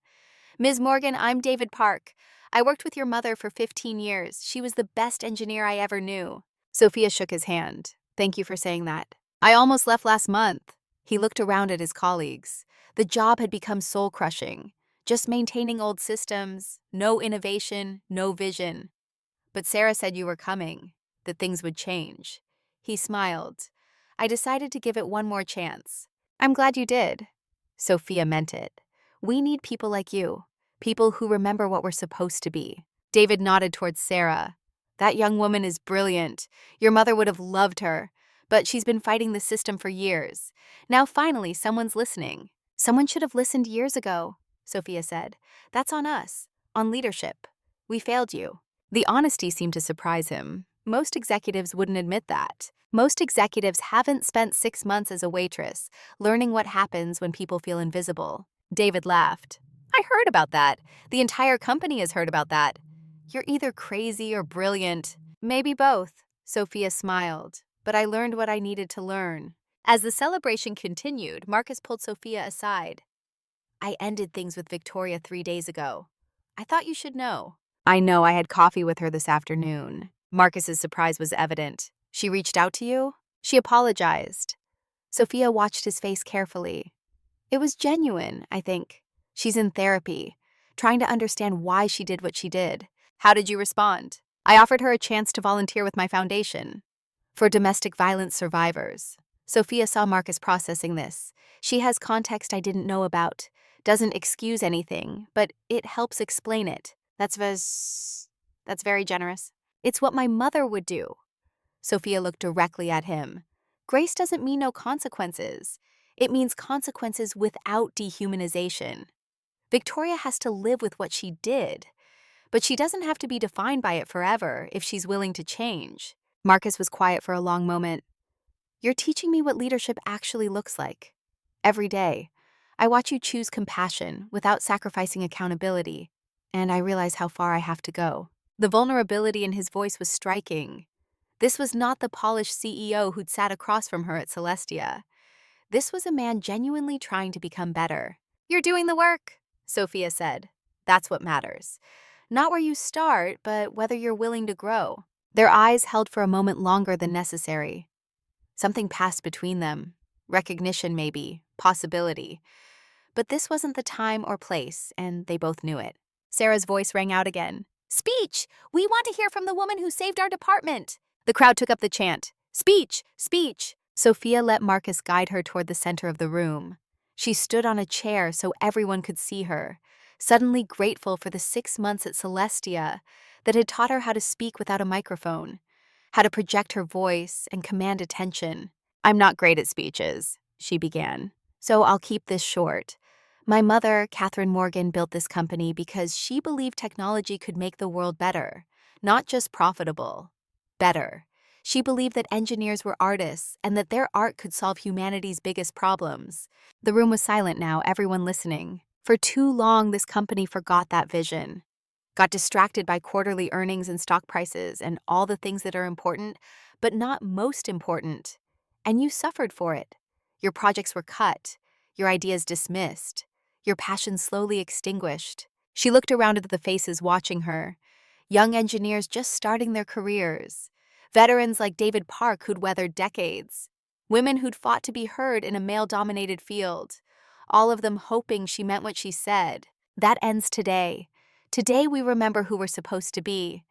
Ms. Morgan, I'm David Park. I worked with your mother for 15 years. She was the best engineer I ever knew. Sophia shook his hand. Thank you for saying that. I almost left last month. He looked around at his colleagues. The job had become soul-crushing. Just maintaining old systems, no innovation, no vision. But Sarah said you were coming, that things would change. He smiled. I decided to give it one more chance. I'm glad you did. Sophia meant it. We need people like you. People who remember what we're supposed to be. David nodded towards Sarah. That young woman is brilliant. Your mother would have loved her. But she's been fighting the system for years. Now finally, someone's listening. Someone should have listened years ago, Sophia said. That's on us, on leadership. We failed you. The honesty seemed to surprise him. Most executives wouldn't admit that. Most executives haven't spent 6 months as a waitress, learning what happens when people feel invisible. David laughed. I heard about that. The entire company has heard about that. You're either crazy or brilliant. Maybe both. Sophia smiled, but I learned what I needed to learn. As the celebration continued, Marcus pulled Sophia aside. I ended things with Victoria 3 days ago. I thought you should know. I know. I had coffee with her this afternoon. Marcus's surprise was evident. She reached out to you? She apologized. Sophia watched his face carefully. It was genuine, I think. She's in therapy, trying to understand why she did what she did. How did you respond? I offered her a chance to volunteer with my foundation for domestic violence survivors. Sophia saw Marcus processing this. She has context I didn't know about. Doesn't excuse anything, but it helps explain it. That's very generous. It's what my mother would do. Sophia looked directly at him. Grace doesn't mean no consequences. It means consequences without dehumanization. Victoria has to live with what she did, but she doesn't have to be defined by it forever if she's willing to change. Marcus was quiet for a long moment. You're teaching me what leadership actually looks like. Every day, I watch you choose compassion without sacrificing accountability, and I realize how far I have to go. The vulnerability in his voice was striking. This was not the polished CEO who'd sat across from her at Celestia. This was a man genuinely trying to become better. You're doing the work, Sophia said. That's what matters. Not where you start, but whether you're willing to grow. Their eyes held for a moment longer than necessary. Something passed between them. Recognition, maybe. Possibility. But this wasn't the time or place, and they both knew it. Sarah's voice rang out again. Speech! We want to hear from the woman who saved our department. The crowd took up the chant. Speech! Speech! Sophia let Marcus guide her toward the center of the room. She stood on a chair so everyone could see her, suddenly grateful for the 6 months at Celestia that had taught her how to speak without a microphone, how to project her voice and command attention. I'm not great at speeches, she began, so I'll keep this short. My mother, Catherine Morgan, built this company because she believed technology could make the world better, not just profitable. Better. She believed that engineers were artists and that their art could solve humanity's biggest problems. The room was silent now, everyone listening. For too long, this company forgot that vision. Got distracted by quarterly earnings and stock prices and all the things that are important, but not most important. And you suffered for it. Your projects were cut, your ideas dismissed, your passion slowly extinguished. She looked around at the faces watching her. Young engineers just starting their careers. Veterans like David Park who'd weathered decades. Women who'd fought to be heard in a male-dominated field. All of them hoping she meant what she said. That ends today. Today we remember who we're supposed to be.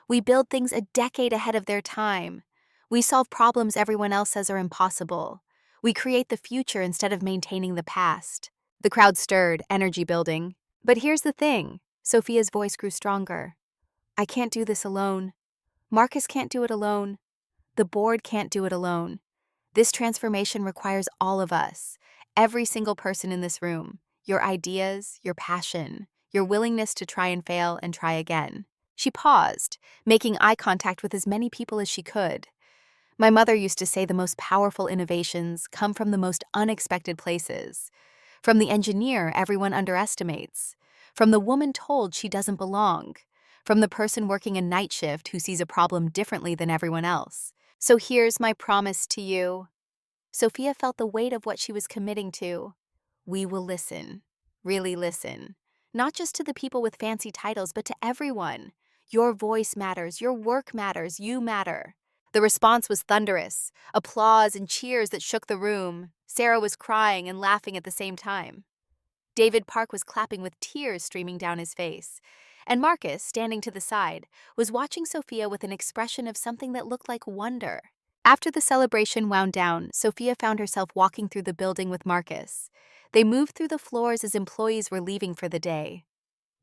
We build things a decade ahead of their time. We solve problems everyone else says are impossible. We create the future instead of maintaining the past. The crowd stirred, energy building. But here's the thing. Sophia's voice grew stronger. I can't do this alone. Marcus can't do it alone. The board can't do it alone. This transformation requires all of us, every single person in this room. Your ideas, your passion, your willingness to try and fail and try again. She paused, making eye contact with as many people as she could. My mother used to say the most powerful innovations come from the most unexpected places. From the engineer everyone underestimates. From the woman told she doesn't belong. From the person working a night shift who sees a problem differently than everyone else. So here's my promise to you. Sophia felt the weight of what she was committing to. We will listen. Really listen. Not just to the people with fancy titles, but to everyone. Your voice matters. Your work matters. You matter. The response was thunderous. Applause and cheers that shook the room. Sarah was crying and laughing at the same time. David Park was clapping with tears streaming down his face. And Marcus, standing to the side, was watching Sophia with an expression of something that looked like wonder. After the celebration wound down, Sophia found herself walking through the building with Marcus. They moved through the floors as employees were leaving for the day.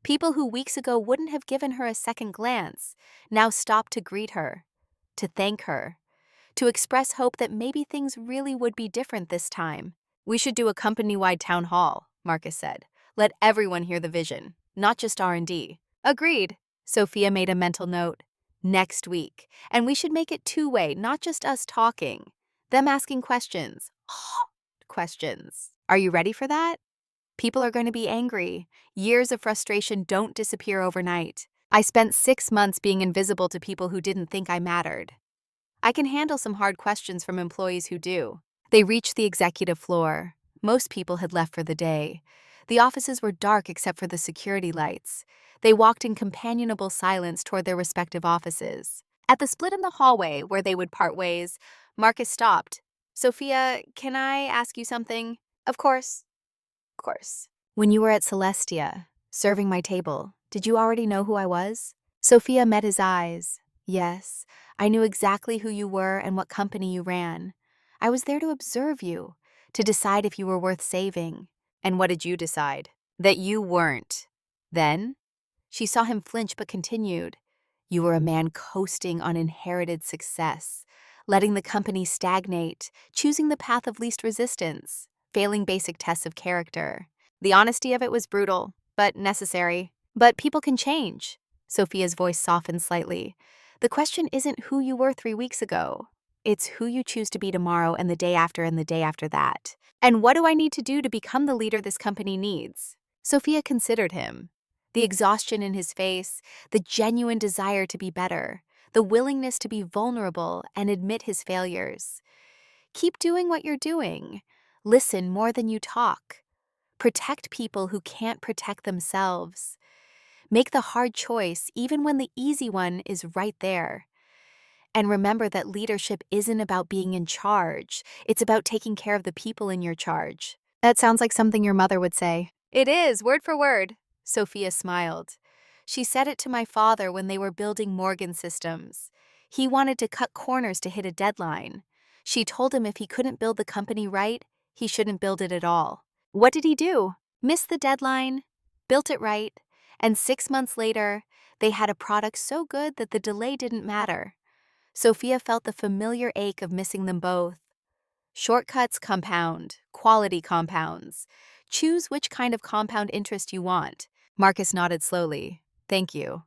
People who weeks ago wouldn't have given her a second glance now stopped to greet her, to thank her, to express hope that maybe things really would be different this time. We should do a company-wide town hall, Marcus said. Let everyone hear the vision, not just R&D. Agreed. Sophia made a mental note. Next week. And we should make it two-way, not just us talking. Them asking questions. Questions. Are you ready for that? People are going to be angry. Years of frustration don't disappear overnight. I spent 6 months being invisible to people who didn't think I mattered. I can handle some hard questions from employees who do. They reached the executive floor. Most people had left for the day. The offices were dark except for the security lights. They walked in companionable silence toward their respective offices. At the split in the hallway where they would part ways, Marcus stopped. "Sophia, can I ask you something?" "Of course." "Of course." "When you were at Celestia, serving my table, did you already know who I was?" Sophia met his eyes. "Yes, I knew exactly who you were and what company you ran. I was there to observe you, to decide if you were worth saving." "And what did you decide?" "That you weren't." "Then?" She saw him flinch but continued. "You were a man coasting on inherited success, letting the company stagnate, choosing the path of least resistance, failing basic tests of character. The honesty of it was brutal, but necessary. But people can change." Sophia's voice softened slightly. "The question isn't who you were 3 weeks ago. It's who you choose to be tomorrow and the day after and the day after that. And what do I need to do to become the leader this company needs?" Sophia considered him. The exhaustion in his face, the genuine desire to be better, the willingness to be vulnerable and admit his failures. "Keep doing what you're doing. Listen more than you talk. Protect people who can't protect themselves. Make the hard choice even when the easy one is right there. And remember that leadership isn't about being in charge. It's about taking care of the people in your charge." "That sounds like something your mother would say." "It is, word for word." Sophia smiled. "She said it to my father when they were building Morgan systems. He wanted to cut corners to hit a deadline. She told him if he couldn't build the company right, he shouldn't build it at all. What did he do? Missed the deadline, built it right, and 6 months later, they had a product so good that the delay didn't matter." Sophia felt the familiar ache of missing them both. Shortcuts compound, quality compounds. Choose which kind of compound interest you want. Marcus nodded slowly. "Thank you.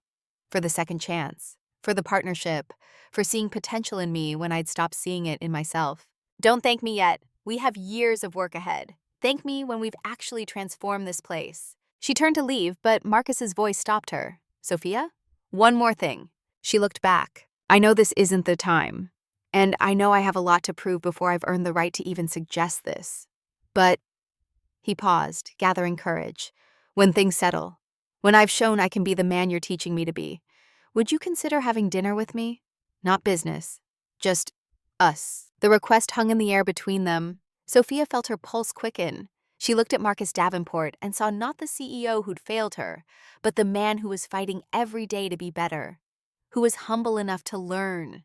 For the second chance. For the partnership. For seeing potential in me when I'd stopped seeing it in myself." "Don't thank me yet. We have years of work ahead. Thank me when we've actually transformed this place." She turned to leave, but Marcus's voice stopped her. "Sophia? One more thing." She looked back. "I know this isn't the time. And I know I have a lot to prove before I've earned the right to even suggest this. But," he paused, gathering courage, "when things settle, when I've shown I can be the man you're teaching me to be, would you consider having dinner with me? Not business. Just us." The request hung in the air between them. Sophia felt her pulse quicken. She looked at Marcus Davenport and saw not the CEO who'd failed her, but the man who was fighting every day to be better, who was humble enough to learn,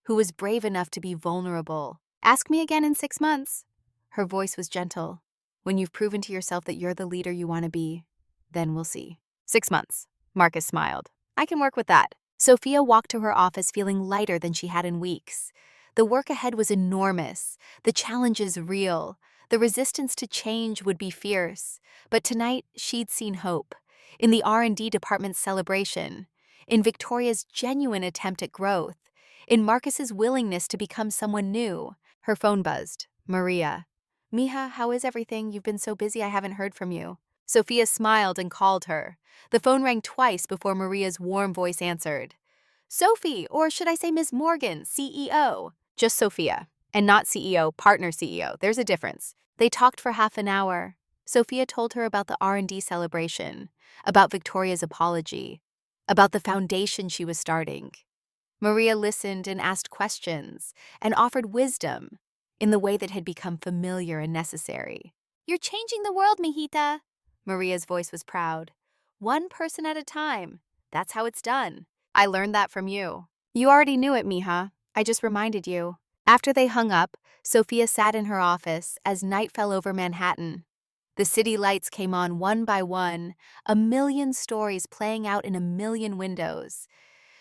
who was brave enough to be vulnerable. "Ask me again in 6 months." Her voice was gentle. "When you've proven to yourself that you're the leader you want to be, then we'll see." 6 months. Marcus smiled. "I can work with that." Sophia walked to her office feeling lighter than she had in weeks. The work ahead was enormous, the challenges real, the resistance to change would be fierce. But tonight, she'd seen hope. In the R&D department's celebration, in Victoria's genuine attempt at growth, in Marcus's willingness to become someone new. Her phone buzzed. Maria. "Mija, how is everything? You've been so busy I haven't heard from you." Sophia smiled and called her. The phone rang twice before Maria's warm voice answered. "Sophie, or should I say Ms. Morgan, CEO." "Just Sophia, and not CEO, partner CEO. There's a difference." They talked for half an hour. Sophia told her about the R&D celebration, about Victoria's apology, about the foundation she was starting. Maria listened and asked questions and offered wisdom in the way that had become familiar and necessary. "You're changing the world, mijita." Maria's voice was proud. "One person at a time. That's how it's done. I learned that from you." "You already knew it, mija. I just reminded you." After they hung up, Sophia sat in her office as night fell over Manhattan. The city lights came on one by one, a million stories playing out in a million windows.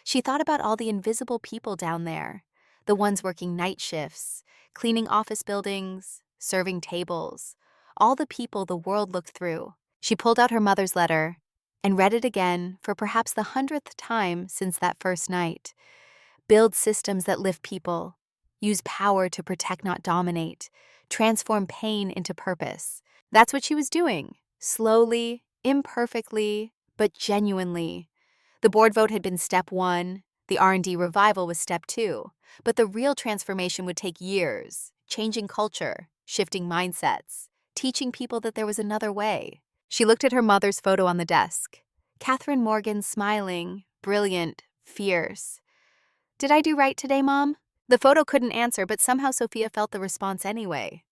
She thought about all the invisible people down there, the ones working night shifts, cleaning office buildings, serving tables, all the people the world looked through. She pulled out her mother's letter and read it again for perhaps the 100th time since that first night. Build systems that lift people. Use power to protect, not dominate. Transform pain into purpose. That's what she was doing. Slowly, imperfectly, but genuinely. The board vote had been step one, the R&D revival was step two, but the real transformation would take years, changing culture, shifting mindsets, teaching people that there was another way. She looked at her mother's photo on the desk. Catherine Morgan smiling, brilliant, fierce. Did I do right today, Mom? The photo couldn't answer, but somehow Sophia felt the response anyway.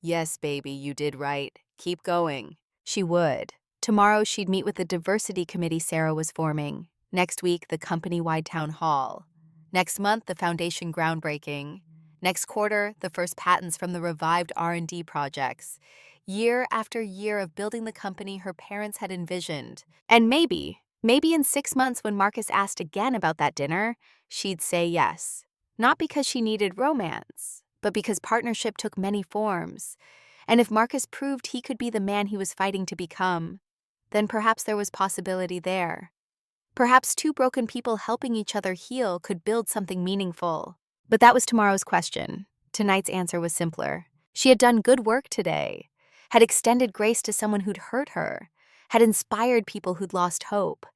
Yes, baby, you did right. Keep going. She would. Tomorrow she'd meet with the diversity committee Sarah was forming. Next week, the company-wide town hall. Next month, the foundation groundbreaking. Next quarter, the first patents from the revived R&D projects. Year after year of building the company her parents had envisioned. And maybe in 6 months when Marcus asked again about that dinner, she'd say yes. Not because she needed romance, but because partnership took many forms. And if Marcus proved he could be the man he was fighting to become, then perhaps there was possibility there. Perhaps two broken people helping each other heal could build something meaningful. But that was tomorrow's question. Tonight's answer was simpler. She had done good work today, had extended grace to someone who'd hurt her, had inspired people who'd lost hope,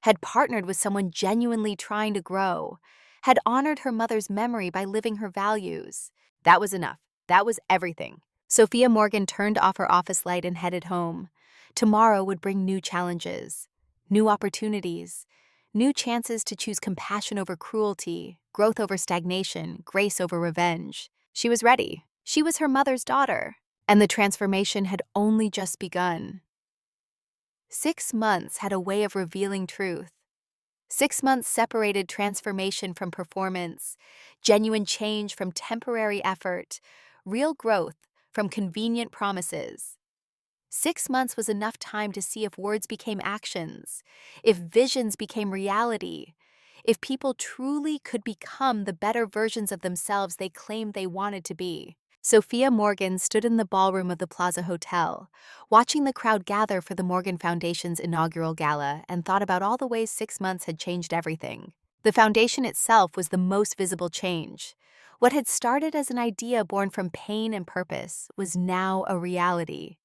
had partnered with someone genuinely trying to grow, had honored her mother's memory by living her values. That was enough. That was everything. Sophia Morgan turned off her office light and headed home. Tomorrow would bring new challenges, new opportunities, new chances to choose compassion over cruelty, growth over stagnation, grace over revenge. She was ready. She was her mother's daughter, and the transformation had only just begun. 6 months had a way of revealing truth. 6 months separated transformation from performance, genuine change from temporary effort, real growth from convenient promises. 6 months was enough time to see if words became actions, if visions became reality, if people truly could become the better versions of themselves they claimed they wanted to be. Sophia Morgan stood in the ballroom of the Plaza Hotel, watching the crowd gather for the Morgan Foundation's inaugural gala, and thought about all the ways 6 months had changed everything. The foundation itself was the most visible change. What had started as an idea born from pain and purpose was now a reality.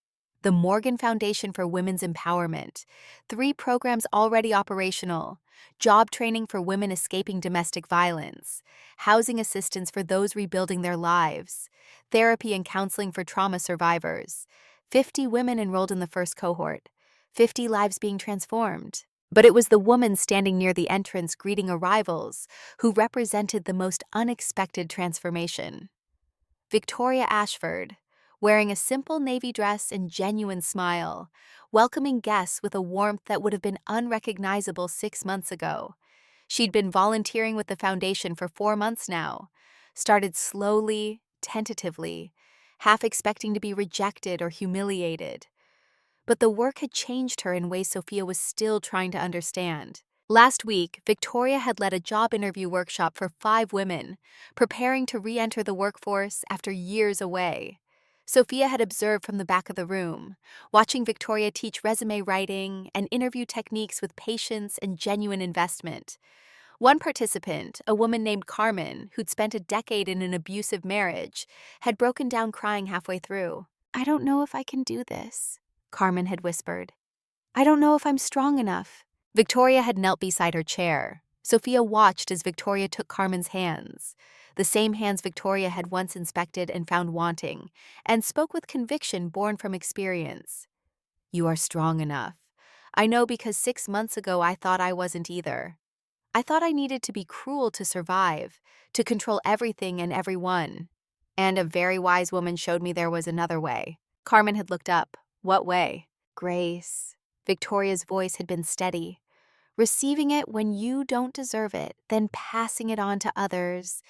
The Morgan Foundation for Women's Empowerment, 3 programs already operational, job training for women escaping domestic violence, housing assistance for those rebuilding their lives, therapy and counseling for trauma survivors, 50 women enrolled in the first cohort, 50 lives being transformed. But it was the woman standing near the entrance greeting arrivals who represented the most unexpected transformation. Victoria Ashford, wearing a simple navy dress and genuine smile, welcoming guests with a warmth that would have been unrecognizable 6 months ago. She'd been volunteering with the foundation for 4 months now, started slowly, tentatively, half expecting to be rejected or humiliated. But the work had changed her in ways Sophia was still trying to understand. Last week, Victoria had led a job interview workshop for 5 women, preparing to re-enter the workforce after years away. Sophia had observed from the back of the room, watching Victoria teach resume writing and interview techniques with patience and genuine investment. One participant, a woman named Carmen, who'd spent a decade in an abusive marriage, had broken down crying halfway through. "I don't know if I can do this," Carmen had whispered. "I don't know if I'm strong enough." Victoria had knelt beside her chair. Sophia watched as Victoria took Carmen's hands, the same hands Victoria had once inspected and found wanting, and spoke with conviction born from experience. "You are strong enough. I know because 6 months ago I thought I wasn't either. I thought I needed to be cruel to survive, to control everything and everyone. And a very wise woman showed me there was another way." Carmen had looked up. What way? Grace. Victoria's voice had been steady. Receiving it when you don't deserve it, then passing it on to others.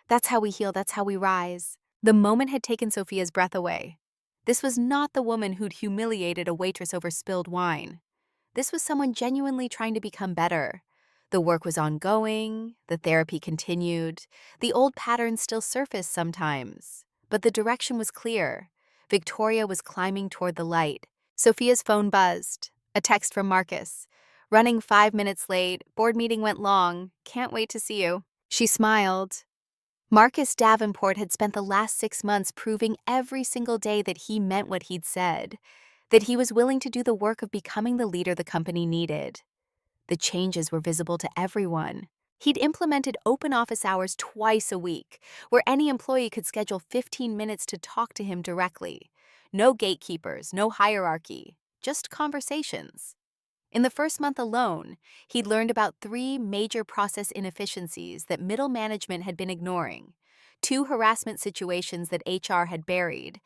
That's how we heal, that's how we rise. The moment had taken Sophia's breath away. This was not the woman who'd humiliated a waitress over spilled wine. This was someone genuinely trying to become better. The work was ongoing, the therapy continued, the old patterns still surfaced sometimes, but the direction was clear. Victoria was climbing toward the light. Sophia's phone buzzed. A text from Marcus. "Running 5 minutes late. Board meeting went long. Can't wait to see you." She smiled. Marcus Davenport had spent the last 6 months proving every single day that he meant what he'd said, that he was willing to do the work of becoming the leader the company needed. The changes were visible to everyone. He'd implemented open office hours twice a week, where any employee could schedule 15 minutes to talk to him directly. No gatekeepers, no hierarchy, just conversations. In the first month alone, he'd learned about 3 major process inefficiencies that middle management had been ignoring, 2 harassment situations that HR had buried,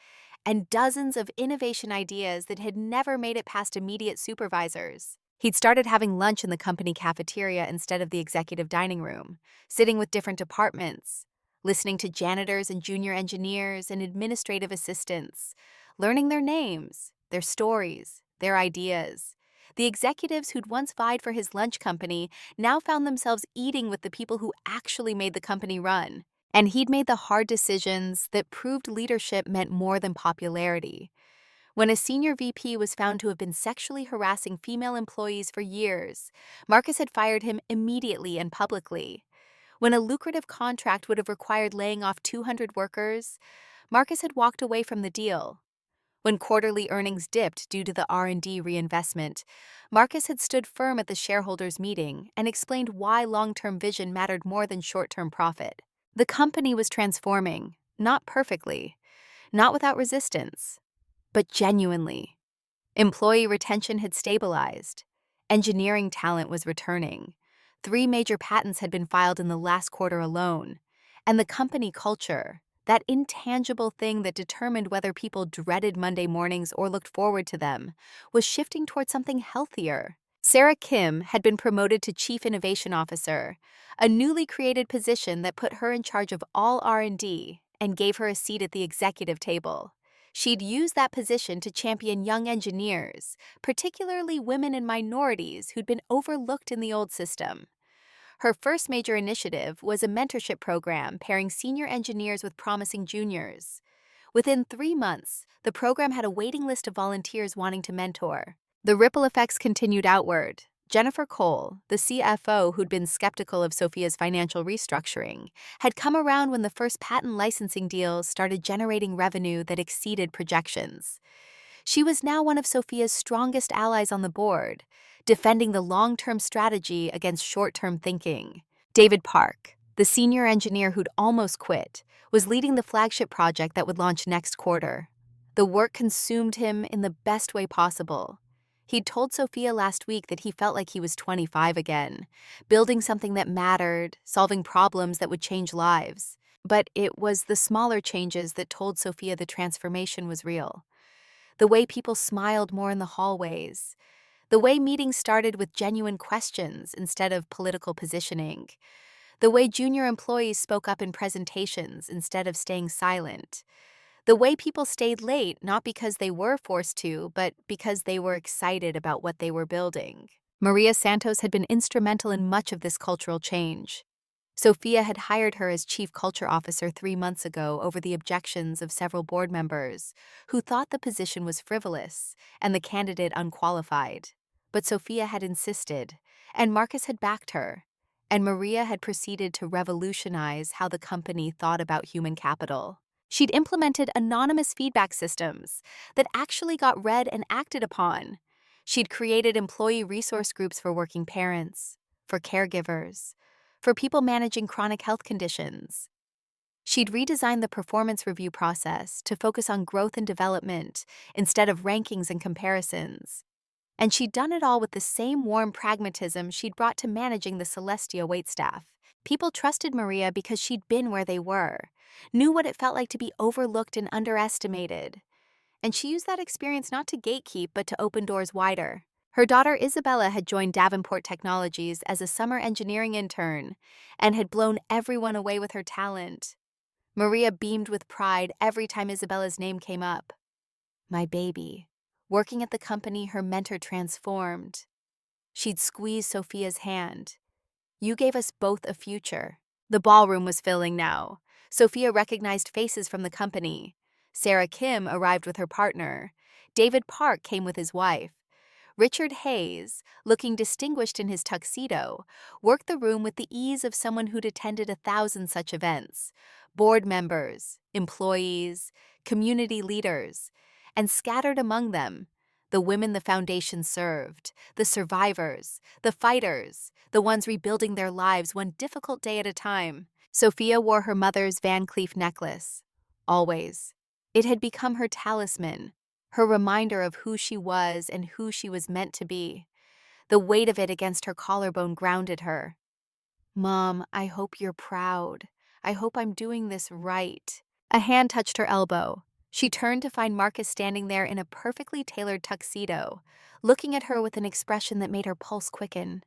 and dozens of innovation ideas that had never made it past immediate supervisors. He'd started having lunch in the company cafeteria instead of the executive dining room, sitting with different departments, listening to janitors and junior engineers and administrative assistants, learning their names, their stories, their ideas. The executives who'd once vied for his lunch company now found themselves eating with the people who actually made the company run. And he'd made the hard decisions that proved leadership meant more than popularity. When a senior VP was found to have been sexually harassing female employees for years, Marcus had fired him immediately and publicly. When a lucrative contract would have required laying off 200 workers, Marcus had walked away from the deal. When quarterly earnings dipped due to the R&D reinvestment, Marcus had stood firm at the shareholders' meeting and explained why long-term vision mattered more than short-term profit. The company was transforming, not perfectly, not without resistance, but genuinely. Employee retention had stabilized. Engineering talent was returning. 3 major patents had been filed in the last quarter alone. And the company culture, that intangible thing that determined whether people dreaded Monday mornings or looked forward to them, was shifting toward something healthier. Sarah Kim had been promoted to Chief Innovation Officer, a newly created position that put her in charge of all R&D and gave her a seat at the executive table. She'd use that position to champion young engineers, particularly women and minorities who'd been overlooked in the old system. Her first major initiative was a mentorship program pairing senior engineers with promising juniors. Within 3 months, the program had a waiting list of volunteers wanting to mentor. The ripple effects continued outward. Jennifer Cole, the CFO who'd been skeptical of Sophia's financial restructuring, had come around when the first patent licensing deals started generating revenue that exceeded projections. She was now one of Sophia's strongest allies on the board, defending the long-term strategy against short-term thinking. David Park, the senior engineer who'd almost quit, was leading the flagship project that would launch next quarter. The work consumed him in the best way possible. He'd told Sophia last week that he felt like he was 25 again, building something that mattered, solving problems that would change lives. But it was the smaller changes that told Sophia the transformation was real. The way people smiled more in the hallways, the way meetings started with genuine questions instead of political positioning, the way junior employees spoke up in presentations instead of staying silent, the way people stayed late not because they were forced to, but because they were excited about what they were building. Maria Santos had been instrumental in much of this cultural change. Sophia had hired her as Chief Culture Officer 3 months ago over the objections of several board members who thought the position was frivolous and the candidate unqualified. But Sophia had insisted, and Marcus had backed her, and Maria had proceeded to revolutionize how the company thought about human capital. She'd implemented anonymous feedback systems that actually got read and acted upon. She'd created employee resource groups for working parents, for caregivers, for people managing chronic health conditions. She'd redesigned the performance review process to focus on growth and development instead of rankings and comparisons. And she'd done it all with the same warm pragmatism she'd brought to managing the Celestia waitstaff. People trusted Maria because she'd been where they were, knew what it felt like to be overlooked and underestimated. And she used that experience not to gatekeep but to open doors wider. Her daughter Isabella had joined Davenport Technologies as a summer engineering intern and had blown everyone away with her talent. Maria beamed with pride every time Isabella's name came up. My baby. Working at the company, her mentor transformed. She'd squeeze Sophia's hand. You gave us both a future. The ballroom was filling now. Sophia recognized faces from the company. Sarah Kim arrived with her partner. David Park came with his wife. Richard Hayes, looking distinguished in his tuxedo, worked the room with the ease of someone who'd attended 1,000 such events. Board members, employees, community leaders, and scattered among them, the women the foundation served, the survivors, the fighters, the ones rebuilding their lives one difficult day at a time. Sophia wore her mother's Van Cleef necklace. Always. It had become her talisman, her reminder of who she was and who she was meant to be. The weight of it against her collarbone grounded her. Mom, I hope you're proud. I hope I'm doing this right. A hand touched her elbow. She turned to find Marcus standing there in a perfectly tailored tuxedo, looking at her with an expression that made her pulse quicken.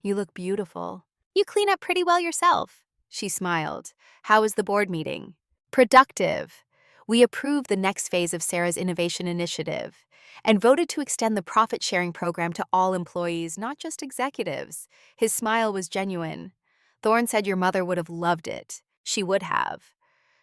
You look beautiful. You clean up pretty well yourself. She smiled. How was the board meeting? Productive. We approved the next phase of Sarah's innovation initiative and voted to extend the profit-sharing program to all employees, not just executives. His smile was genuine. Thorne said your mother would have loved it. She would have.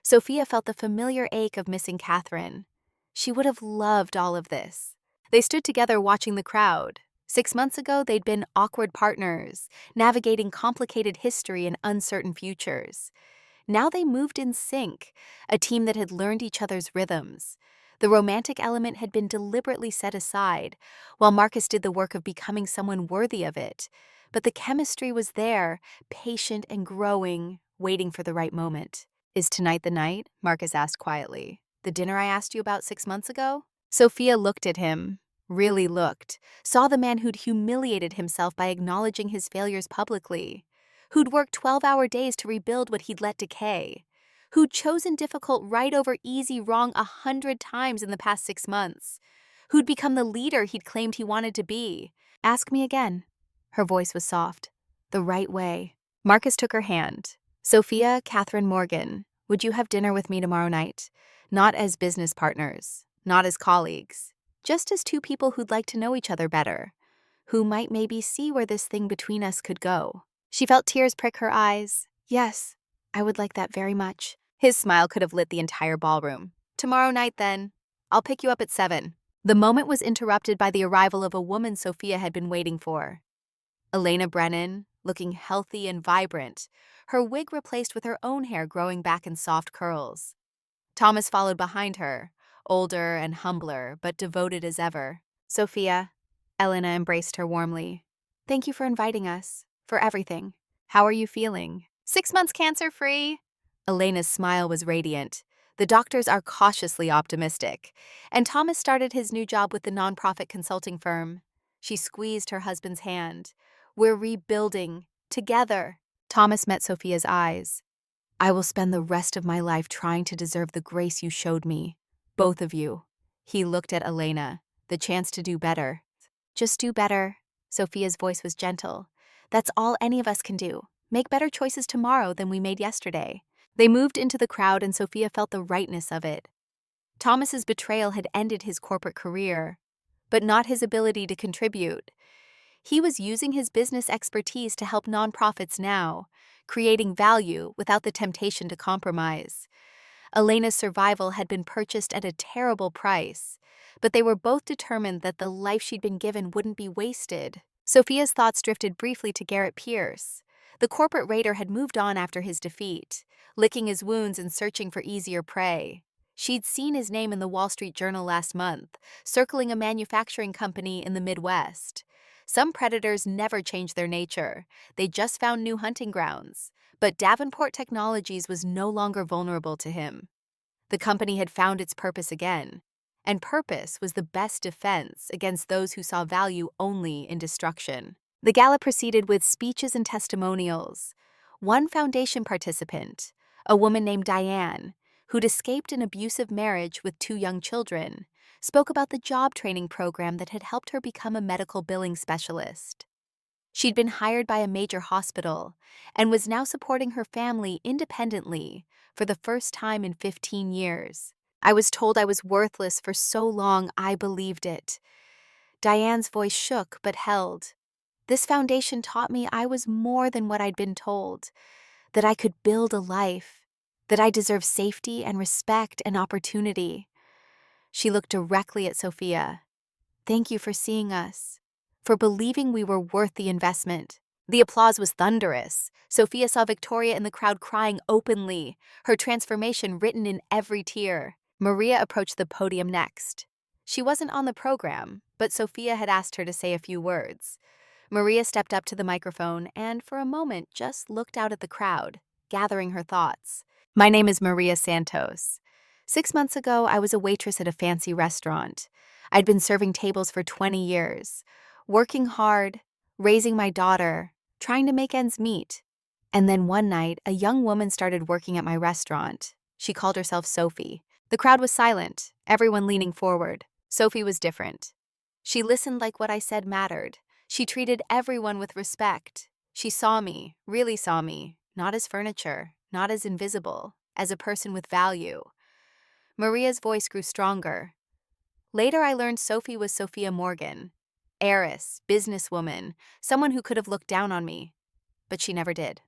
Sophia felt the familiar ache of missing Catherine. She would have loved all of this. They stood together watching the crowd. 6 months ago, they'd been awkward partners, navigating complicated history and uncertain futures. Now they moved in sync, a team that had learned each other's rhythms. The romantic element had been deliberately set aside, while Marcus did the work of becoming someone worthy of it. But the chemistry was there, patient and growing, waiting for the right moment. Is tonight the night? Marcus asked quietly. The dinner I asked you about 6 months ago? Sophia looked at him, really looked, saw the man who'd humiliated himself by acknowledging his failures publicly, who'd worked 12-hour days to rebuild what he'd let decay, who'd chosen difficult right over easy wrong 100 times in the past 6 months, who'd become the leader he'd claimed he wanted to be. Ask me again. Her voice was soft. The right way. Marcus took her hand. Sophia, Catherine Morgan, would you have dinner with me tomorrow night? Not as business partners, not as colleagues, just as two people who'd like to know each other better, who might maybe see where this thing between us could go. She felt tears prick her eyes. Yes, I would like that very much. His smile could have lit the entire ballroom. Tomorrow night, then. I'll pick you up at 7. The moment was interrupted by the arrival of a woman Sophia had been waiting for. Elena Brennan, looking healthy and vibrant, her wig replaced with her own hair growing back in soft curls. Thomas followed behind her, older and humbler, but devoted as ever. Sophia, Elena embraced her warmly. Thank you for inviting us, for everything. How are you feeling? 6 months cancer-free? Elena's smile was radiant. The doctors are cautiously optimistic, and Thomas started his new job with the nonprofit consulting firm. She squeezed her husband's hand. We're rebuilding, together. Thomas met Sophia's eyes. I will spend the rest of my life trying to deserve the grace you showed me. Both of you. He looked at Elena. The chance to do better. Just do better. Sophia's voice was gentle. That's all any of us can do. Make better choices tomorrow than we made yesterday. They moved into the crowd and Sophia felt the rightness of it. Thomas's betrayal had ended his corporate career, but not his ability to contribute. He was using his business expertise to help nonprofits now, creating value without the temptation to compromise. Elena's survival had been purchased at a terrible price, but they were both determined that the life she'd been given wouldn't be wasted. Sophia's thoughts drifted briefly to Garrett Pierce. The corporate raider had moved on after his defeat, licking his wounds and searching for easier prey. She'd seen his name in the Wall Street Journal last month, circling a manufacturing company in the Midwest. Some predators never change their nature. They just found new hunting grounds. But Davenport Technologies was no longer vulnerable to him. The company had found its purpose again, and purpose was the best defense against those who saw value only in destruction. The gala proceeded with speeches and testimonials. One foundation participant, a woman named Diane, who'd escaped an abusive marriage with 2 young children, spoke about the job training program that had helped her become a medical billing specialist. She'd been hired by a major hospital and was now supporting her family independently for the first time in 15 years. I was told I was worthless for so long I believed it. Diane's voice shook but held. This foundation taught me I was more than what I'd been told, that I could build a life, that I deserve safety and respect and opportunity. She looked directly at Sophia. Thank you for seeing us, for believing we were worth the investment. The applause was thunderous. Sophia saw Victoria in the crowd crying openly, her transformation written in every tear. Maria approached the podium next. She wasn't on the program, but Sophia had asked her to say a few words. Maria stepped up to the microphone and, for a moment, just looked out at the crowd, gathering her thoughts. My name is Maria Santos. 6 months ago, I was a waitress at a fancy restaurant. I'd been serving tables for 20 years, working hard, raising my daughter, trying to make ends meet. And then one night, a young woman started working at my restaurant. She called herself Sophie. The crowd was silent, everyone leaning forward. Sophie was different. She listened like what I said mattered. She treated everyone with respect. She saw me, really saw me, not as furniture, not as invisible, as a person with value. Maria's voice grew stronger. Later, I learned Sophie was Sophia Morgan, heiress, businesswoman, someone who could have looked down on me. But she never did.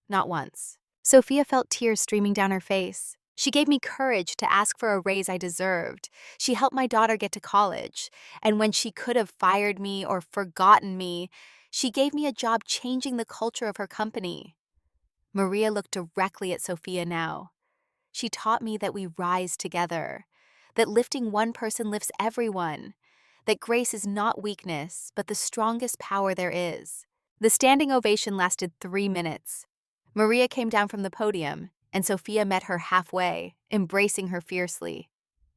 Not once. Sophia felt tears streaming down her face. She gave me courage to ask for a raise I deserved. She helped my daughter get to college. And when she could have fired me or forgotten me, she gave me a job changing the culture of her company. Maria looked directly at Sophia now. She taught me that we rise together, that lifting one person lifts everyone, that grace is not weakness, but the strongest power there is. The standing ovation lasted 3 minutes. Maria came down from the podium, and Sophia met her halfway, embracing her fiercely.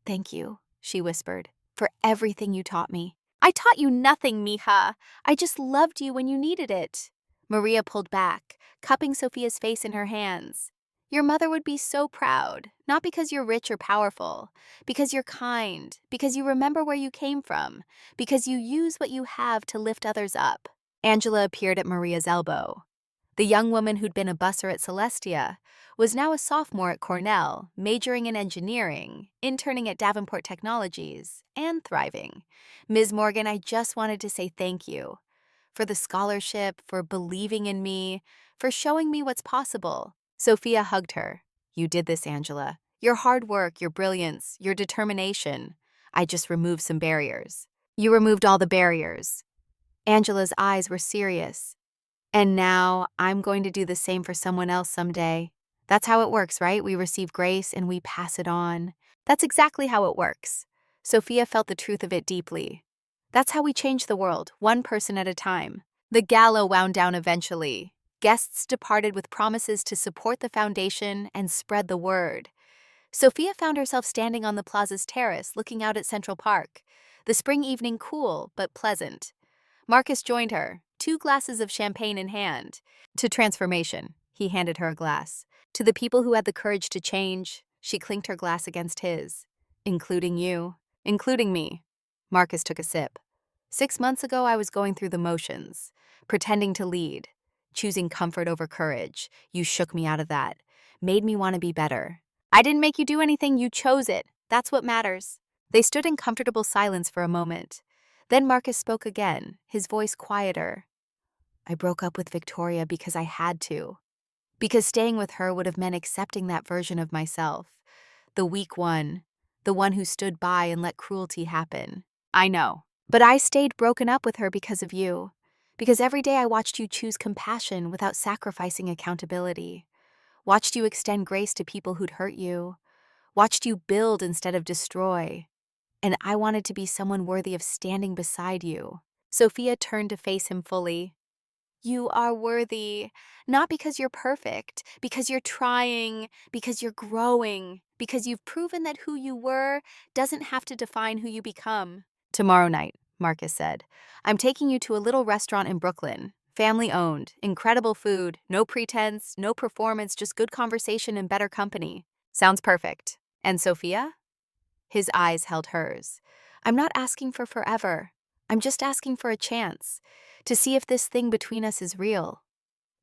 Thank you, she whispered, for everything you taught me. I taught you nothing, mija. I just loved you when you needed it. Maria pulled back, cupping Sophia's face in her hands. Your mother would be so proud, not because you're rich or powerful, because you're kind, because you remember where you came from, because you use what you have to lift others up. Angela appeared at Maria's elbow. The young woman who'd been a busser at Celestia was now a sophomore at Cornell, majoring in engineering, interning at Davenport Technologies, and thriving. Ms. Morgan, I just wanted to say thank you for the scholarship, for believing in me, for showing me what's possible. Sophia hugged her. You did this, Angela. Your hard work, your brilliance, your determination. I just removed some barriers. You removed all the barriers. Angela's eyes were serious. And now I'm going to do the same for someone else someday. That's how it works, right? We receive grace and we pass it on. That's exactly how it works. Sophia felt the truth of it deeply. That's how we change the world, one person at a time. The gala wound down eventually. Guests departed with promises to support the foundation and spread the word. Sophia found herself standing on the plaza's terrace looking out at Central Park. The spring evening cool but pleasant. Marcus joined her, 2 glasses of champagne in hand. To transformation, he handed her a glass. To the people who had the courage to change, she clinked her glass against his. Including you. Including me. Marcus took a sip. 6 months ago, I was going through the motions, pretending to lead, choosing comfort over courage. You shook me out of that, made me want to be better. I didn't make you do anything, you chose it. That's what matters. They stood in comfortable silence for a moment. Then Marcus spoke again, his voice quieter. I broke up with Victoria because I had to. Because staying with her would have meant accepting that version of myself. The weak one. The one who stood by and let cruelty happen. I know. But I stayed broken up with her because of you. Because every day I watched you choose compassion without sacrificing accountability. Watched you extend grace to people who'd hurt you. Watched you build instead of destroy. And I wanted to be someone worthy of standing beside you. Sophia turned to face him fully. You are worthy, not because you're perfect, because you're trying, because you're growing, because you've proven that who you were doesn't have to define who you become. Tomorrow night, Marcus said, I'm taking you to a little restaurant in Brooklyn. Family-owned, incredible food, no pretense, no performance, just good conversation and better company. Sounds perfect. And Sophia? His eyes held hers. I'm not asking for forever. I'm just asking for a chance to see if this thing between us is real.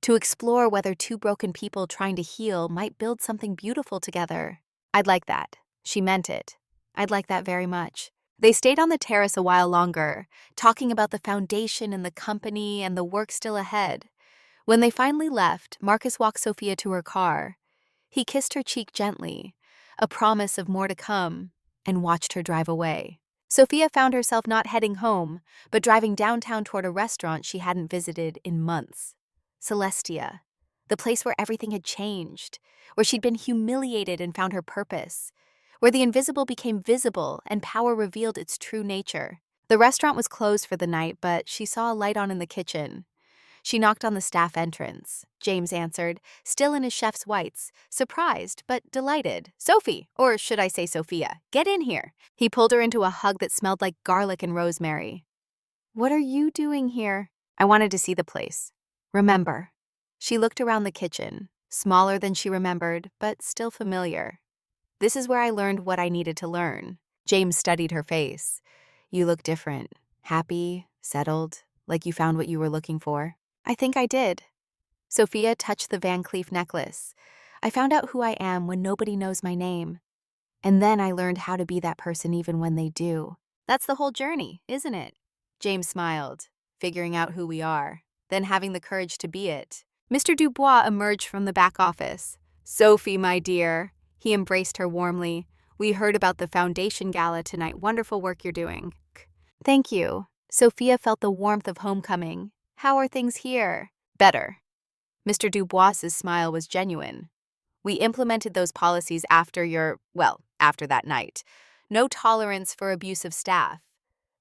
To explore whether 2 broken people trying to heal might build something beautiful together. I'd like that. She meant it. I'd like that very much. They stayed on the terrace a while longer, talking about the foundation and the company and the work still ahead. When they finally left, Marcus walked Sophia to her car. He kissed her cheek gently, a promise of more to come, and watched her drive away. Sophia found herself not heading home, but driving downtown toward a restaurant she hadn't visited in months. Celestia, the place where everything had changed, where she'd been humiliated and found her purpose, where the invisible became visible and power revealed its true nature. The restaurant was closed for the night, but she saw a light on in the kitchen. She knocked on the staff entrance. James answered, still in his chef's whites, surprised but delighted. "Sophie, or should I say Sophia, get in here." He pulled her into a hug that smelled like garlic and rosemary. "What are you doing here?" "I wanted to see the place. Remember." She looked around the kitchen, smaller than she remembered, but still familiar. "This is where I learned what I needed to learn." James studied her face. "You look different. Happy, settled, like you found what you were looking for." "I think I did." Sophia touched the Van Cleef necklace. "I found out who I am when nobody knows my name. And then I learned how to be that person even when they do." "That's the whole journey, isn't it?" James smiled, "Figuring out who we are, then having the courage to be it." Mr. Dubois emerged from the back office. "Sophie, my dear." He embraced her warmly. "We heard about the foundation gala tonight. Wonderful work you're doing." "Thank you." Sophia felt the warmth of homecoming. "How are things here?" "Better." Mr. Dubois's smile was genuine. "We implemented those policies after that night. No tolerance for abusive staff.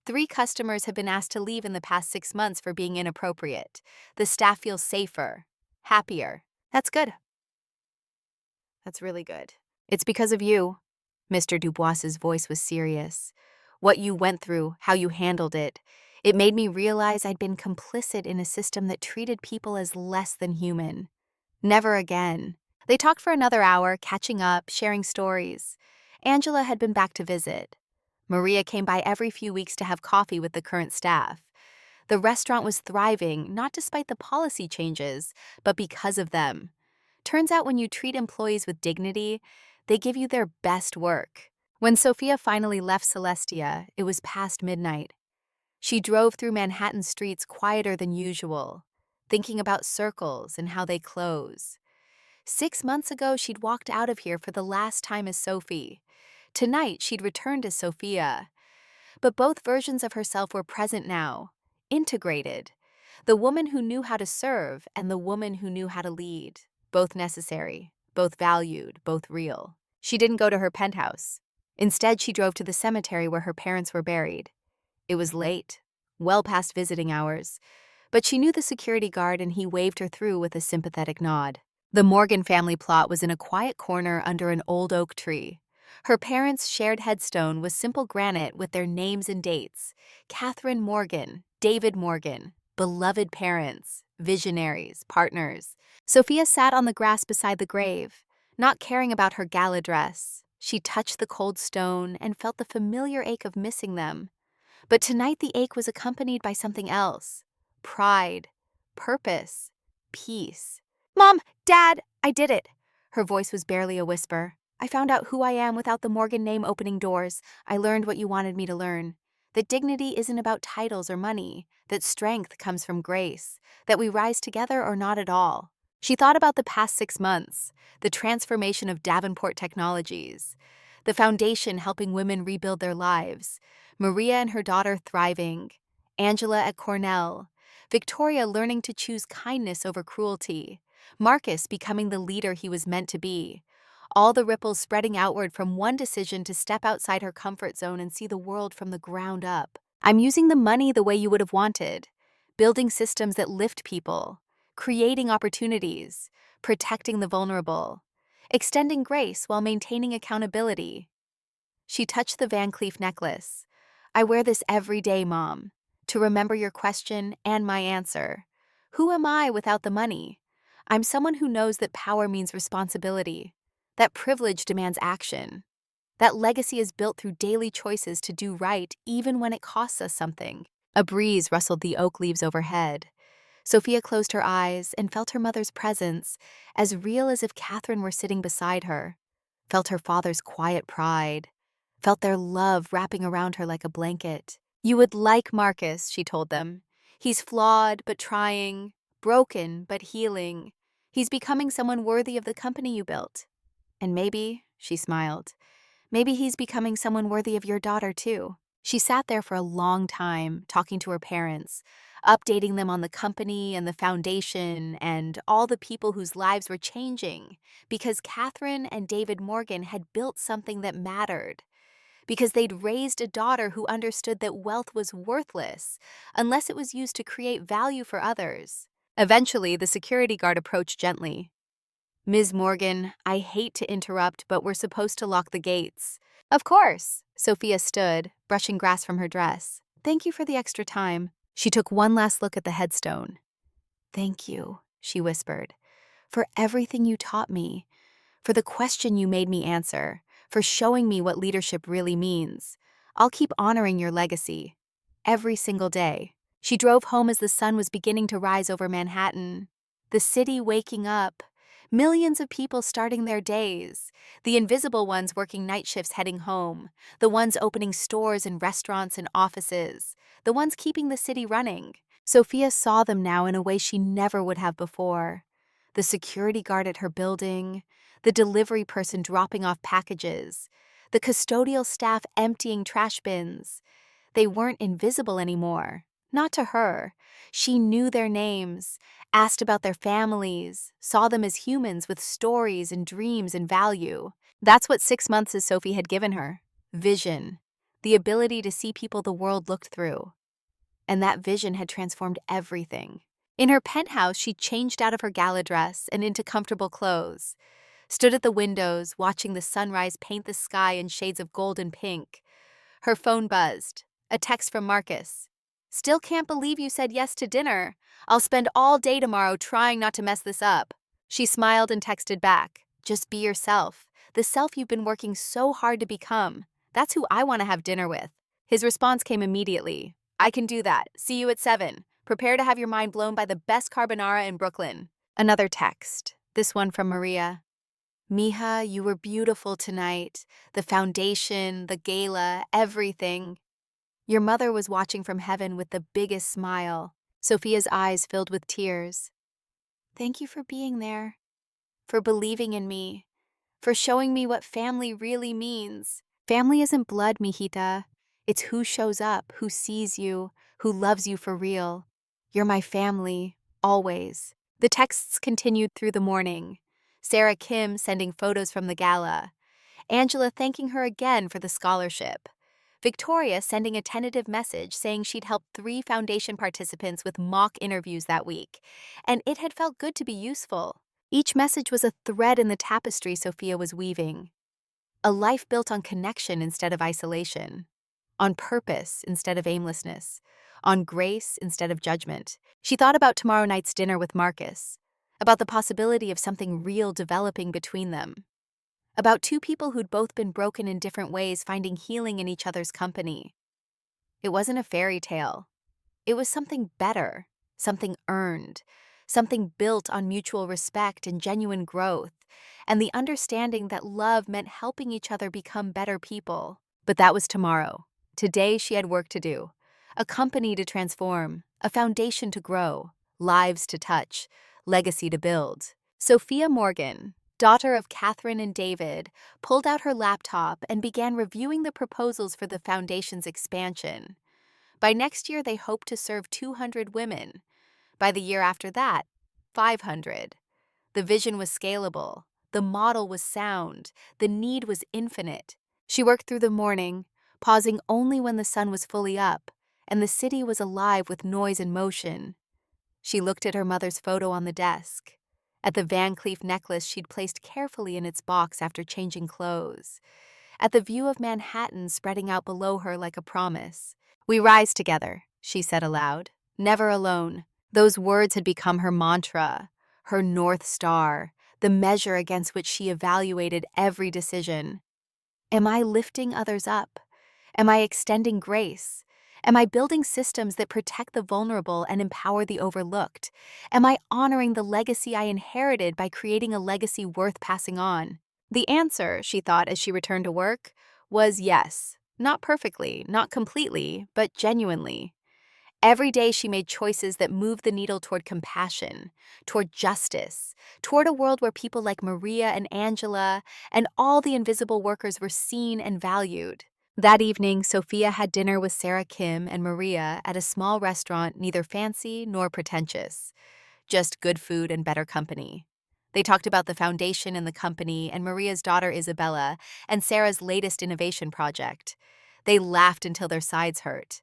3 customers have been asked to leave in the past 6 months for being inappropriate. The staff feels safer, happier." "That's good." "That's really good." "It's because of you." Mr. Dubois's voice was serious. "What you went through, how you handled it. It made me realize I'd been complicit in a system that treated people as less than human. Never again." They talked for another hour, catching up, sharing stories. Angela had been back to visit. Maria came by every few weeks to have coffee with the current staff. The restaurant was thriving, not despite the policy changes, but because of them. Turns out when you treat employees with dignity, they give you their best work. When Sophia finally left Celestia, it was past midnight. She drove through Manhattan streets quieter than usual, thinking about circles and how they close. 6 months ago, she'd walked out of here for the last time as Sophie. Tonight, she'd returned as Sophia. But both versions of herself were present now, integrated. The woman who knew how to serve and the woman who knew how to lead. Both necessary, both valued, both real. She didn't go to her penthouse. Instead, she drove to the cemetery where her parents were buried. It was late, well past visiting hours, but she knew the security guard and he waved her through with a sympathetic nod. The Morgan family plot was in a quiet corner under an old oak tree. Her parents' shared headstone was simple granite with their names and dates. Catherine Morgan, David Morgan, beloved parents, visionaries, partners. Sophia sat on the grass beside the grave, not caring about her gala dress. She touched the cold stone and felt the familiar ache of missing them. But tonight the ache was accompanied by something else. Pride, purpose, peace. "Mom, Dad, I did it." Her voice was barely a whisper. "I found out who I am without the Morgan name opening doors. I learned what you wanted me to learn. That dignity isn't about titles or money. That strength comes from grace. That we rise together or not at all." She thought about the past 6 months, the transformation of Davenport Technologies, the foundation helping women rebuild their lives, Maria and her daughter thriving, Angela at Cornell, Victoria learning to choose kindness over cruelty, Marcus becoming the leader he was meant to be, all the ripples spreading outward from one decision to step outside her comfort zone and see the world from the ground up. "I'm using the money the way you would have wanted, building systems that lift people, creating opportunities, protecting the vulnerable, extending grace while maintaining accountability." She touched the Van Cleef necklace. "I wear this every day, Mom, to remember your question and my answer. Who am I without the money? I'm someone who knows that power means responsibility, that privilege demands action, that legacy is built through daily choices to do right even when it costs us something." A breeze rustled the oak leaves overhead. Sophia closed her eyes and felt her mother's presence, as real as if Catherine were sitting beside her, felt her father's quiet pride, felt their love wrapping around her like a blanket. "You would like Marcus," she told them. "He's flawed but trying, broken but healing. He's becoming someone worthy of the company you built. And maybe," she smiled, "maybe he's becoming someone worthy of your daughter too." She sat there for a long time, talking to her parents, updating them on the company and the foundation and all the people whose lives were changing, because Catherine and David Morgan had built something that mattered, because they'd raised a daughter who understood that wealth was worthless unless it was used to create value for others. Eventually, the security guard approached gently. "Ms. Morgan, I hate to interrupt, but we're supposed to lock the gates." "Of course." Sophia stood, brushing grass from her dress. "Thank you for the extra time." She took one last look at the headstone. "Thank you," she whispered, "for everything you taught me, for the question you made me answer, for showing me what leadership really means. I'll keep honoring your legacy. Every single day." She drove home as the sun was beginning to rise over Manhattan. The city waking up. Millions of people starting their days. The invisible ones working night shifts heading home. The ones opening stores and restaurants and offices. The ones keeping the city running. Sophia saw them now in a way she never would have before. The security guard at her building, the delivery person dropping off packages, the custodial staff emptying trash bins. They weren't invisible anymore. Not to her. She knew their names, asked about their families, saw them as humans with stories and dreams and value. That's what 6 months as Sophie had given her. Vision. The ability to see people the world looked through. And that vision had transformed everything. In her penthouse, she changed out of her gala dress and into comfortable clothes, stood at the windows, watching the sunrise paint the sky in shades of gold and pink. Her phone buzzed. A text from Marcus. "Still can't believe you said yes to dinner. I'll spend all day tomorrow trying not to mess this up." She smiled and texted back. "Just be yourself. The self you've been working so hard to become. That's who I want to have dinner with." His response came immediately. "I can do that. See you at 7. Prepare to have your mind blown by the best carbonara in Brooklyn." Another text. This one from Maria. "Mija, you were beautiful tonight. The foundation, the gala, everything." Your mother was watching from heaven with the biggest smile. Sophia's eyes filled with tears. "Thank you for being there, for believing in me, for showing me what family really means. Family isn't blood, mijita. It's who shows up, who sees you, who loves you for real. You're my family, always." The texts continued through the morning. Sarah Kim sending photos from the gala. Angela thanking her again for the scholarship. Victoria sending a tentative message saying she'd helped 3 foundation participants with mock interviews that week, and it had felt good to be useful. Each message was a thread in the tapestry Sophia was weaving. A life built on connection instead of isolation, on purpose instead of aimlessness, on grace instead of judgment. She thought about tomorrow night's dinner with Marcus, about the possibility of something real developing between them. About 2 people who'd both been broken in different ways finding healing in each other's company. It wasn't a fairy tale. It was something better, something earned, something built on mutual respect and genuine growth, and the understanding that love meant helping each other become better people. But that was tomorrow. Today she had work to do. A company to transform, a foundation to grow, lives to touch, legacy to build. Sophia Morgan, daughter of Catherine and David, pulled out her laptop and began reviewing the proposals for the foundation's expansion. By next year, they hoped to serve 200 women. By the year after that, 500. The vision was scalable. The model was sound. The need was infinite. She worked through the morning, pausing only when the sun was fully up, and the city was alive with noise and motion. She looked at her mother's photo on the desk, at the Van Cleef necklace she'd placed carefully in its box after changing clothes, at the view of Manhattan spreading out below her like a promise. "We rise together," she said aloud, "never alone." Those words had become her mantra, her North Star, the measure against which she evaluated every decision. Am I lifting others up? Am I extending grace? Am I building systems that protect the vulnerable and empower the overlooked? Am I honoring the legacy I inherited by creating a legacy worth passing on? The answer, she thought as she returned to work, was yes. Not perfectly, not completely, but genuinely. Every day she made choices that moved the needle toward compassion, toward justice, toward a world where people like Maria and Angela and all the invisible workers were seen and valued. That evening, Sophia had dinner with Sarah Kim and Maria at a small restaurant neither fancy nor pretentious, just good food and better company. They talked about the foundation in the company and Maria's daughter Isabella and Sarah's latest innovation project. They laughed until their sides hurt.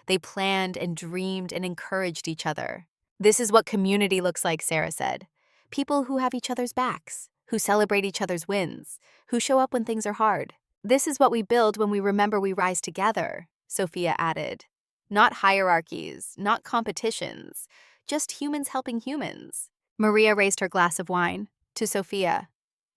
They planned and dreamed and encouraged each other. This is what community looks like, Sarah said. People who have each other's backs, who celebrate each other's wins, who show up when things are hard. This is what we build when we remember we rise together, Sophia added. Not hierarchies, not competitions, just humans helping humans. Maria raised her glass of wine. To Sophia,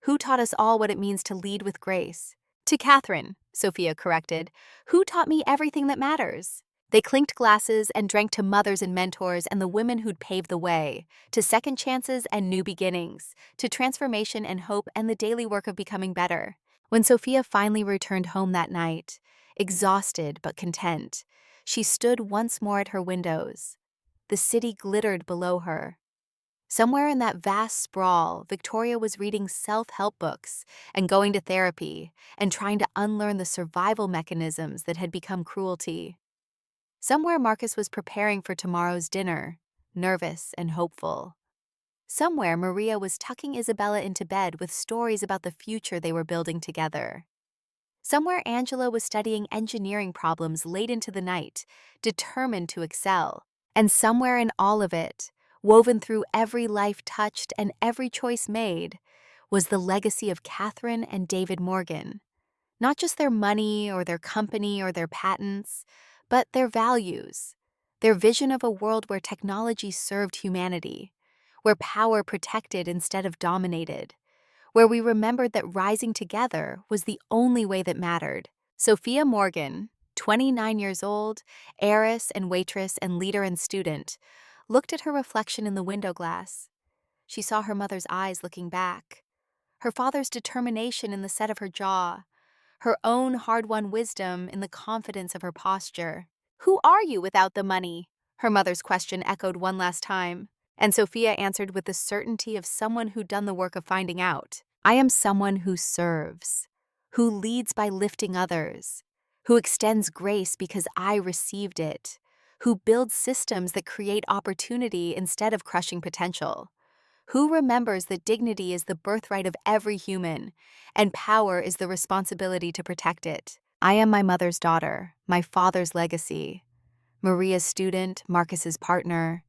who taught us all what it means to lead with grace? To Catherine, Sophia corrected, who taught me everything that matters? They clinked glasses and drank to mothers and mentors and the women who'd paved the way, to second chances and new beginnings, to transformation and hope and the daily work of becoming better. When Sophia finally returned home that night, exhausted but content, she stood once more at her windows. The city glittered below her. Somewhere in that vast sprawl, Victoria was reading self-help books and going to therapy and trying to unlearn the survival mechanisms that had become cruelty. Somewhere Marcus was preparing for tomorrow's dinner, nervous and hopeful. Somewhere Maria was tucking Isabella into bed with stories about the future they were building together. Somewhere Angela was studying engineering problems late into the night, determined to excel. And somewhere in all of it, woven through every life touched and every choice made, was the legacy of Catherine and David Morgan. Not just their money or their company or their patents, but their values, their vision of a world where technology served humanity, where power protected instead of dominated, where we remembered that rising together was the only way that mattered. Sophia Morgan, 29 years old, heiress and waitress and leader and student, looked at her reflection in the window glass. She saw her mother's eyes looking back, her father's determination in the set of her jaw, her own hard-won wisdom in the confidence of her posture. "Who are you without the money?" her mother's question echoed one last time, and Sophia answered with the certainty of someone who'd done the work of finding out. "I am someone who serves, who leads by lifting others, who extends grace because I received it, who builds systems that create opportunity instead of crushing potential, who remembers that dignity is the birthright of every human, and power is the responsibility to protect it. I am my mother's daughter, my father's legacy, Maria's student, Marcus's partner,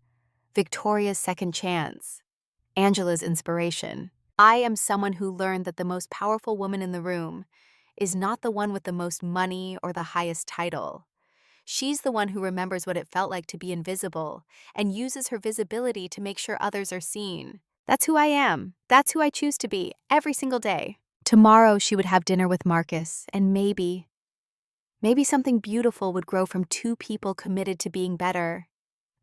Victoria's second chance, Angela's inspiration. I am someone who learned that the most powerful woman in the room is not the one with the most money or the highest title. She's the one who remembers what it felt like to be invisible and uses her visibility to make sure others are seen. That's who I am. That's who I choose to be every single day." Tomorrow she would have dinner with Marcus, and maybe something beautiful would grow from two people committed to being better.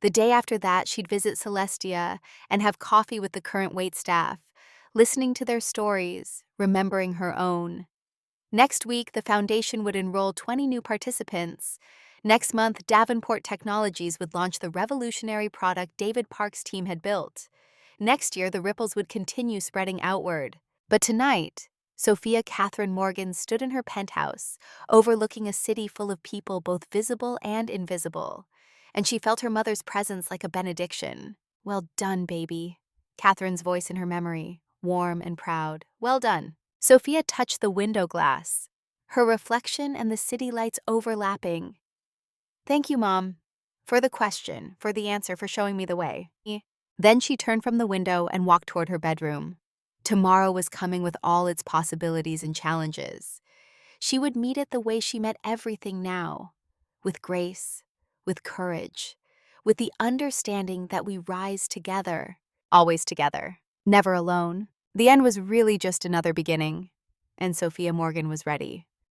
The day after that, she'd visit Celestia and have coffee with the current waitstaff, listening to their stories, remembering her own. Next week, the foundation would enroll 20 new participants. Next month, Davenport Technologies would launch the revolutionary product David Park's team had built. Next year, the ripples would continue spreading outward. But tonight, Sophia Catherine Morgan stood in her penthouse, overlooking a city full of people both visible and invisible, and she felt her mother's presence like a benediction. "Well done, baby." Catherine's voice in her memory, warm and proud. "Well done." Sophia touched the window glass, her reflection and the city lights overlapping. "Thank you, Mom, for the question, for the answer, for showing me the way." Then she turned from the window and walked toward her bedroom. Tomorrow was coming with all its possibilities and challenges. She would meet it the way she met everything now, with grace, with courage, with the understanding that we rise together, always together, never alone. The end was really just another beginning, and Sophia Morgan was ready.